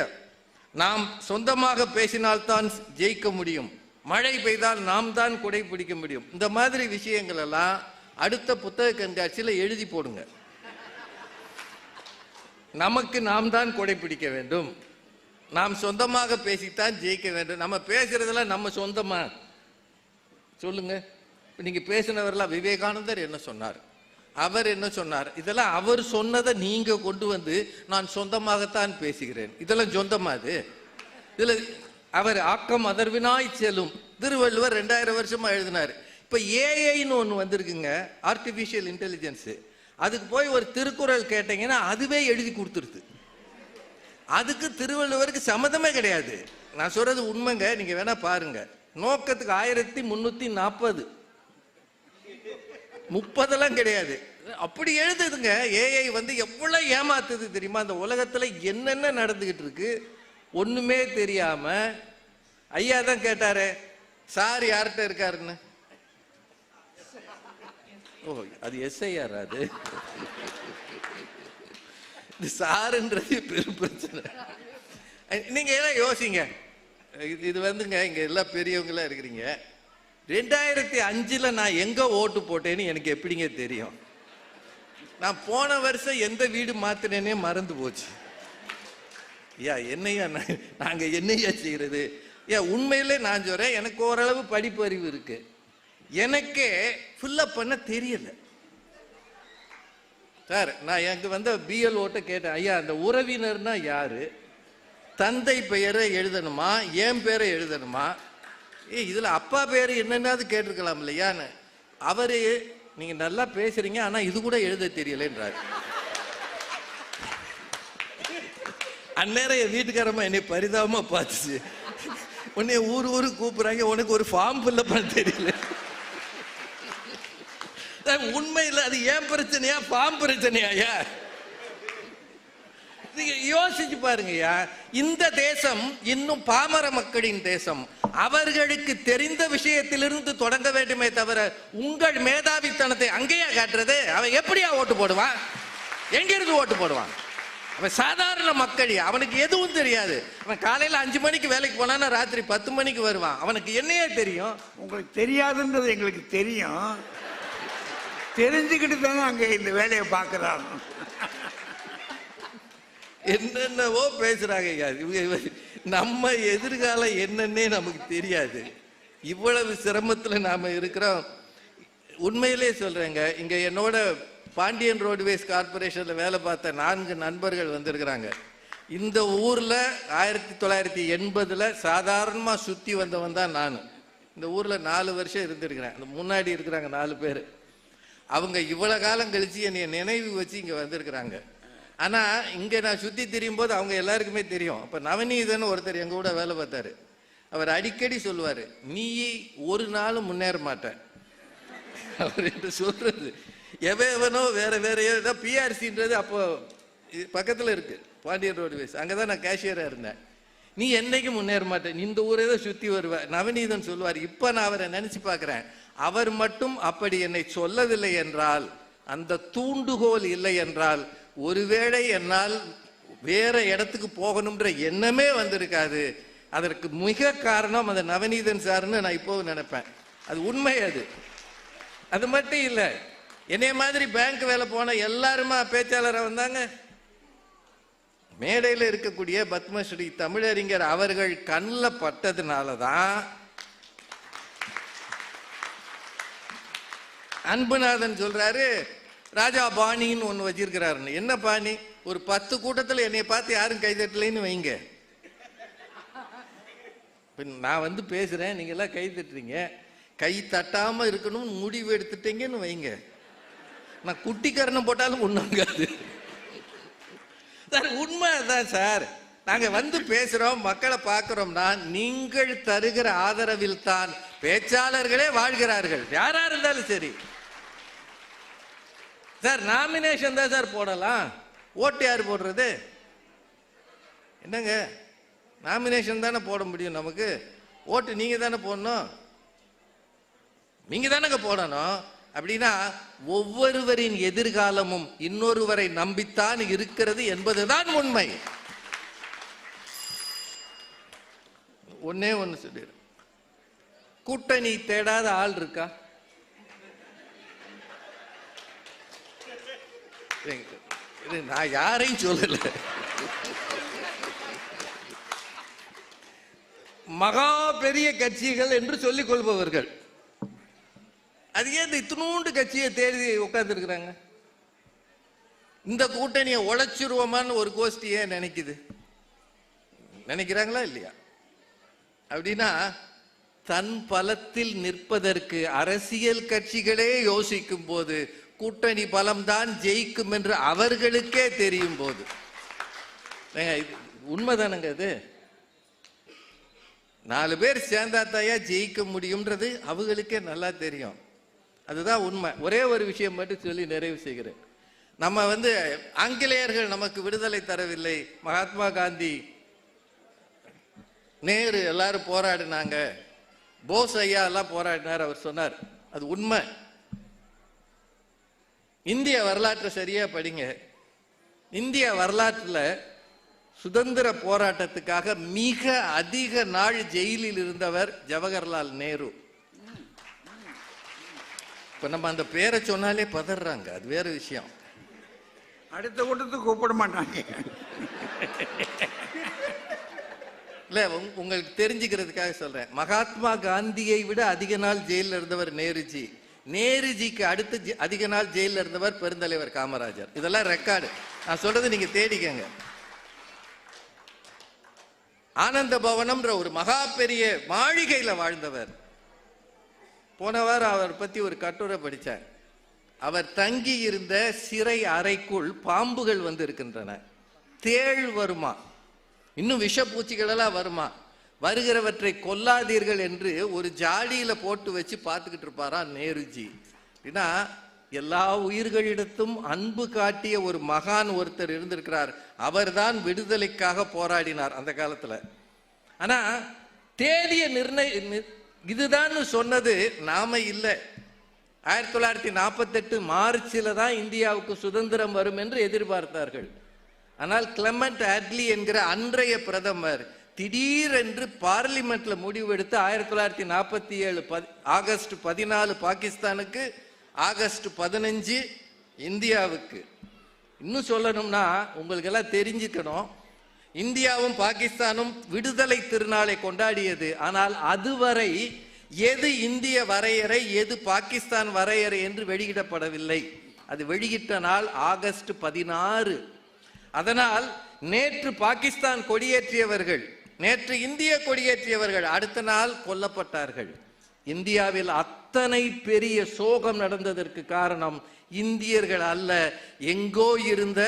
Speaker 1: நாம் சொந்தமாக பேசினால்தான் ஜெயிக்க முடியும், மழை பெய்தால் நாம் தான் குடை பிடிக்க முடியும். இந்த மாதிரி விஷயங்கள் எல்லாம் அடுத்த புத்தக கண்காட்சியில எழுதி போடுங்க. நமக்கு நாம் தான் கொடை பிடிக்க வேண்டும், நாம் சொந்தமாக பேசித்தான் ஜெயிக்க வேண்டும். நம்ம பேசுறதுல நம்ம சொந்தமா சொல்லுங்க. நீங்க பேசினவரெல்லாம் விவேகானந்தர் என்ன சொன்னார், அவர் என்ன சொன்னார், இதெல்லாம் அவர் சொன்னதை நீங்க கொண்டு வந்து நான் சொந்தமாகத்தான் பேசுகிறேன், இதெல்லாம் சொந்தமா? அது இதுல அவர் ஆக்கம் அதர்வினாய் செல்லும் திருவள்ளுவர் 2000 வருஷமா எழுதினார். இப்ப ஏஐன்னு ஒண்ணு வந்திருக்குங்க, ஆர்டிபிஷியல் இன்டெலிஜென்ஸ். அதுக்கு போய் ஒரு திருக்குறள் கேட்டீங்கன்னா அதுவே எழுதி கொடுத்துருது. அதுக்கு திருவள்ளுவருக்கு சம்மதமே கிடையாது. நான் சொல்றது உண்மைங்க, நீங்க வேணா பாருங்க. நோக்கத்துக்கு 1340 30 கிடையாது, அப்படி எழுதுதுங்க. ஏஐ வந்து எவ்வளவு ஏமாத்துது தெரியுமா? அந்த உலகத்துல என்னென்ன நடந்துகிட்டு இருக்கு ஒண்ணுமே தெரியாம. ஐயா தான் கேட்டாரு, சார் யார்கிட்ட இருக்காருன்னு. ஓ அது எஸ்ஐஆர், அது சாருன்றது பெரும் பிரச்சனை. நீங்க எல்லாம் யோசிங்க. இது வந்துங்க, இங்க எல்லாம் பெரியவங்களா இருக்கிறீங்க. 2005 நான் எங்க ஓட்டு போட்டேன்னு எனக்கு எப்படிங்க தெரியும்? நான் போன வருஷம் எந்த வீடு மாத்தினேனே மறந்து போச்சு. என்னையா நாங்க என்னையா செய்யறது? உண்மையிலே நான் சொல்றேன், எனக்கு ஓரளவு படிப்பு அறிவு இருக்கு, எனக்கே ஃபில்லப் பண்ண தெரியல சார். நான் எனக்கு வந்து பிஎல் ஓட்ட கேட்டேன், ஐயா அந்த உறவினர்னா யாரு, தந்தை பெயரை எழுதணுமா, என் பேரை எழுதணுமா, இதுல அப்பா பேரு என்னன்னாவது கேட்டிருக்கலாம் இல்லையான்னு. அவரு நீங்க நல்லா பேசுறீங்க ஆனா இது கூட எழுத தெரியலன்றாரு. அந்நேரம் என் வீட்டுக்காரமா என்னை பரிதாபமா பார்த்துச்சு. உன்னை ஊரு கூப்பிடுறாங்க, உனக்கு ஒரு ஃபார்ம் ஃபில்லப் பண்ண தெரியல. உண்மையில் அது ஏன் பிரச்சனையா ஃபார்ம் பிரச்சனையா? நீங்க யோசிச்சு பாருங்கய்யா. இந்த தேசம் இன்னும் பாமர மக்களின் தேசம். அவர்களுக்கு தெரிந்த விஷயத்திலிருந்து தொடங்க வேண்டுமே தவிர உங்கள் மேதாவித்தனத்தை அங்கேயா காட்டுறது? அவன் எப்படியா ஓட்டு போடுவான்? எங்கிருந்து ஓட்டு போடுவான்? அவன் சாதாரண மக்கள், அவனுக்கு எதுவும் தெரியாது. அவன் காலையில 5 மணிக்கு வேலைக்கு போனான்னா ராத்திரி 10 மணிக்கு வருவான். அவனுக்கு என்னையே தெரியும்?
Speaker 2: உங்களுக்கு தெரியாதுன்றது எங்களுக்கு தெரியும். தெரிஞ்சுக்கிட்டு தானே அங்க இந்த வேலையை பார்க்கறாங்க.
Speaker 1: என்னென்னவோ பேசுறாங்க. நம்ம எதிர்காலம் என்னன்னே நமக்கு தெரியாது. இவ்வளவு சிரமத்துல நாம இருக்கிறோம். உண்மையிலே சொல்றேங்க, இங்க என்னோட பாண்டியன் ரோட்வேஸ் கார்பரேஷன்ல வேலை பார்த்த 4 நண்பர்கள் வந்திருக்கிறாங்க. இந்த ஊர்ல 1980 சாதாரணமா சுத்தி வந்தவன் தான் நான். இந்த ஊர்ல 4 வருஷம் இருந்திருக்கிறேன். முன்னாடி இருக்கிறாங்க 4 பேர். அவங்க இவ்வளவு காலம் கழிச்சு என்னை நினைவு வச்சு இங்க வந்திருக்கிறாங்க. ஆனா இங்க நான் சுத்தி திரியும் போது அவங்க எல்லாருக்குமே தெரியும். அப்ப நவநீதன் ஒருத்தர் எங்க கூட வேலை பார்த்தாரு. அவர் அடிக்கடி சொல்லுவாரு, நீ ஒரு நாளும் முன்னேற மாட்ட. அவர் என்று சொல்றது எவனோ வேற வேற ஏதோ பிஆர்சின்றது அப்போ பக்கத்துல இருக்கு, பாண்டியன் ரோடுவேஸ். அங்கதான் நான் கேஷியரா இருந்தேன். நீ என்னைக்கும் முன்னேற மாட்டேன், இந்த ஊரே தான் சுத்தி வருவ. நவநீதன் சொல்லுவார். இப்ப நான் அவரை நினைச்சு பார்க்கிறேன். அவர் மட்டும் அப்படி என்னை சொல்லவில்லை என்றால், அந்த தூண்டுகோல் இல்லை என்றால், ஒருவேளை என்னால் வேற இடத்துக்கு போகணும்ன்ற எண்ணமே வந்திருக்காது. அதற்கு மிக காரணம் அந்த நவநீதன் சார்னு நான் இப்போ நினைப்பேன். அது உண்மை. அது மட்டும் இல்லை, என்னைய மாதிரி பேங்க் வேலை போன எல்லாருமா பேச்சாளராக வந்தாங்க. மேடையில் இருக்கக்கூடிய பத்மஸ்ரீ தமிழறிஞர் அவர்கள் கண்ணில் பட்டதுனால தான் அன்புநாதன் சொல்றாரு, ராஜா பாணின்னு ஒன்று வச்சிருக்கிறாருன்னு. என்ன பாணி? ஒரு 10 கூட்டத்தில் என்னை பார்த்து யாரும் கைதட்டலைன்னு வைங்க. நான் வந்து பேசுறேன், நீங்க எல்லாம் கை தட்டுறீங்க. கை தட்டாம இருக்கணும் முடிவு எடுத்துட்டீங்கன்னு வைங்க, நான் குட்டிக்கரணம் போட்டாலும் ஒண்ணுங்காது சார். உண்மைதான் சார். நாங்க வந்து பேசுறோம், மக்களை பார்க்கிறோம்னா நீங்கள் தருகிற ஆதரவில் தான் பேச்சாளர்களே வாழ்கிறார்கள், யாரா இருந்தாலும் சரி. சார் நாமினேஷன் தான் சார் போடலாம், ஓட்டு யார் போடுறது? என்னங்க, நாமினேஷன் தானே போட முடியும், நமக்கு ஓட்டு நீங்க தானே போடணும், நீங்க தானங்க போடணும். அப்படின்னா ஒவ்வொருவரின் எதிர்காலமும் இன்னொருவரை நம்பித்தான் இருக்கிறது என்பதுதான் உண்மை. ஒன்னே ஒன்னு சொல்லிடு, கூட்டணி தேடாத ஆள் இருக்கா? நான் யாரையும் சொல்லல. மகா பெரிய கட்சிகள் என்று சொல்லிக் கொள்பவர்கள் அது ஏன் இத்தினூண்டு கட்சியை தேடி உட்கார்ந்து இருக்கிறாங்க? இந்த கூட்டணியை உழைச்சிருவோமான்னு ஒரு கோஷ்டி ஏன் நினைக்குது? நினைக்கிறாங்களா இல்லையா? அப்படின்னா தன் பலத்தில் நிற்பதற்கு அரசியல் கட்சிகளே யோசிக்கும் போது கூட்டணி பலம்தான் ஜெயிக்கும் என்று அவர்களுக்கே தெரியும் போது, உண்மைதானுங்க அது. 4 பேர் சேர்ந்தாத்தாயா ஜெயிக்க முடியும்ன்றது அவங்களுக்கே நல்லா தெரியும். அதுதான் உண்மை. ஒரே ஒரு விஷயம் மட்டும் சொல்லி நிறைவு செய்கிறேன். நம்ம வந்து ஆங்கிலேயர்கள் நமக்கு விடுதலை தரவில்லை, மகாத்மா காந்தி, நேரு எல்லாரும் போராடினாங்க, போஸ் ஐயா எல்லாம் போராடினார், அவர் சொன்னார். அது உண்மை. இந்திய வரலாற்றை சரியா படிங்க. இந்திய வரலாற்றுல சுதந்திர போராட்டத்துக்காக மிக அதிக நாள் ஜெயிலில் இருந்தவர் ஜவஹர்லால் நேரு. இப்ப நம்ம அந்த பேரை சொன்னாலே பதறாங்க, அது வேற விஷயம்.
Speaker 2: அடுத்த கூட்டத்துக்கு கூப்பிட மாட்டாங்க.
Speaker 1: இல்ல, உங்களுக்கு தெரிஞ்சுக்கிறதுக்காக சொல்றேன். மகாத்மா காந்தியை விட அதிக நாள் ஜெயிலில் இருந்தவர் நேருஜி. நேருஜிக்கு அடுத்து அதிக நாள் ஜெயிலில் இருந்தவர் பெருந்தலைவர் காமராஜர். இதெல்லாம் ரெக்கார்டு. நான் சொல்றது நீங்க தேடிக்கங்க. ஆனந்த பவனம்ன்ற ஒரு மகா பெரிய மாளிகையில வாழ்ந்தவர். போன வாரம் அவர் பத்தி ஒரு கட்டுரை படித்தார். அவர் தங்கி இருந்த சிறை அறைக்குள் பாம்புகள் வந்து இருக்கின்றன, தேள் வருமா, இன்னும் விஷப்பூச்சிகள் எல்லாம் வருமா, வருகிறவற்றை கொல்லாதீர்கள் என்று ஒரு ஜாடியில போட்டு வச்சு பார்த்துக்கிட்டு இருப்பாரா நேருஜி. அப்படின்னா எல்லா உயிர்களிடத்தும் அன்பு காட்டிய ஒரு மகான் ஒருத்தர் இருந்திருக்கிறார். அவர்தான் விடுதலைக்காக போராடினார் அந்த காலத்துல. ஆனா தேதிய இதுதான் சொன்னது நாம இல்லை. 1948 மார்ச்சில் தான் இந்தியாவுக்கு சுதந்திரம் வரும் என்று எதிர்பார்த்தார்கள். ஆனால் கிளமெண்ட் அட்லி என்கிற அன்றைய பிரதமர் திடீரென்று பார்லிமெண்ட்ல முடிவெடுத்து 1947 ஆகஸ்ட் 14 பாகிஸ்தானுக்கு, ஆகஸ்ட் 15 இந்தியாவுக்கு. இன்னும் சொல்லணும்னா உங்களுக்கு எல்லாம் தெரிஞ்சுக்கணும், இந்தியாவும் பாகிஸ்தானும் விடுதலை திருநாளை கொண்டாடியது. ஆனால் அதுவரை எது இந்திய வரையறை எது பாகிஸ்தான் வரையறை என்று வெளியிடப்படவில்லை. அது வெளியிட்ட நாள் ஆகஸ்ட் 16. அதனால் நேற்று பாகிஸ்தான் கொடியேற்றியவர்கள், நேற்று இந்திய கொடியேற்றியவர்கள் அடுத்த நாள் கொல்லப்பட்டார்கள். இந்தியாவில் அத்தனை பெரிய சோகம் நடந்ததற்கு காரணம் இந்தியர்கள் அல்ல, எங்கோ இருந்த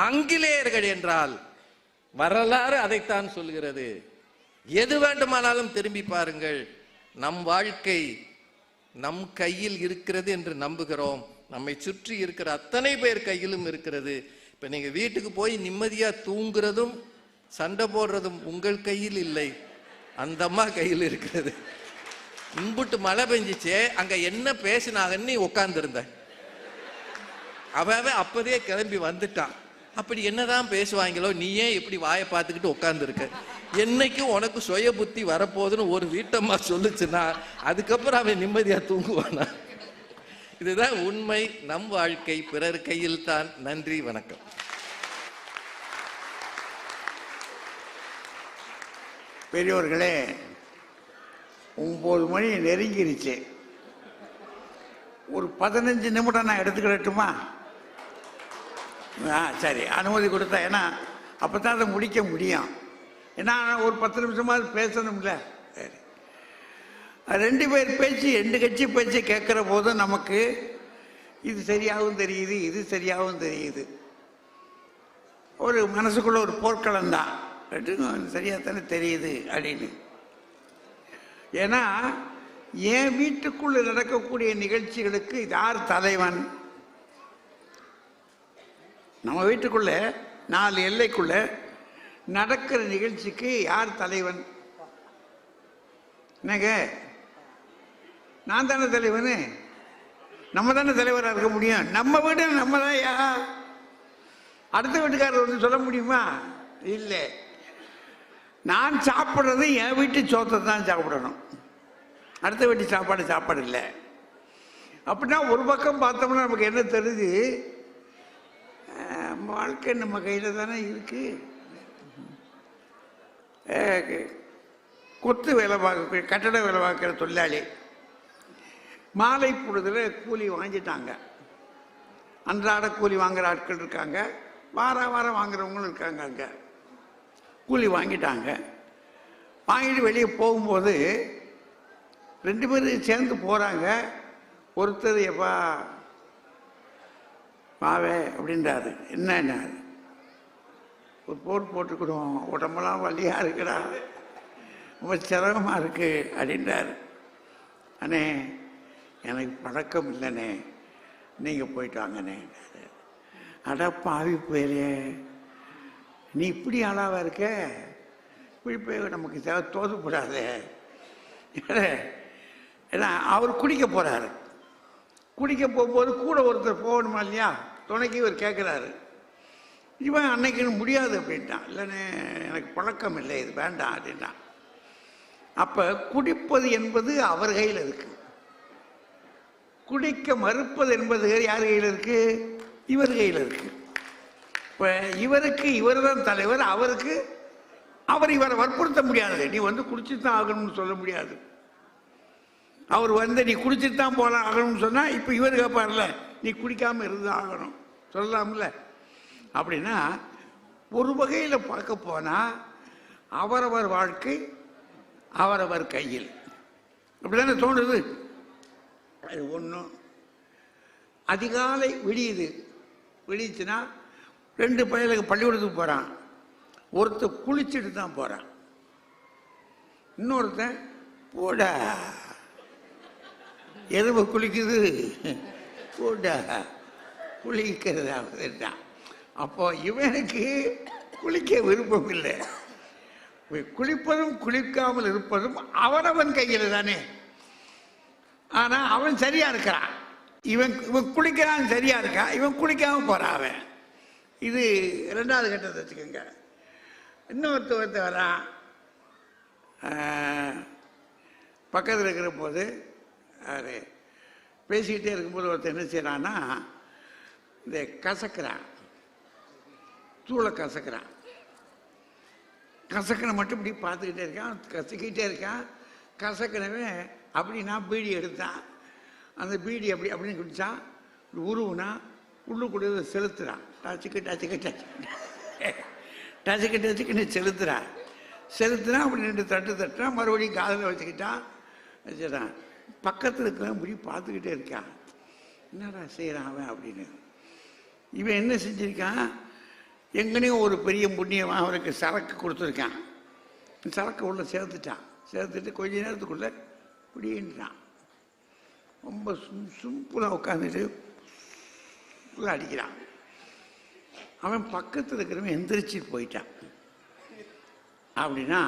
Speaker 1: ஆங்கிலேயர்கள் என்றால் வரலாறு அதைத்தான் சொல்கிறது. எது வேண்டுமானாலும் திரும்பி பாருங்கள். நம் வாழ்க்கை நம் கையில் இருக்கிறது என்று நம்புகிறோம். நம்மை சுற்றி இருக்கிற அத்தனை பேர் கையிலும் இருக்கிறது. இப்ப நீங்க வீட்டுக்கு போய் நிம்மதியா தூங்குறதும் சண்டை போடுறதும் உங்கள் கையில் இல்லை, அந்த அம்மா கையில் இருக்கிறது. இன்புட்டு மழை பெஞ்சிச்சே, அங்க என்ன பேசினாங்கன்னு நீ உட்கார்ந்து இருந்த, அவன் அப்பதே கிளம்பி வந்துட்டான். அப்படி என்னதான் பேசுவாங்களோ, நீயே இப்படி வாயை பார்த்துக்கிட்டு உட்கார்ந்து இருக்க. என்னைக்கும் உனக்கு சுய புத்தி வரப்போகுதுன்னு ஒரு வீட்டம்மா சொல்லுச்சுன்னா அதுக்கப்புறம் அவன் நிம்மதியா தூங்குவானா? இதுதான் உண்மை. நம் வாழ்க்கை பிறர் கையில் தான். நன்றி, வணக்கம்.
Speaker 2: பெரியோர்களே, 9 மணி நெருங்கிருச்சு. ஒரு 15 நிமிடம் நான் எடுத்துக்கிடட்டுமா? சரி, அனுமதி கொடுத்தா. ஏன்னா அப்பதான் அதை முடிக்க முடியும். ஏன்னா ஒரு 10 நிமிஷமாவது பேசணும்ல. சரி, 2 பேர் பேச்சு 2 கட்சி பேச்சு கேட்குற போதும் நமக்கு இது சரியாகவும் தெரியுது, இது சரியாகவும் தெரியுது. ஒரு மனசுக்குள்ள ஒரு போர்க்களம் தான், சரியாக தானே தெரியுது அப்படின்னு. ஏன்னா என் வீட்டுக்குள்ள நடக்கக்கூடிய நிகழ்ச்சிகளுக்கு யார் தலைவன்? நம்ம வீட்டுக்குள்ள 4 எல்லைக்குள்ள நடக்கிற நிகழ்ச்சிக்கு யார் தலைவன்? என்னங்க, நான் தானே தலைவன். நம்ம தானே தலைவராக இருக்க முடியும். நம்ம வீடு நம்ம தான். அடுத்த வீட்டுக்காரர் வந்து சொல்ல முடியுமா? இல்லை. நான் சாப்பிட்றது என் வீட்டு சோத்தை தான் சாப்பிடணும், அடுத்த வீட்டு சாப்பாடு இல்லை. அப்படின்னா ஒரு பக்கம் பார்த்தோம்னா நமக்கு என்ன தெரியுது? வாழ்க்கை நம்ம கையில் தானே இருக்கு. கொத்து வேலை பார்க்க, கட்டட வேலை பார்க்குற தொழிலாளி மாலை பொழுதுல கூலி வாங்கிட்டாங்க. அன்றாட கூலி வாங்குற ஆட்கள் இருக்காங்க, வாரம் வாங்குறவங்களும் இருக்காங்க. அங்கே கூலி வாங்கிட்டாங்க. வாங்கிட்டு வெளியே போகும்போது 2 பேரும் சேர்ந்து போகிறாங்க. ஒருத்தர் எப்பா வாவே அப்படின்றாரு. என்ன ஒரு போட்டுக்கிடும், உடம்பெல்லாம் வலியாக இருக்குடா, ரொம்ப சிரமமாக இருக்கு அப்படின்றாரு. அண்ணே எனக்கு பழக்கம் இல்லைண்ணே, நீங்கள் போயிட்டு வாங்கண்ணே. அட பாவி போயிலே, நீ இப்படி ஆளாவா இருக்க, இப்படி போய் நமக்கு தோதுப்படாது. ஏன்னா அவர் குடிக்க போகிறாரு. குடிக்க போகும்போது கூட ஒருத்தர் போகணுமா இல்லையா, துணைக்கு இவர் கேட்குறாரு. இவன் அன்னைக்கு முடியாது அப்படின்ட்டான். இல்லைண்ணே எனக்கு பழக்கம் இல்லை, இது வேண்டாம் அப்படின்ட்டான். அப்போ குடிப்பது என்பது அவர் கையில் இருக்கு, குடிக்க மறுப்பது என்பது யார் கையில் இருக்கு? இவர் கையில் இருக்கு. இப்போ இவருக்கு இவர் தான் தலைவர், அவருக்கு அவர் இவரை வற்புறுத்த முடியாது. நீ வந்து குடிச்சுட்டு தான் ஆகணும்னு சொல்ல முடியாது. அவர் வந்து நீ குடிச்சிட்டு தான் போகலாம் ஆகணும்னு சொன்னால் இப்போ இவர் கேட்பார்ல, நீ குடிக்காமல் இருந்து ஆகணும் சொல்லலாம்ல. அப்படின்னா ஒரு வகையில் பார்க்க போனால் அவரவர் வாழ்க்கை அவரவர் கையில், அப்படிதானே தோணுது. அது ஒன்றும். அதிகாலை விடியுச்சுன்னா 2 பையனுக்கு பள்ளிக்கூடத்துக்கு போகிறான். ஒருத்தர் குளிச்சுட்டு தான் போகிறான், இன்னொருத்தன் போட எதுவும் குளிக்குது போட குளிக்கிறதா. அப்போ இவனுக்கு குளிக்க விருப்பம் இல்லை. குளிப்பதும் குளிக்காமல் இருப்பதும் அவனவன் கையில் தானே. ஆனா அவன் சரியா இருக்கிறான், இவன் குளிக்கிறான் சரியா இருக்கான், இவன் குளிக்காம போறான் அவன். இது 2வது கட்டத்தை வச்சுக்கோங்க. இன்னொருத்த வரான், பக்கத்தில் இருக்கிற போது அது பேசிக்கிட்டே இருக்கும்போது ஒருத்தர் என்ன செய்யறான்னா, இந்த கசக்கிறான், தூளை கசக்கிறான். கசக்கனை மட்டும் இப்படி பார்த்துக்கிட்டே இருக்கான், கசக்கிட்டே இருக்கான். கசக்கனவே அப்படின்னா பீடி எடுத்தான், அந்த பீடி அப்படின்னு குடித்தான். உருவுனா உள்ளுக்குள்ளே செலுத்துறான், டச்சுக்கிட்டு செலுத்துறான். அப்படி 2 தட்டு தட்டுறான், மறுபடியும் காதில் வச்சுக்கிட்டான். வச்சுட்டான். பக்கத்தில் இருக்கிறவன் இப்படி பார்த்துக்கிட்டே இருக்கான், என்னடா செய்கிறான் அவன் அப்படின்னு. இவன் என்ன செஞ்சிருக்கான், எங்கனையும் ஒரு பெரிய புண்ணியமாக அவனுக்கு சரக்கு கொடுத்துருக்கான். சரக்கு உள்ள சேர்த்துட்டு கொஞ்ச நேரத்துக்குள்ளே இப்படின்றான். ரொம்ப சிம்பிளாக உட்காந்துட்டு அடிக்கிறான். அவன் பக்கத்தில் இருக்கிறவன் எந்திரிச்சு போயிட்டான். அப்படின்னா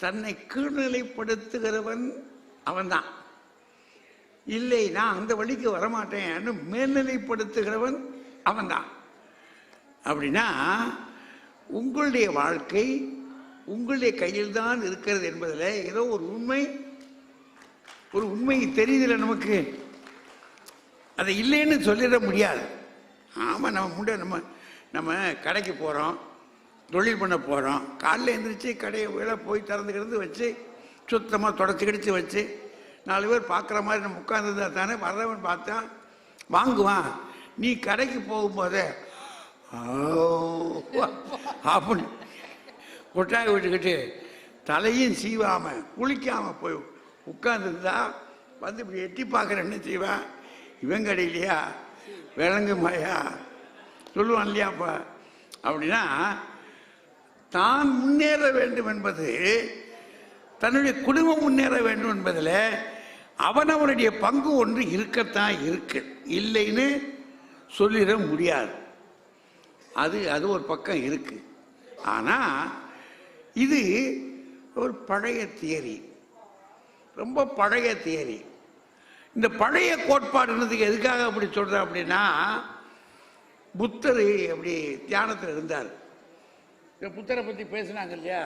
Speaker 2: தன்னை கீழ்நிலைப்படுத்துகிறவன் அவன்தான். இல்லை நான் அந்த வழிக்கு வரமாட்டேன் மேல்நிலைப்படுத்துகிறவன் அவன்தான். அப்படின்னா உங்களுடைய வாழ்க்கை உங்களுடைய கையில் தான் இருக்கிறது என்பதில் ஏதோ ஒரு உண்மை தெரியுதுல நமக்கு. அதை இல்லைன்னு சொல்லிட முடியாது. ஆமாம், நம்ம கடைக்கு போகிறோம், தொழில் பண்ண போகிறோம், காலையில் எழுந்திரிச்சு கடையை வேலை போய் திறந்துக்கிறது வச்சு சுத்தமாக தொடச்சி கிடிச்சு வச்சு 4 பேர் பார்க்குற மாதிரி நம்ம உட்காந்துருந்தா தானே வர்றவன் பார்த்தா வாங்குவான். நீ கடைக்கு போகும்போதே அப்படின்னு கொட்டாய் விட்டுக்கிட்டு தலையும் சீவாமல் குளிக்காமல் போய் உட்காந்துருந்தா வந்து இப்படி எட்டி பார்க்குறேன்னு செய்வான். இவன் கடையிலையா விலங்கு மாயா சொல்லுவான் இல்லையாப்பா. அப்படின்னா தான் முன்னேற வேண்டும் என்பது, தன்னுடைய குடும்பம் முன்னேற வேண்டும் என்பதில் அவனவனுடைய பங்கு ஒன்று இருக்கத்தான் இருக்கு, இல்லைன்னு சொல்லிட முடியாது. அது ஒரு பக்கம் இருக்கு. ஆனால் இது ஒரு பழைய தியரி, ரொம்ப பழைய தியரி. இந்த பழைய கோட்பாடுன்றதுக்கு எதுக்காக அப்படி சொல்கிறேன் அப்படின்னா, புத்தர் அப்படி தியானத்தில் இருந்தார். புத்தரை பற்றி பேசினாங்க இல்லையா,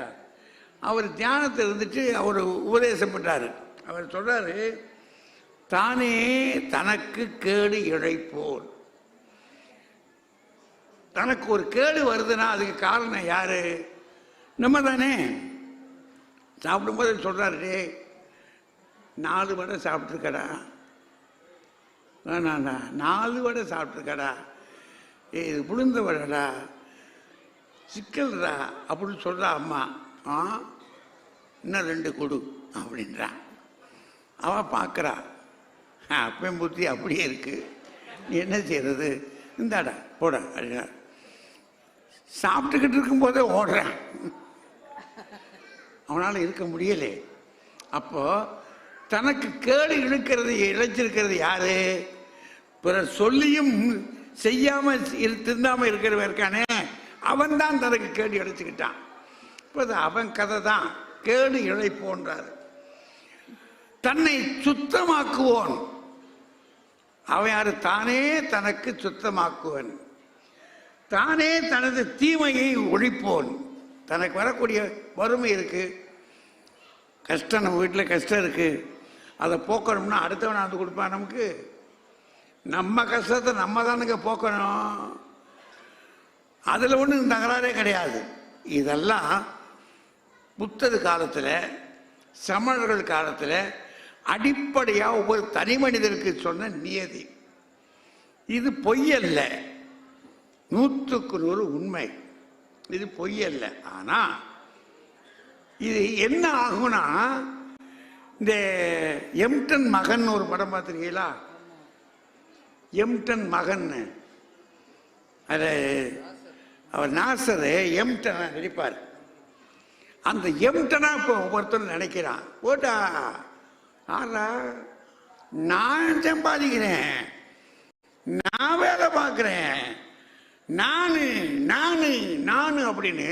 Speaker 2: அவர் தியானத்தில் இருந்துட்டு அவர் உபதேசம் பண்ணுறாரு. அவர் சொல்கிறாரு, தானே தனக்கு கேடு இழைப்போர். தனக்கு ஒரு கேடு வருதுன்னா அதுக்கு காரணம் யாரு? நம்ம தானே. சாப்பிடும்போது சொல்கிறாரு, 4 வடை சாப்பிட்ருக்கடா, வேணாண்டா 4 வடை சாப்பிட்ருக்கடா, இது புழுந்த வடைடா, சிக்கல்டா அப்படின்னு சொல்கிறா அம்மா. இன்னும் 2 கொடு அப்படின்றான். அவன் பார்க்குறா, அப்பன் புத்தி அப்படியே இருக்கு, நீ என்ன செய்யறது, இந்தாடா போட அப்படின்னா. சாப்பிட்டுக்கிட்டு இருக்கும்போதே ஓடுறான், அவனால் இருக்க முடியலை. அப்போ தனக்கு கேடு இழைச்சிருக்கிறது யாரு? பிறர் சொல்லியும் செய்யாம திருந்தாம இருக்கிறவன் இருக்கானே, அவன் தான் தனக்கு கேடு இழைச்சுக்கிட்டான். இப்போ அவன் கதை தான் கேடு இழைப்போன்றார். தன்னை சுத்தமாக்குவோன் அவன் யாரு? தானே தனக்கு சுத்தமாக்குவன், தானே தனது தீமையை ஒழிப்போன். தனக்கு வரக்கூடிய வறுமை இருக்கு, கஷ்டம், நம்ம வீட்டில் கஷ்டம் இருக்கு, அதை போக்கணும்னா அடுத்தவன் வந்து கொடுப்பான் நமக்கு. நம்ம கஷ்டத்தை நம்ம தானுங்க போக்கணும், அதில் ஒன்றும் தகராறே கிடையாது. இதெல்லாம் புத்தர் காலத்தில், சமணர்கள் காலத்தில் அடிப்படையாக ஒவ்வொரு தனி மனிதருக்கு சொன்ன நியதி. இது பொய்யல்ல, 100க்கு 100 உண்மை. இது பொய்யல்ல. ஆனால் இது என்ன ஆகும்னா, இந்த எம்டன் மகன் ஒரு படம் பார்த்துருக்கீங்களா? எம்டன் மகன், அது அவர் நாசர் எம்டனா நடிப்பார். அந்த எம்டனா இப்போ ஒவ்வொருத்தரும் நினைக்கிறான், ஓட்டா ஆறா நான் சம்பாதிக்கிறேன், நான் வேலை பார்க்குறேன், நானு அப்படின்னு.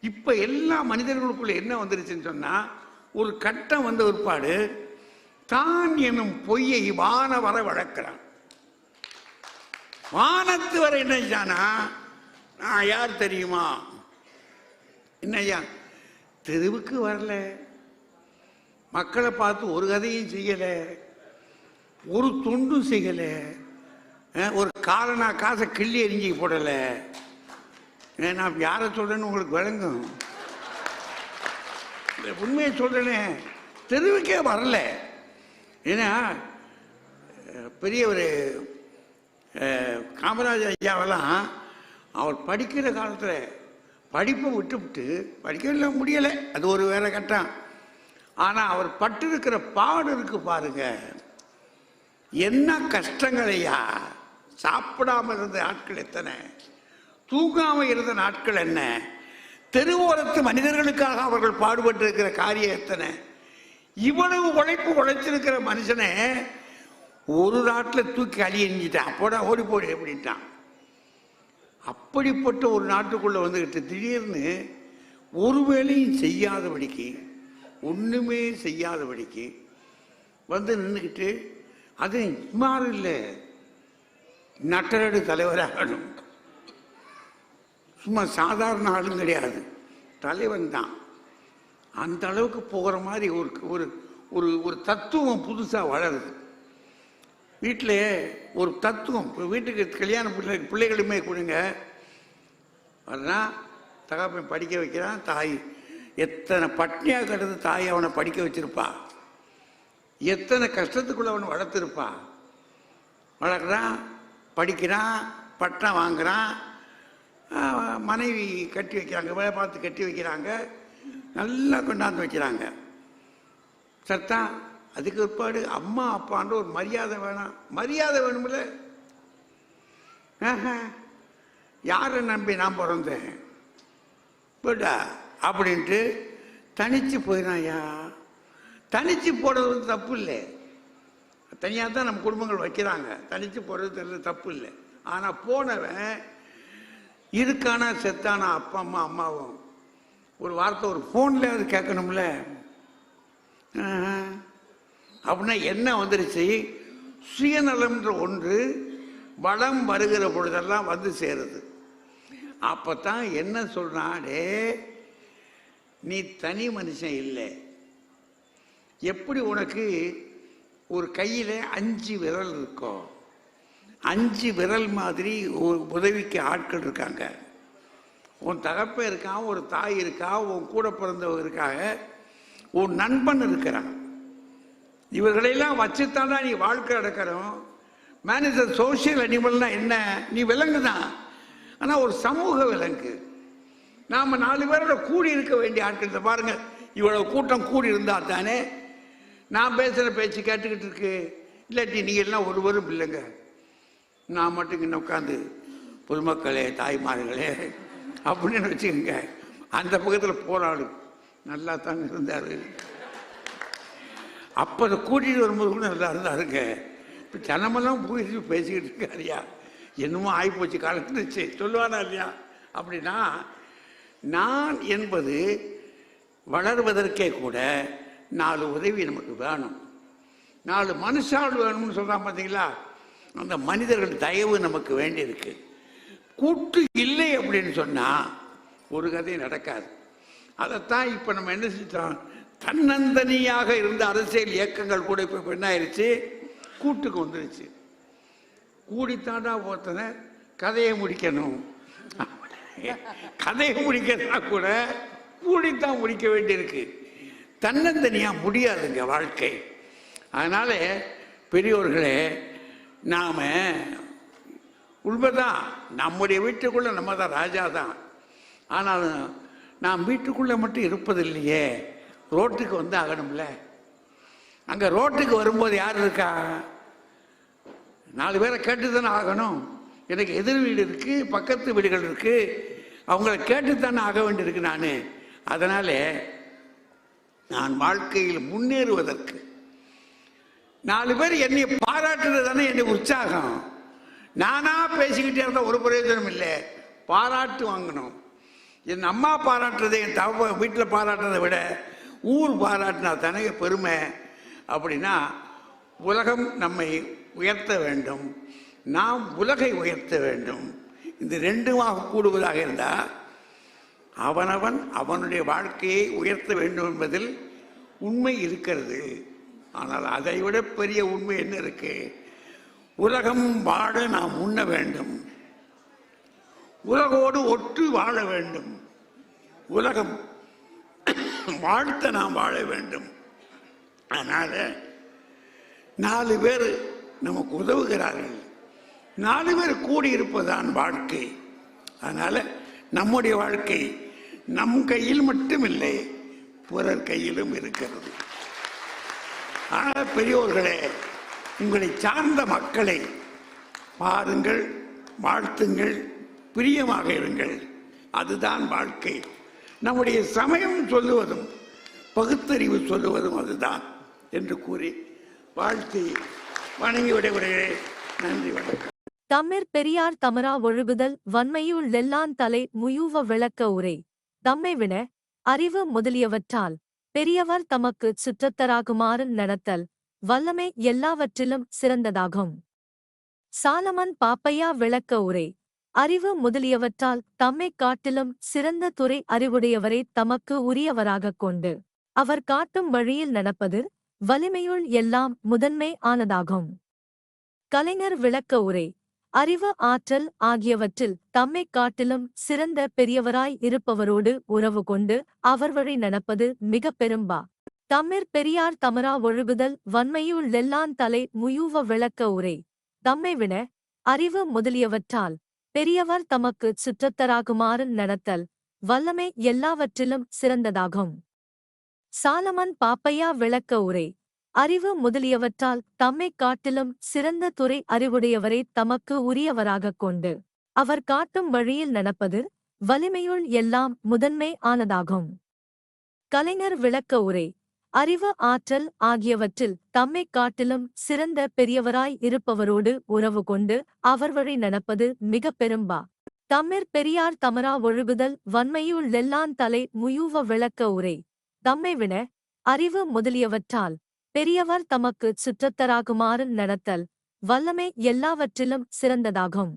Speaker 2: இப்போ எல்லா மனிதர்களுக்குள்ள என்ன வந்துருச்சுன்னு சொன்னால், ஒரு கட்டம் வந்த ஒருபாடு தான் என்னும் பொய்யை வான வர வளர்க்கிறான். வானத்து வர என்னச்சானா, நான் யார் தெரியுமா? என்னய்யா, தெருவுக்கு வரல, மக்களை பார்த்து ஒரு கதையும் செய்யலை, ஒரு தொண்டும் செய்யலை, ஒரு காசை கிள்ளி எரிஞ்சி போடலை. நான் யாரை சொல்றேன்னு உங்களுக்கு விளங்கும். உண்மையை சொல்றேனே, தெருவுக்கே வரல. ஏன்னா பெரிய ஒரு காமராஜர் ஐயாவெல்லாம் அவர் படிக்கிற காலத்தில் படிப்பை விட்டு படிக்க முடியலை, அது ஒரு வேற கட்டம். ஆனா அவர் பட்டிருக்கிற பாடு இருக்கு பாருங்க, என்ன கஷ்டங்களையா. சாப்பிடாம இருந்த நாட்கள் எத்தனை, தூங்காம இருந்த நாட்கள் என்ன, தெருவோரத்து மனிதர்களுக்காக அவர்கள் பாடுபட்டு இருக்கிற காரியம் எத்தனை. இவ்வளவு உழைச்சிருக்கிற மனுஷனை ஒரு நாட்டில் தூக்கி அழிஞ்சிட்டான், போடா ஓடி போடு அப்படின்ட்டான். அப்படிப்பட்ட ஒரு நாட்டுக்குள்ள வந்துகிட்டு திடீர்னு ஒரு வேலையும் செய்யாதபடிக்கு, ஒண்ணுமே செய்யாதபடிக்கு வந்து நின்றுக்கிட்டு, அது சுமார் இல்லை, நட்டரடு தலைவராகணும். சும்மா சாதாரண ஆளும் கிடையாது, தலைவன் தான். அந்த அளவுக்கு போகிற மாதிரி ஒரு ஒரு ஒரு தத்துவம் புதுசாக வளருது வீட்டில். ஒரு தத்துவம், இப்போ வீட்டுக்கு கல்யாண பிள்ளைகளுமே கொடுங்க, அதுதான் தகப்பன் படிக்க வைக்கிறான். தாய் எத்தனை பட்னியாக கிடந்து தாய் அவனை படிக்க வச்சிருப்பா, எத்தனை கஷ்டத்துக்குள்ள அவனை வளர்த்துருப்பா. வளர்க்குறான், படிக்கிறான், பட்டம் வாங்குறான், மனைவி கட்டி வைக்கிறாங்க, வேலை பார்த்து கட்டி வைக்கிறாங்க, நல்லா கொண்டாந்து வைக்கிறாங்க. சத்தான் அதுக்கு பிற்பாடு அம்மா அப்பான்ற ஒரு மரியாதை வேணாம். மரியாதை வேணும்ல, யாரை நம்பி நான் பிறந்தேன் போட்டா அப்படின்ட்டு தனிச்சு போயிடாயா. தனிச்சு போடுறது தப்பு இல்லை, தனியாக தான் நம்ம குடும்பங்கள் வைக்கிறாங்க. தனிச்சு போடுறது தப்பு இல்லை. ஆனால் போனவன் இருக்கானா செத்தானா அப்பா அம்மாவும் ஒரு வார்த்தை ஒரு ஃபோனில் அது கேட்கணும்ல. அப்படின்னா என்ன வந்துருச்சு, சுயநலம்ன்ற ஒன்று வளம் வருகிற பொழுதெல்லாம் வந்து சேருது. அப்பத்தான் என்ன சொல்றாடே, நீ தனி மனுஷன் இல்லை. எப்படி உனக்கு ஒரு கையில் 5 விரல் இருக்கோ, 5 விரல் மாதிரி ஒரு உதவிக்கு ஆட்கள் இருக்காங்க. உன் தகப்பன் இருக்கான், ஒரு தாய் இருக்கா, உன் கூட பிறந்தவங்க இருக்காங்க, உன் நண்பன் இருக்கிறான். இவர்களெல்லாம் வச்சுத்தாண்டா நீ வாழ்க்கை நடக்கணும். மேன் இஸ் அ சோசியல் அனிமல்னா என்ன, நீ விலங்கு தான், ஆனால் ஒரு சமூக விலங்கு. நாம் 4 பேரோட கூடி இருக்க வேண்டிய ஆட்கள். பாருங்க, இவ்வளவு கூட்டம் கூடி இருந்தா தானே நான் பேசுகிற பேச்சு கேட்டுக்கிட்டு இருக்கு. இல்லாட்டி நீங்க எல்லாம் ஒருவரும் இல்லைங்க, நான் மட்டும் இங்கே உட்காந்து பொதுமக்களே தாய்மார்களே அப்படின்னு வச்சுக்கோங்க. அந்த பக்கத்தில் போராடும் நல்லா தாங்க இருந்தார். அப்போ அதை கூட்டிகிட்டு வரும்போது கூட நல்லா இருந்தாருங்க. இப்போ ஜனமெல்லாம் போயிட்டு பேசிக்கிட்டு இருக்காருயா, என்னமோ ஆகிப்போச்சு காலத்துச்சு சொல்லுவானா இல்லையா. அப்படின்னா நான் என்பது வளர்வதற்கே கூட 4 உதவி நமக்கு வேணும். 4 மனுஷாள் வேணும்னு சொல்கிறான் பார்த்தீங்களா. அந்த மனிதர்கள் தயவு நமக்கு வேண்டியிருக்கு. கூட்டு இல்லை அப்படின்னு சொன்னால் ஒரு கதையும் நடக்காது. அதைத்தான் இப்போ நம்ம என்ன செஞ்சோம், தன்னந்தனியாக இருந்த அரசியல் இயக்கங்கள் கூட இப்போ என்ன ஆயிடுச்சு, கூட்டுக்கு வந்துருச்சு. கூடித்தாண்டா ஒருத்தனை கதையை முடிக்கணும், கதையை முடிக்கிறதா கூட கூடித்தான் முடிக்க வேண்டியிருக்கு. தன்னந்தனியாக முடியாதுங்க வாழ்க்கை. அதனால பெரியோர்களே, நாம உண்மைதான், நம்முடைய வீட்டுக்குள்ள நம்ம தான் ராஜா தான். ஆனால் நாம் வீட்டுக்குள்ள மட்டும் இருப்பதில்லையே, ரோட்டுக்கு வந்து ஆகணும்ல. அங்க ரோட்டுக்கு வரும்போது யார் இருக்கா, 4 பேரை கேட்டுத்தானே ஆகணும். எனக்கு எதிர் வீடு இருக்கு, பக்கத்து வீடுகள் இருக்கு, அவங்கள கேட்டுத்தானே ஆக வேண்டியிருக்கு நான். அதனால நான் வாழ்க்கையில் முன்னேறுவதற்கு 4 பேர் என்னை பாராட்டுறது தானே என்னை உற்சாகம். நானா பேசிக்கிட்டே இருந்தால் ஒரு பிரயோஜனம் இல்லை, பாராட்டு வாங்கணும். என் அம்மா பாராட்டுறதை, என் தவ வீட்டில் பாராட்டுறதை விட ஊர் பாராட்டினா தானே பெருமை. அப்படின்னா உலகம் நம்மை உயர்த்த வேண்டும், நாம் உலகை உயர்த்த வேண்டும். இந்த 2மாக கூடுவதாக இருந்தால் அவனவன் அவனுடைய வாழ்க்கையை உயர்த்த வேண்டும் என்பதில் உண்மை இருக்கிறது. ஆனால் அதை விட பெரிய உண்மை என்ன இருக்கு, உலகம் வாழ நாம் உண்ண வேண்டும், உலகோடு ஒட்டு வாழ வேண்டும், உலகம் வாழ்த்த நாம் வாழ வேண்டும். அதனால 4 பேர் நமக்கு உதவுகிறார்கள், 4 பேர் கூடி இருப்பதுதான் வாழ்க்கை. அதனால நம்முடைய வாழ்க்கை நம் கையில் மட்டும் இல்லை, பிறர் கையிலும் இருக்கிறது. ஆனால் பெரியோர்களே, உங்களை சார்ந்த மக்களை பாருங்கள், வாழ்த்துங்கள், பிரியமாக இருங்கள். அதுதான் வாழ்க்கை. நம்முடைய சமயம் சொல்லுவதும் பகுத்தறிவு சொல்லுவதும் அதுதான் என்று கூறி வாழ்த்தி வணங்கி விடைபெறுகிறேன். நன்றி, வணக்கம்.
Speaker 6: தம்மிற் பெரியார் தமரா ஒழுகுதல் வன்மையுள் லெல்லான் தலை முயூவ விளக்க உரை தம்மை வின அறிவு முதலியவற்றால் பெரியவர் தமக்கு சுற்றத்தராகுமாறு நடத்தல் வல்லமை எல்லாவற்றிலும் சிறந்ததாகும். சாலமன் பாப்பையா விளக்க உரை அறிவு முதலியவற்றால் தம்மைக் காட்டிலும் சிறந்த துறை அறிவுடையவரை தமக்கு உரியவராகக் கொண்டு அவர் காட்டும் வழியில் நடப்பது வலிமையுள் எல்லாம் முதன்மை ஆனதாகும். கலைஞர் விளக்க உரை அறிவு ஆற்றல் ஆகியவற்றில் தம்மைக் காட்டிலும் சிறந்த பெரியவராய் இருப்பவரோடு உறவு கொண்டு அவர் வழி நடப்பது மிகப் பெரும்பா. தம்மிற் பெரியார் தமரா ஒழுகுதல் வன்மையுள் லெல்லான் தலை முயூவ விளக்க உரை தம்மை வின அறிவு முதலியவற்றால் பெரியவர் தமக்கு சுற்றத்தராகுமாறு நடத்தல் வல்லமை எல்லாவற்றிலும் சிறந்ததாகும். சாலமன் பாப்பையா விளக்க உரை அறிவு முதலியவற்றால் தம்மைக் காட்டிலும் சிறந்த துறை அறிவுடையவரை தமக்கு உரியவராகக் கொண்டு அவர் காட்டும் வழியில் நடப்பது வலிமையுள் எல்லாம் முதன்மை ஆனதாகும். கலைஞர் விளக்க உரை அறிவு ஆற்றல் ஆகியவற்றில் தம்மைக் காட்டிலும் சிறந்த பெரியவராய் இருப்பவரோடு உறவு கொண்டு அவர் வழி நடப்பது மிகப் பெரும்பா. தம்மிற் பெரியார் தமரா ஒழுகுதல் வன்மையுள் லெல்லான் தலை முயூவ விளக்க உரை தம்மை வின அறிவு முதலியவற்றால் பெரியவர் தமக்கு சுற்றத்தராகுமாறு நடத்தல் வல்லமை எல்லாவற்றிலும் சிறந்ததாகும்.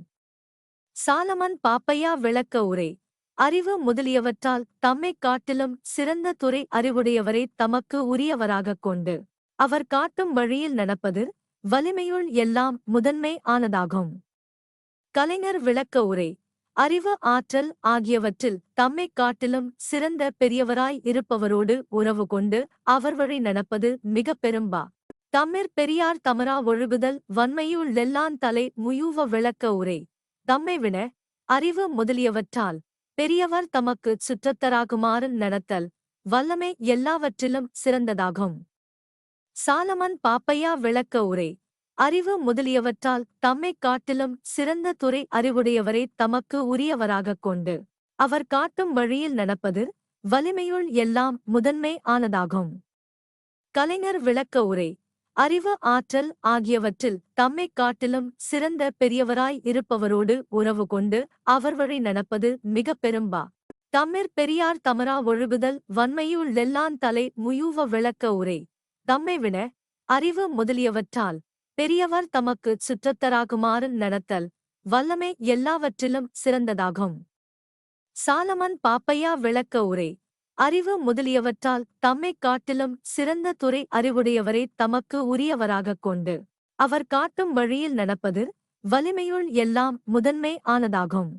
Speaker 6: சாலமன் பாப்பையா விளக்க உரை அறிவு முதலியவற்றால் தம்மைக் காட்டிலும் சிறந்த துறை அறிவுடையவரை தமக்கு உரியவராகக் கொண்டு அவர் காட்டும் வழியில் நடப்பது வலிமையுள் எல்லாம் முதன்மை ஆனதாகும். கலைஞர் விளக்க உரை அறிவு ஆற்றல் ஆகியவற்றில் தம்மைக் காட்டிலும் சிறந்த பெரியவராய் இருப்பவரோடு உறவு கொண்டு அவர் வழி நடப்பது மிகப் பெரும்பா. தம்மிற் பெரியார் தமரா ஒழுகுதல் வன்மையுள் லெல்லான் தலை முயூவ விளக்க உரை தம்மை வின அறிவு முதலியவற்றால் பெரியவர் தமக்கு சுற்றத்தராகுமாறு நடத்தல் வல்லமை எல்லாவற்றிலும் சிறந்ததாகும். சாலமன் பாப்பையா விளக்க உரை அறிவு முதலியவற்றால் தம்மைக் காட்டிலும் சிறந்த துறை அறிவுடையவரை தமக்கு உரியவராகக் கொண்டு அவர் காட்டும் வழியில் நடப்பது வலிமையுள் எல்லாம் முதன்மை ஆனதாகும். கலைஞர் விளக்க உரை அறிவு ஆற்றல் ஆகியவற்றில் தம்மைக் காட்டிலும் சிறந்த பெரியவராய் இருப்பவரோடு உறவு கொண்டு அவர் வழி நடப்பது மிகப் பெரும்பா. தம்மிற் பெரியார் தமரா ஒழுகுதல் வன்மையுள் லெல்லான் தலை முயூவ விளக்க உரை தம்மை வின அறிவு முதலியவற்றால் பெரியவர் தமக்கு சுற்றத்தராகுமாறு நடத்தல் வல்லமை எல்லாவற்றிலும் சிறந்ததாகும். சாலமன் பாப்பையா விளக்க உரை அறிவு முதலியவற்றால் தம்மைக் காட்டிலும் சிறந்த துறை அறிவுடையவரை தமக்கு உரியவராகக் கொண்டு அவர் காட்டும் வழியில் நடப்பது வலிமையுள் எல்லாம் முதன்மை ஆனதாகும்.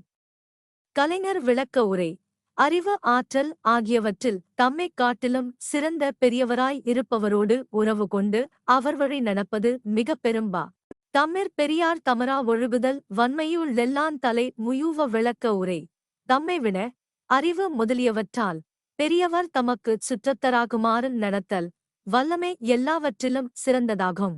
Speaker 6: கலைஞர் விளக்க உரை அறிவு ஆற்றல் ஆகியவற்றில் தம்மைக் காட்டிலும் சிறந்த பெரியவராய் இருப்பவரோடு உறவு கொண்டு அவர் வழி நடப்பது மிகப் பெரும்பா. தம்மிற் பெரியார் தமரா ஒழுகுதல் வன்மையுள் லெல்லான் தலை முயூவ விளக்க உரை தம்மை வின அறிவு முதலியவற்றால் பெரியவர் தமக்கு சுற்றத்தராகுமாறு நடத்தல் வல்லமை எல்லாவற்றிலும் சிறந்ததாகும்.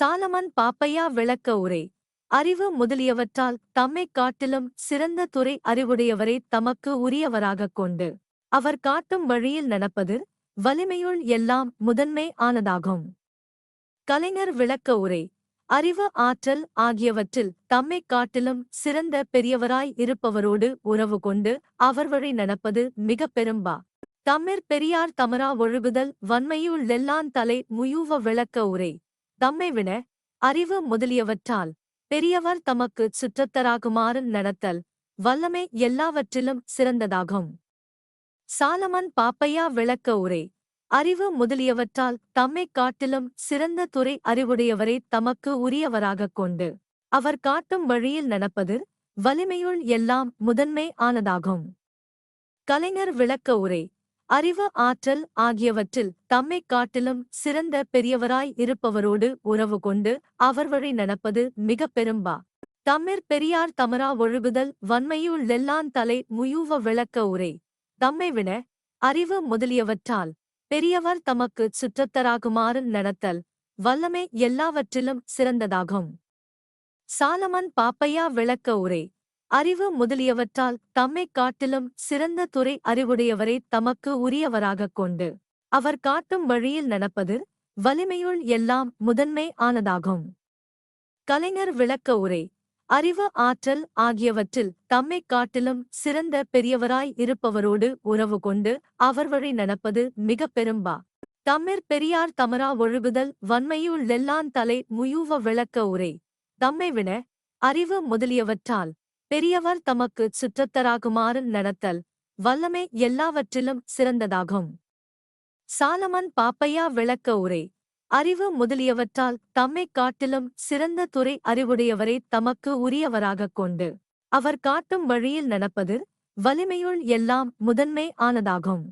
Speaker 6: சாலமன் பாப்பையா விளக்க உரை அறிவு முதலியவற்றால் தம்மைக் காட்டிலும் சிறந்த துறை அறிவுடையவரை தமக்கு உரியவராகக் கொண்டு அவர் காட்டும் வழியில் நடப்பது வலிமையுள் எல்லாம் முதன்மை ஆனதாகும். கலைஞர் விளக்க உரை அறிவு ஆற்றல் ஆகியவற்றில் தம்மைக் காட்டிலும் சிறந்த பெரியவராய் இருப்பவரோடு உறவு கொண்டு அவர் வழி நடப்பது மிகப் பெரும்பா. தம்மிற் பெரியார் தமரா ஒழுகுதல் வன்மையுள் லெல்லான் தலை முயூவ விளக்க உரை தம்மை வின அறிவு முதலியவற்றால் பெரியவர் தமக்கு சுற்றத்தராகுமாறு நடத்தல் வல்லமை எல்லாவற்றிலும் சிறந்ததாகும். சாலமன் பாப்பையா விளக்க உரை அறிவு முதலியவற்றால் தம்மைக் காட்டிலும் சிறந்த துறை அறிவுடையவரை தமக்கு உரியவராகக் கொண்டு அவர் காட்டும் வழியில் நடப்பது வலிமையுள் எல்லாம் முதன்மை ஆனதாகும். கலைஞர் விளக்க உரை அறிவு ஆற்றல் ஆகியவற்றில் தம்மைக் காட்டிலும் சிறந்த பெரியவராய் இருப்பவரோடு உறவு கொண்டு அவர் வழி நடப்பது மிகப் பெரும்பா. தம்மிற் பெரியார் தமரா ஒழுகுதல் வன்மையுள் லெல்லான் தலை முயூவ விளக்க உரை தம்மை வின அறிவு முதலியவற்றால் பெரியவர் தமக்கு சுற்றத்தராகுமாறு நடத்தல் வல்லமை எல்லாவற்றிலும் சிறந்ததாகும். சாலமன் பாப்பையா விளக்க உரை. அறிவு முதலியவற்றால் தம்மைக் காட்டிலும் சிறந்த துறை அறிவுடையவரை தமக்கு உரியவராகக் கொண்டு அவர் காட்டும் வழியில் நடப்பது வலிமையுள் எல்லாம் முதன்மை ஆனதாகும். கலைஞர் விளக்க உரை. அறிவு ஆற்றல் ஆகியவற்றில் தம்மைக் காட்டிலும் சிறந்த பெரியவராய் இருப்பவரோடு உறவு கொண்டு அவர் வழி நடப்பது மிகப் பெரும்பா. தம்மிற் பெரியார் தமரா ஒழுகுதல் வன்மையுள் லெல்லான் தலை முயூவ விளக்க உரை. தம்மை விட அறிவு முதலியவற்றால் பெரியவர் தமக்கு சுற்றத்தராகுமாறு நடத்தல் வல்லமை எல்லாவற்றிலும் சிறந்ததாகும். சாலமன் பாப்பையா விளக்க உரை. அறிவு முதலியவற்றால் தம்மைக் காட்டிலும் சிறந்த துறை அறிவுடையவரை தமக்கு உரியவராகக் கொண்டு அவர் காட்டும் வழியில் நடப்பது வலிமையுள் எல்லாம் முதன்மை ஆனதாகும்.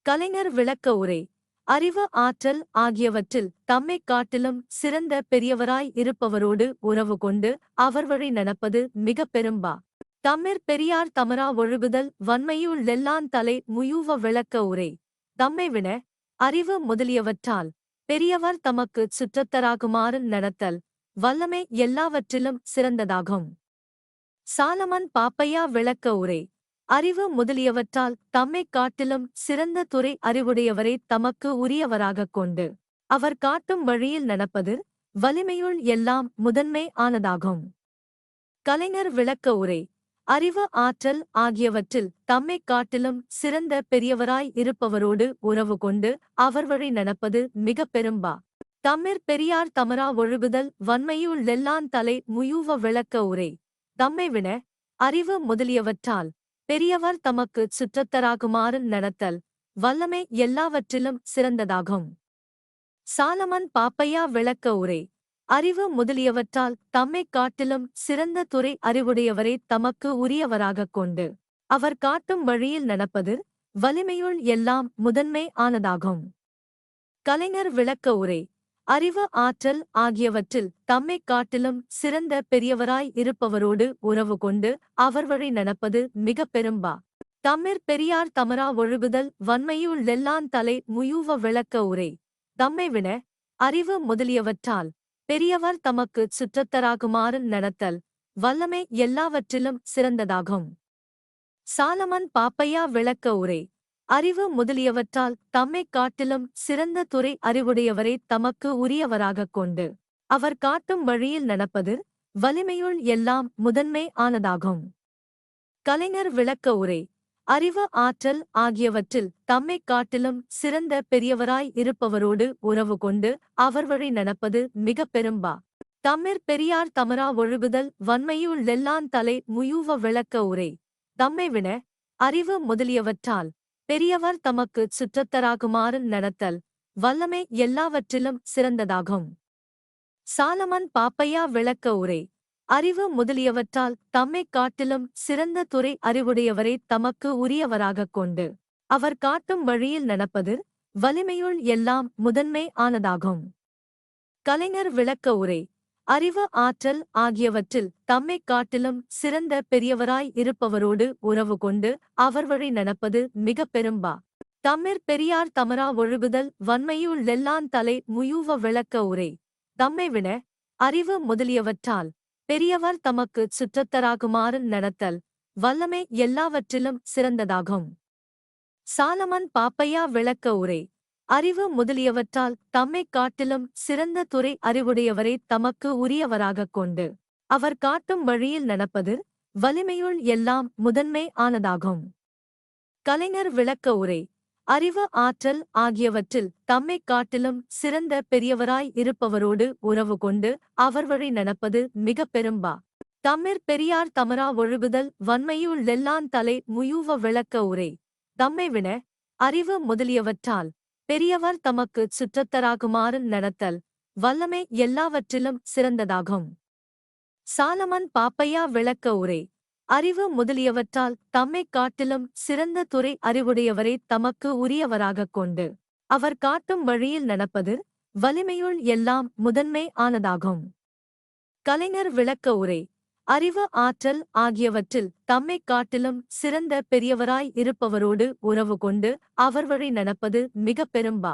Speaker 6: கலைஞர் விளக்க உரை. அறிவு ஆற்றல் ஆகியவற்றில் தம்மைக் காட்டிலும் சிறந்த பெரியவராய் இருப்பவரோடு உறவு கொண்டு அவர் வழி நடப்பது மிகப் பெரும்பா. தம்மிற் பெரியார் தமரா ஒழுகுதல் வன்மையுள் லெல்லான் தலை முயூவ விளக்க உரை. தம்மை விட அறிவு முதலியவற்றால் பெரியவர் தமக்கு சுற்றத்தராகுமாறு நடத்தல் வல்லமை எல்லாவற்றிலும் சிறந்ததாகும். சாலமன் பாப்பையா விளக்க உரை. அறிவு முதலியவற்றால் தம்மைக் காட்டிலும் சிறந்த துறை அறிவுடையவரை தமக்கு உரியவராகக் கொண்டு அவர் காட்டும் வழியில் நடப்பது வலிமையுள் எல்லாம் முதன்மை ஆனதாகும். கலைஞர் விளக்க உரை. அறிவு ஆற்றல் ஆகியவற்றில் தம்மைக் காட்டிலும் சிறந்த பெரியவராய் இருப்பவரோடு உறவு கொண்டு அவர் வழி நடப்பது மிகப் பெரும்பா. தம்மிற் பெரியார் தமரா ஒழுகுதல் வன்மையுள் லெல்லான் தலை முயூவ விளக்க உரை. தம்மை விட அறிவு முதலியவற்றால் பெரியவர் தமக்கு சுற்றத்தராகுமாறு நடத்தல் வல்லமை எல்லாவற்றிலும் சிறந்ததாகும். சாலமன் பாப்பையா விளக்க உரை. அறிவு முதலியவற்றால் தம்மைக் காட்டிலும் சிறந்த துறை அறிவுடையவரை தமக்கு உரியவராகக் கொண்டு அவர் காட்டும் வழியில் நடப்பது வலிமையுள் எல்லாம் முதன்மை ஆனதாகும். கலைஞர் விளக்க உரை. அறிவு ஆற்றல் ஆகியவற்றில் தம்மைக் காட்டிலும் சிறந்த பெரியவராய் இருப்பவரோடு உறவு கொண்டு அவர் வழி நடப்பது மிகப் பெரும்பா. தம்மிற் பெரியார் தமரா ஒழுகுதல் வன்மையுள் லெல்லான் தலை முயூவ விளக்க உரை. தம்மை விட அறிவு முதலியவற்றால் பெரியவர் தமக்கு சுற்றத்தராகுமாறு நடத்தல் வல்லமை எல்லாவற்றிலும் சிறந்ததாகும். சாலமன் பாப்பையா விளக்க உரை. அறிவு முதலியவற்றால் தம்மைக் காட்டிலும் சிறந்த துறை அறிவுடையவரை தமக்கு உரியவராகக் கொண்டு அவர் காட்டும் வழியில் நடப்பது வலிமையுள் எல்லாம் முதன்மை ஆனதாகும். கலைஞர் விளக்க உரை. அறிவு ஆற்றல் ஆகியவற்றில் தம்மைக் காட்டிலும் சிறந்த பெரியவராய் இருப்பவரோடு உறவு கொண்டு அவர் வழி நடப்பது மிகப் பெரும்பா. தம்மிற் பெரியார் தமரா ஒழுகுதல் வன்மையுள் லெல்லான் தலை முயூவ விளக்க உரை. தம்மை விட அறிவு முதலியவற்றால் பெரியவர் தமக்கு சுற்றத்தராகுமாறு நடத்தல் வல்லமை எல்லாவற்றிலும் சிறந்ததாகும். சாலமன் பாப்பையா விளக்க உரை. அறிவு முதலியவற்றால் தம்மைக் காட்டிலும் சிறந்த துறை அறிவுடையவரை தமக்கு உரியவராகக் கொண்டு அவர் காட்டும் வழியில் நடப்பது வலிமையுள் எல்லாம் முதன்மை ஆனதாகும். கலைஞர் விளக்க உரை. அறிவு ஆற்றல் ஆகியவற்றில் தம்மைக் காட்டிலும் சிறந்த பெரியவராய் இருப்பவரோடு உறவு கொண்டு அவர் வழி நடப்பது மிகப் பெரும்பா. தம்மிற் பெரியார் தமரா ஒழுகுதல் வன்மையுள் லெல்லான் தலை முயூவ விளக்க உரை. தம்மை விட அறிவு முதலியவற்றால் பெரியவர் தமக்கு சுற்றத்தராகுமாறு நடத்தல் வல்லமை எல்லாவற்றிலும் சிறந்ததாகும். சாலமன் பாப்பையா விளக்க உரை. அறிவு முதலியவற்றால் தம்மைக் காட்டிலும் சிறந்த துறை அறிவுடையவரை தமக்கு உரியவராகக் கொண்டு அவர் காட்டும் வழியில் நடப்பது வலிமையுள் எல்லாம் முதன்மை ஆனதாகும். கலைஞர் விளக்க உரை. அறிவு ஆற்றல் ஆகியவற்றில் தம்மைக் காட்டிலும் சிறந்த பெரியவராய் இருப்பவரோடு உறவு கொண்டு அவர் வழி நடப்பது மிகப் பெரும்பா. தம்மிற் பெரியார் தமரா ஒழுகுதல் வன்மையுள் லெல்லான் தலை முயூவ விளக்க உரை. தம்மை விட அறிவு முதலியவற்றால் பெரியவர் தமக்கு சுற்றத்தராகுமாறு நடத்தல் வல்லமை எல்லாவற்றிலும் சிறந்ததாகும். சாலமன் பாப்பையா விளக்க உரை. அறிவு முதலியவற்றால் தம்மைக் காட்டிலும் சிறந்த துறை அறிவுடையவரை தமக்கு உரியவராகக் கொண்டு அவர் காட்டும் வழியில் நடப்பது வலிமையுள் எல்லாம் முதன்மை ஆனதாகும். கலைஞர் விளக்க உரை. அறிவு ஆற்றல் ஆகியவற்றில் தம்மைக் காட்டிலும் சிறந்த பெரியவராய் இருப்பவரோடு உறவு கொண்டு அவர் வழி நடப்பது மிகப் பெரும்பா.